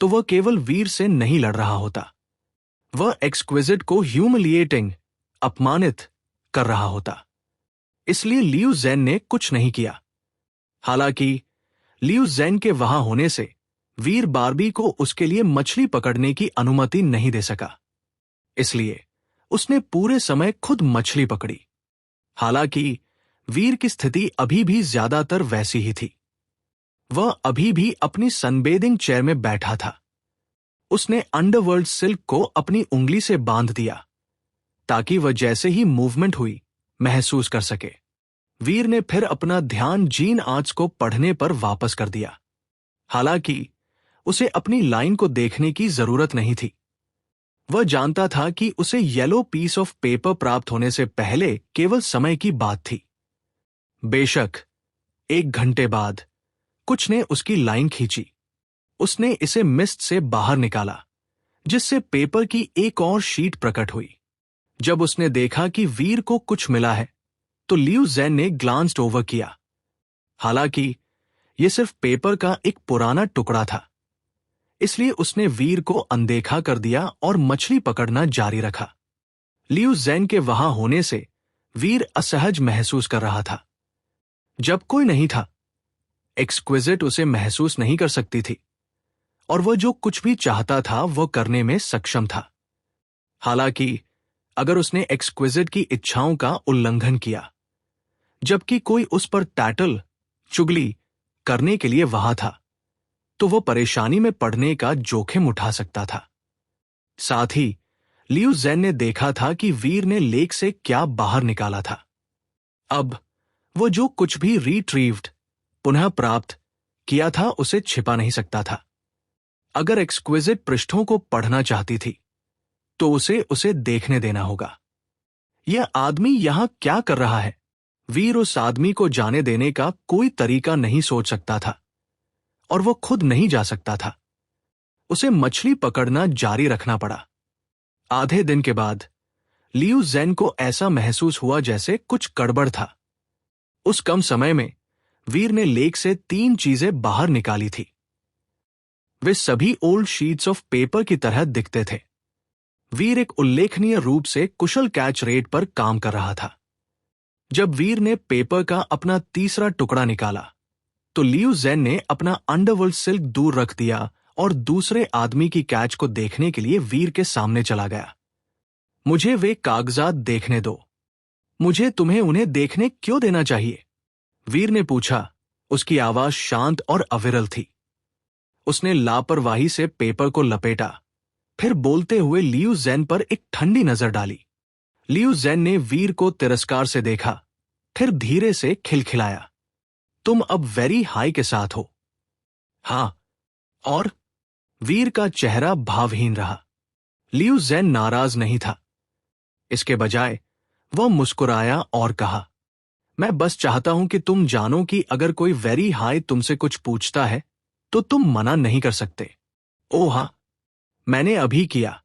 [SPEAKER 1] तो वह केवल वीर से नहीं लड़ रहा होता, वह एक्सक्विजिट को ह्यूमिलिएटिंग, अपमानित कर रहा होता। इसलिए लियू ज़ेन ने कुछ नहीं किया। हालांकि लियू ज़ेन के वहां होने से वीर बार्बी को उसके लिए मछली पकड़ने की अनुमति नहीं दे सका, इसलिए उसने पूरे समय खुद मछली पकड़ी। हालांकि वीर की स्थिति अभी भी ज्यादातर वैसी ही थी। वह अभी भी अपनी सनबेदिंग चेयर में बैठा था। उसने अंडरवर्ल्ड सिल्क को अपनी उंगली से बांध दिया ताकि वह जैसे ही मूवमेंट हुई महसूस कर सके। वीर ने फिर अपना ध्यान जीन आर्ट्स को पढ़ने पर वापस कर दिया। हालांकि उसे अपनी लाइन को देखने की जरूरत नहीं थी। वह जानता था कि उसे येलो पीस ऑफ पेपर प्राप्त होने से पहले केवल समय की बात थी। बेशक 1 घंटे बाद कुछ ने उसकी लाइन खींची। उसने इसे मिस्ट से बाहर निकाला, जिससे पेपर की एक और शीट प्रकट हुई। जब उसने देखा कि वीर को कुछ मिला है तो लियू ज़ेन ने ग्लांस्ड ओवर किया। हालांकि यह सिर्फ पेपर का एक पुराना टुकड़ा था, इसलिए उसने वीर को अनदेखा कर दिया और मछली पकड़ना जारी रखा। लियू ज़ेन के वहां होने से वीर असहज महसूस कर रहा था। जब कोई नहीं था, एक्सक्विजिट उसे महसूस नहीं कर सकती थी और वह जो कुछ भी चाहता था वह करने में सक्षम था। हालांकि अगर उसने एक्सक्विजिट की इच्छाओं का उल्लंघन किया, जबकि कोई उस पर टैटल, चुगली करने के लिए वहां था, तो वह परेशानी में पड़ने का जोखिम उठा सकता था। साथ ही लियू ज़ेन ने देखा था कि वीर ने लेक से क्या बाहर निकाला था। अब वो जो कुछ भी रिट्रीव्ड, पुनः प्राप्त किया था उसे छिपा नहीं सकता था। अगर एक्सक्विजिट पृष्ठों को पढ़ना चाहती थी तो उसे देखने देना होगा। यह आदमी यहां क्या कर रहा है? वीर उस आदमी को जाने देने का कोई तरीका नहीं सोच सकता था और वो खुद नहीं जा सकता था। उसे मछली पकड़ना जारी रखना पड़ा। आधे दिन के बाद लियू ज़ेन को ऐसा महसूस हुआ जैसे कुछ गड़बड़ था। उस कम समय में वीर ने लेक से 3 चीजें बाहर निकाली थी। वे सभी ओल्ड शीट्स ऑफ पेपर की तरह दिखते थे। वीर एक उल्लेखनीय रूप से कुशल कैच रेट पर काम कर रहा था। जब वीर ने पेपर का अपना तीसरा टुकड़ा निकाला तो लियू ज़ेन ने अपना अंडरवर्ल्ड सिल्क दूर रख दिया और दूसरे आदमी की कैच को देखने के लिए वीर के सामने चला गया। मुझे वे कागजात देखने दो। मुझे तुम्हें उन्हें देखने क्यों देना चाहिए? वीर ने पूछा। उसकी आवाज शांत और अविरल थी। उसने लापरवाही से पेपर को लपेटा, फिर बोलते हुए लियू ज़ेन पर एक ठंडी नजर डाली। लियू ज़ेन ने वीर को तिरस्कार से देखा, फिर धीरे से खिलखिलाया। तुम अब वेरी हाई के साथ हो। हां, और? वीर का चेहरा भावहीन रहा। लियू ज़ेन नाराज नहीं था। इसके बजाय वह मुस्कुराया और कहा, मैं बस चाहता हूं कि तुम जानो कि अगर कोई वेरी हाई तुमसे कुछ पूछता है तो तुम मना नहीं कर सकते। ओह हां, मैंने अभी किया।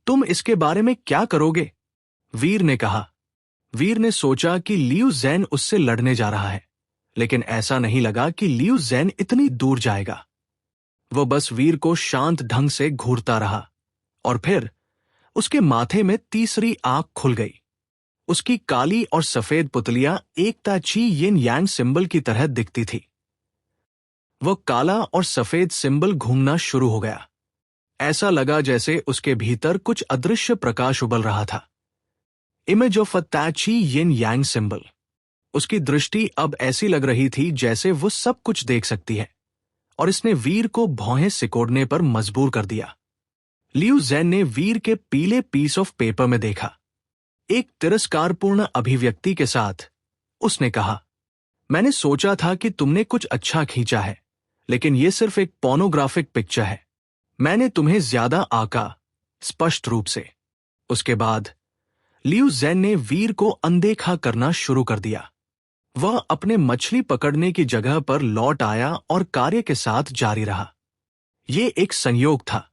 [SPEAKER 1] तुम इसके बारे में क्या करोगे? वीर ने कहा। वीर ने सोचा कि लियू ज़ेन उससे लड़ने जा रहा है, लेकिन ऐसा नहीं लगा कि लियू ज़ेन इतनी दूर जाएगा। वह बस वीर को शांत ढंग से घूरता रहा और फिर उसके माथे में तीसरी आंख खुल गई। उसकी काली और सफेद पुतलियां एकता ची यिन यांग सिंबल की तरह दिखती थी। वह काला और सफेद सिंबल घूमना शुरू हो गया। ऐसा लगा जैसे उसके भीतर कुछ अदृश्य प्रकाश उबल रहा था। Image of a tai chi yin yang symbol. उसकी दृष्टि अब ऐसी लग रही थी जैसे वो सब कुछ देख सकती है, और इसने वीर को भौहें सिकोड़ने पर मजबूर कर दिया। लियू ज़ेन ने वीर के पीले पीस ऑफ पेपर में देखा। एक तिरस्कारपूर्ण अभिव्यक्ति के साथ उसने कहा, मैंने सोचा था कि तुमने कुछ अच्छा खींचा है, लेकिन यह सिर्फ एक पोर्नोग्राफिक पिक्चर है। मैंने तुम्हें ज्यादा आंका, स्पष्ट रूप से। उसके बाद लियू ज़ेन ने वीर को अनदेखा करना शुरू कर दिया। वह अपने मछली पकड़ने की जगह पर लौट आया और कार्य के साथ जारी रहा। यह एक संयोग था।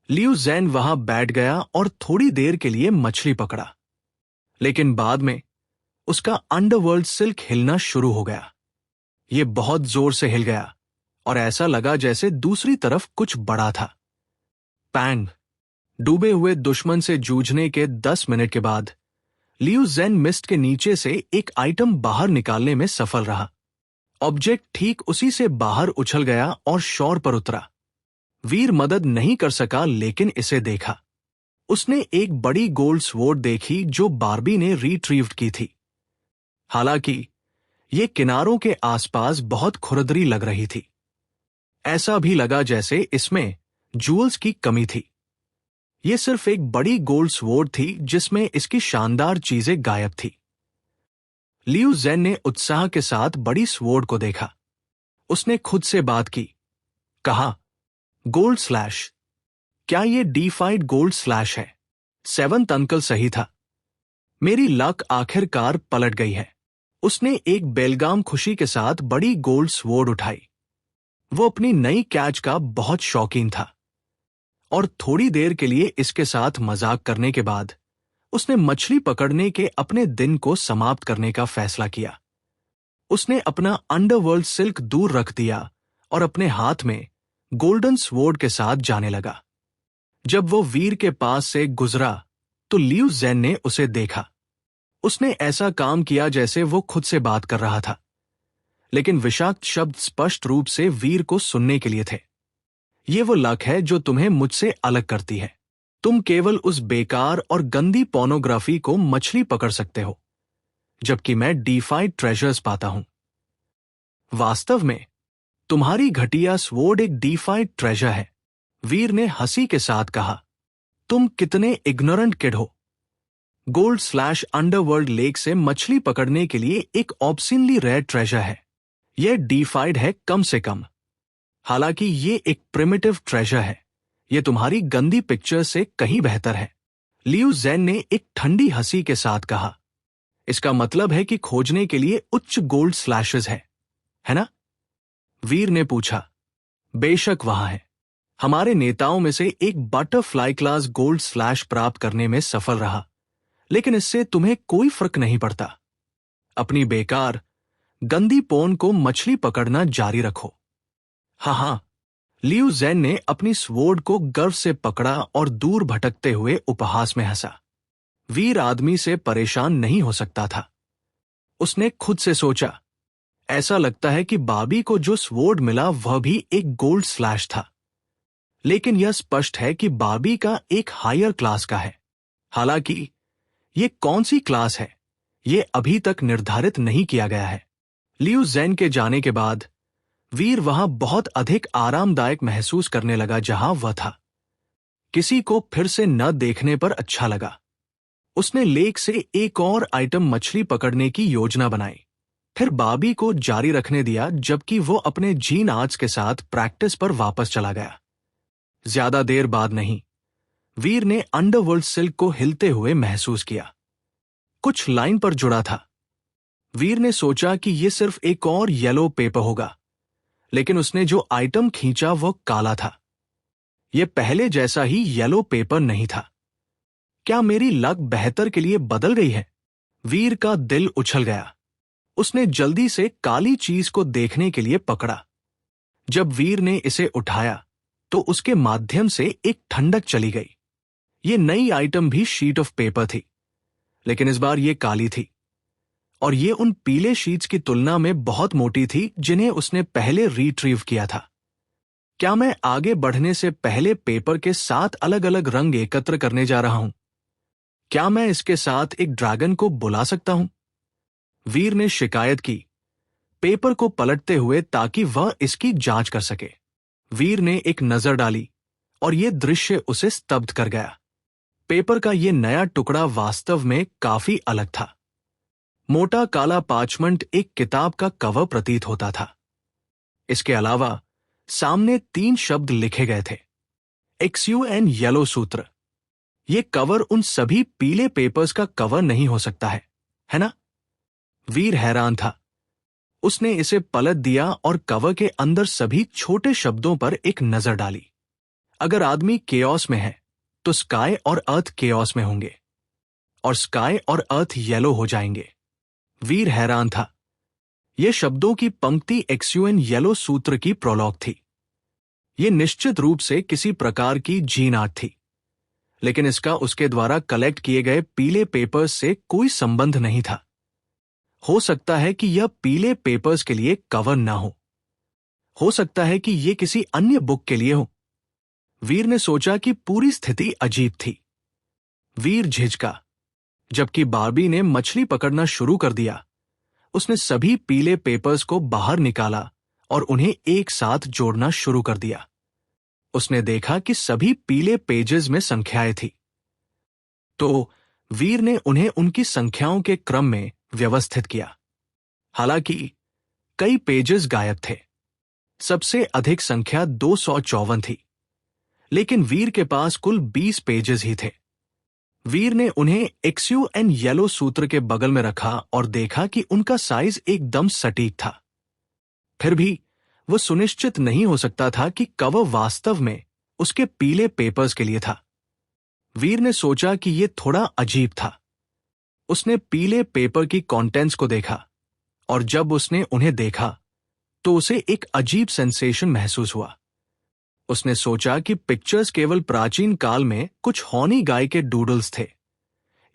[SPEAKER 1] लियू ज़ेन वहां बैठ गया और थोड़ी देर के लिए मछली पकड़ा, लेकिन बाद में उसका अंडरवर्ल्ड सिल्क हिलना शुरू हो गया। ये बहुत जोर से हिल गया और ऐसा लगा जैसे दूसरी तरफ कुछ बड़ा था। पैंग! डूबे हुए दुश्मन से जूझने के 10 मिनट के बाद लियू जेन मिस्ट के नीचे से एक आइटम बाहर निकालने में सफल रहा। ऑब्जेक्ट ठीक उसी से बाहर उछल गया और शोर पर उतरा। वीर मदद नहीं कर सका, लेकिन इसे देखा। उसने एक बड़ी गोल्ड स्वॉर्ड देखी जो बार्बी ने रिट्रीव्ड की थी। हालांकि ये किनारों के आसपास बहुत खुरदरी लग रही थी। ऐसा भी लगा जैसे इसमें जूल्स की कमी थी। ये सिर्फ एक बड़ी गोल्ड स्वॉर्ड थी जिसमें इसकी शानदार चीजें गायब थी। लियू जेन ने उत्साह के साथ बड़ी स्वॉर्ड को देखा। उसने खुद से बात की, कहा, गोल्ड स्लैश। क्या ये डीफाइड गोल्ड स्लैश है? 7th अंकल सही था। मेरी लक आखिरकार पलट गई है। उसने एक बेलगाम खुशी के साथ बड़ी गोल्ड स्वॉर्ड उठाई। वो अपनी नई कैच का बहुत शौकीन था और थोड़ी देर के लिए इसके साथ मजाक करने के बाद उसने मछली पकड़ने के अपने दिन को समाप्त करने का फैसला किया। उसने अपना अंडरवर्ल्ड सिल्क दूर रख दिया और अपने हाथ में गोल्डन स्वॉर्ड के साथ जाने लगा। जब वो वीर के पास से गुजरा तो लियू जेन ने उसे देखा। उसने ऐसा काम किया जैसे वो खुद से बात कर रहा था, लेकिन विषाक्त शब्द स्पष्ट रूप से वीर को सुनने के लिए थे। ये वो लक है जो तुम्हें मुझसे अलग करती है। तुम केवल उस बेकार और गंदी पोर्नोग्राफी को मछली पकड़ सकते हो, जबकि मैं डीफाइड ट्रेजर्स पाता हूं। वास्तव में तुम्हारी घटिया स्वॉर्ड एक डीफाइड ट्रेजर है, वीर ने हंसी के साथ कहा। तुम कितने इग्नोरेंट किड हो। गोल्ड स्लैश अंडरवर्ल्ड लेक से मछली पकड़ने के लिए एक ऑब्सिनली रेयर ट्रेजर है। यह डीफाइड है कम से कम। हालांकि ये एक प्रिमिटिव ट्रेजर है। यह तुम्हारी गंदी पिक्चर से कहीं बेहतर है। लियू जेन ने एक ठंडी हंसी के साथ कहा। इसका मतलब है कि खोजने के लिए उच्च गोल्ड स्लैशेस है ना? वीर ने पूछा। बेशक वहां है। हमारे नेताओं में से एक बटरफ्लाई क्लास गोल्ड स्लैश प्राप्त करने में सफल रहा, लेकिन इससे तुम्हें कोई फर्क नहीं पड़ता। अपनी बेकार गंदी पोन को मछली पकड़ना जारी रखो। हाँ, लियू जेन ने अपनी स्वॉर्ड को गर्व से पकड़ा और दूर भटकते हुए उपहास में हंसा। वीर आदमी से परेशान नहीं हो सकता था। उसने खुद से सोचा, ऐसा लगता है कि बाबी को जो स्वॉर्ड मिला वह भी एक गोल्ड स्लैश था, लेकिन यह स्पष्ट है कि बाबी का एक हायर क्लास का है। हालांकि ये कौन सी क्लास है, ये अभी तक निर्धारित नहीं किया गया है। लियू जेन के जाने के बाद वीर वहां बहुत अधिक आरामदायक महसूस करने लगा जहां वह था। किसी को फिर से न देखने पर अच्छा लगा। उसने लेक से एक और आइटम मछली पकड़ने की योजना बनाई, फिर बाबी को जारी रखने दिया जबकि वो अपने जीन आर्ट्स के साथ प्रैक्टिस पर वापस चला गया। ज्यादा देर बाद नहीं, वीर ने अंडरवर्ल्ड सिल्क को हिलते हुए महसूस किया। कुछ लाइन पर जुड़ा था। वीर ने सोचा कि यह सिर्फ एक और येलो पेपर होगा, लेकिन उसने जो आइटम खींचा वह काला था। यह पहले जैसा ही येलो पेपर नहीं था। क्या मेरी लक बेहतर के लिए बदल गई है? वीर का दिल उछल गया। उसने जल्दी से काली चीज को देखने के लिए पकड़ा। जब वीर ने इसे उठाया तो उसके माध्यम से एक ठंडक चली गई। ये नई आइटम भी शीट ऑफ पेपर थी, लेकिन इस बार ये काली थी और ये उन पीले शीट्स की तुलना में बहुत मोटी थी जिन्हें उसने पहले रिट्रीव किया था। क्या मैं आगे बढ़ने से पहले पेपर के 7 अलग अलग रंग एकत्र करने जा रहा हूं? क्या मैं इसके साथ एक ड्रैगन को बुला सकता हूं? वीर ने शिकायत की, पेपर को पलटते हुए ताकि वह इसकी जांच कर सके। वीर ने एक नजर डाली और यह दृश्य उसे स्तब्ध कर गया। पेपर का यह नया टुकड़ा वास्तव में काफी अलग था। मोटा काला पार्चमेंट एक किताब का कवर प्रतीत होता था। इसके अलावा सामने 3 शब्द लिखे गए थे, XUN येलो सूत्र। यह कवर उन सभी पीले पेपर्स का कवर नहीं हो सकता है ना? वीर हैरान था। उसने इसे पलट दिया और कवर के अंदर सभी छोटे शब्दों पर एक नजर डाली। अगर आदमी केओस में है तो स्काई और अर्थ केओस में होंगे और स्काई और अर्थ येलो हो जाएंगे। वीर हैरान था। ये शब्दों की पंक्ति एक्सयूएन येलो सूत्र की प्रोलॉग थी। ये निश्चित रूप से किसी प्रकार की जीन आर्ट थी, लेकिन इसका उसके द्वारा कलेक्ट किए गए पीले पेपर्स से कोई संबंध नहीं था। हो सकता है कि यह पीले पेपर्स के लिए कवर ना हो सकता है कि यह किसी अन्य बुक के लिए हो। वीर ने सोचा कि पूरी स्थिति अजीब थी। वीर झिझका। जबकि बार्बी ने मछली पकड़ना शुरू कर दिया, उसने सभी पीले पेपर्स को बाहर निकाला और उन्हें एक साथ जोड़ना शुरू कर दिया। उसने देखा कि सभी पीले पेजेस में संख्याएं थी। तो वीर ने उन्हें उनकी संख्याओं के क्रम में व्यवस्थित किया। हालांकि कई पेजेस गायब थे। सबसे अधिक संख्या 254 थी, लेकिन वीर के पास कुल 20 पेजेस ही थे। वीर ने उन्हें एक्सयूएन येलो सूत्र के बगल में रखा और देखा कि उनका साइज एकदम सटीक था। फिर भी वह सुनिश्चित नहीं हो सकता था कि कवर वास्तव में उसके पीले पेपर्स के लिए था। वीर ने सोचा कि यह थोड़ा अजीब था। उसने पीले पेपर की कंटेंट्स को देखा, और जब उसने उन्हें देखा तो उसे एक अजीब सेंसेशन महसूस हुआ। उसने सोचा कि पिक्चर्स केवल प्राचीन काल में कुछ हॉनी गाय के डूडल्स थे,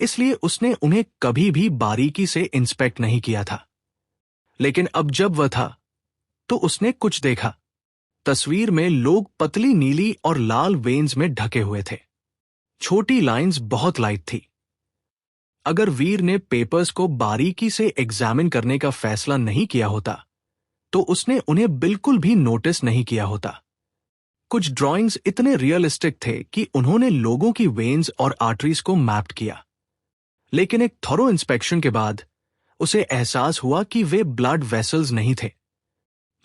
[SPEAKER 1] इसलिए उसने उन्हें कभी भी बारीकी से इंस्पेक्ट नहीं किया था। लेकिन अब जब वह था तो उसने कुछ देखा। तस्वीर में लोग पतली नीली और लाल वेन्स में ढके हुए थे। छोटी लाइंस बहुत लाइट थी। अगर वीर ने पेपर्स को बारीकी से एग्जामिन करने का फैसला नहीं किया होता तो उसने उन्हें बिल्कुल भी नोटिस नहीं किया होता। कुछ ड्राइंग्स इतने रियलिस्टिक थे कि उन्होंने लोगों की वेन्स और आर्टरीज को मैप्ड किया, लेकिन एक थॉरो इंस्पेक्शन के बाद उसे एहसास हुआ कि वे ब्लड वेसल्स नहीं थे।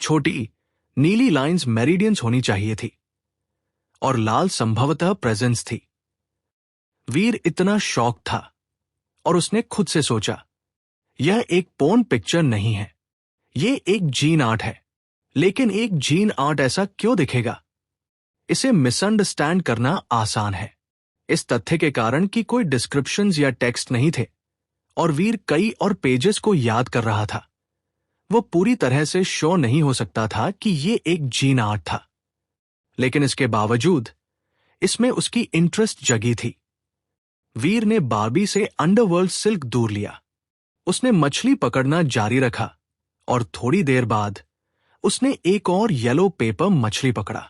[SPEAKER 1] छोटी नीली लाइंस मेरिडियंस होनी चाहिए थी, और लाल संभवतः प्रेजेंस थी। वीर इतना शॉक था और उसने खुद से सोचा, यह एक पोर्न पिक्चर नहीं है, यह एक जीन आर्ट है। लेकिन एक जीन आर्ट ऐसा क्यों दिखेगा? इसे मिसअंडरस्टैंड करना आसान है, इस तथ्य के कारण कि कोई डिस्क्रिप्शंस या टेक्स्ट नहीं थे और वीर कई और पेजेस को याद कर रहा था। वो पूरी तरह से श्योर नहीं हो सकता था कि ये एक जीन आर्ट था, लेकिन इसके बावजूद इसमें उसकी इंटरेस्ट जगी थी। वीर ने बार्बी से अंडरवर्ल्ड सिल्क दूर लिया। उसने मछली पकड़ना जारी रखा और थोड़ी देर बाद उसने एक और येलो पेपर मछली पकड़ा।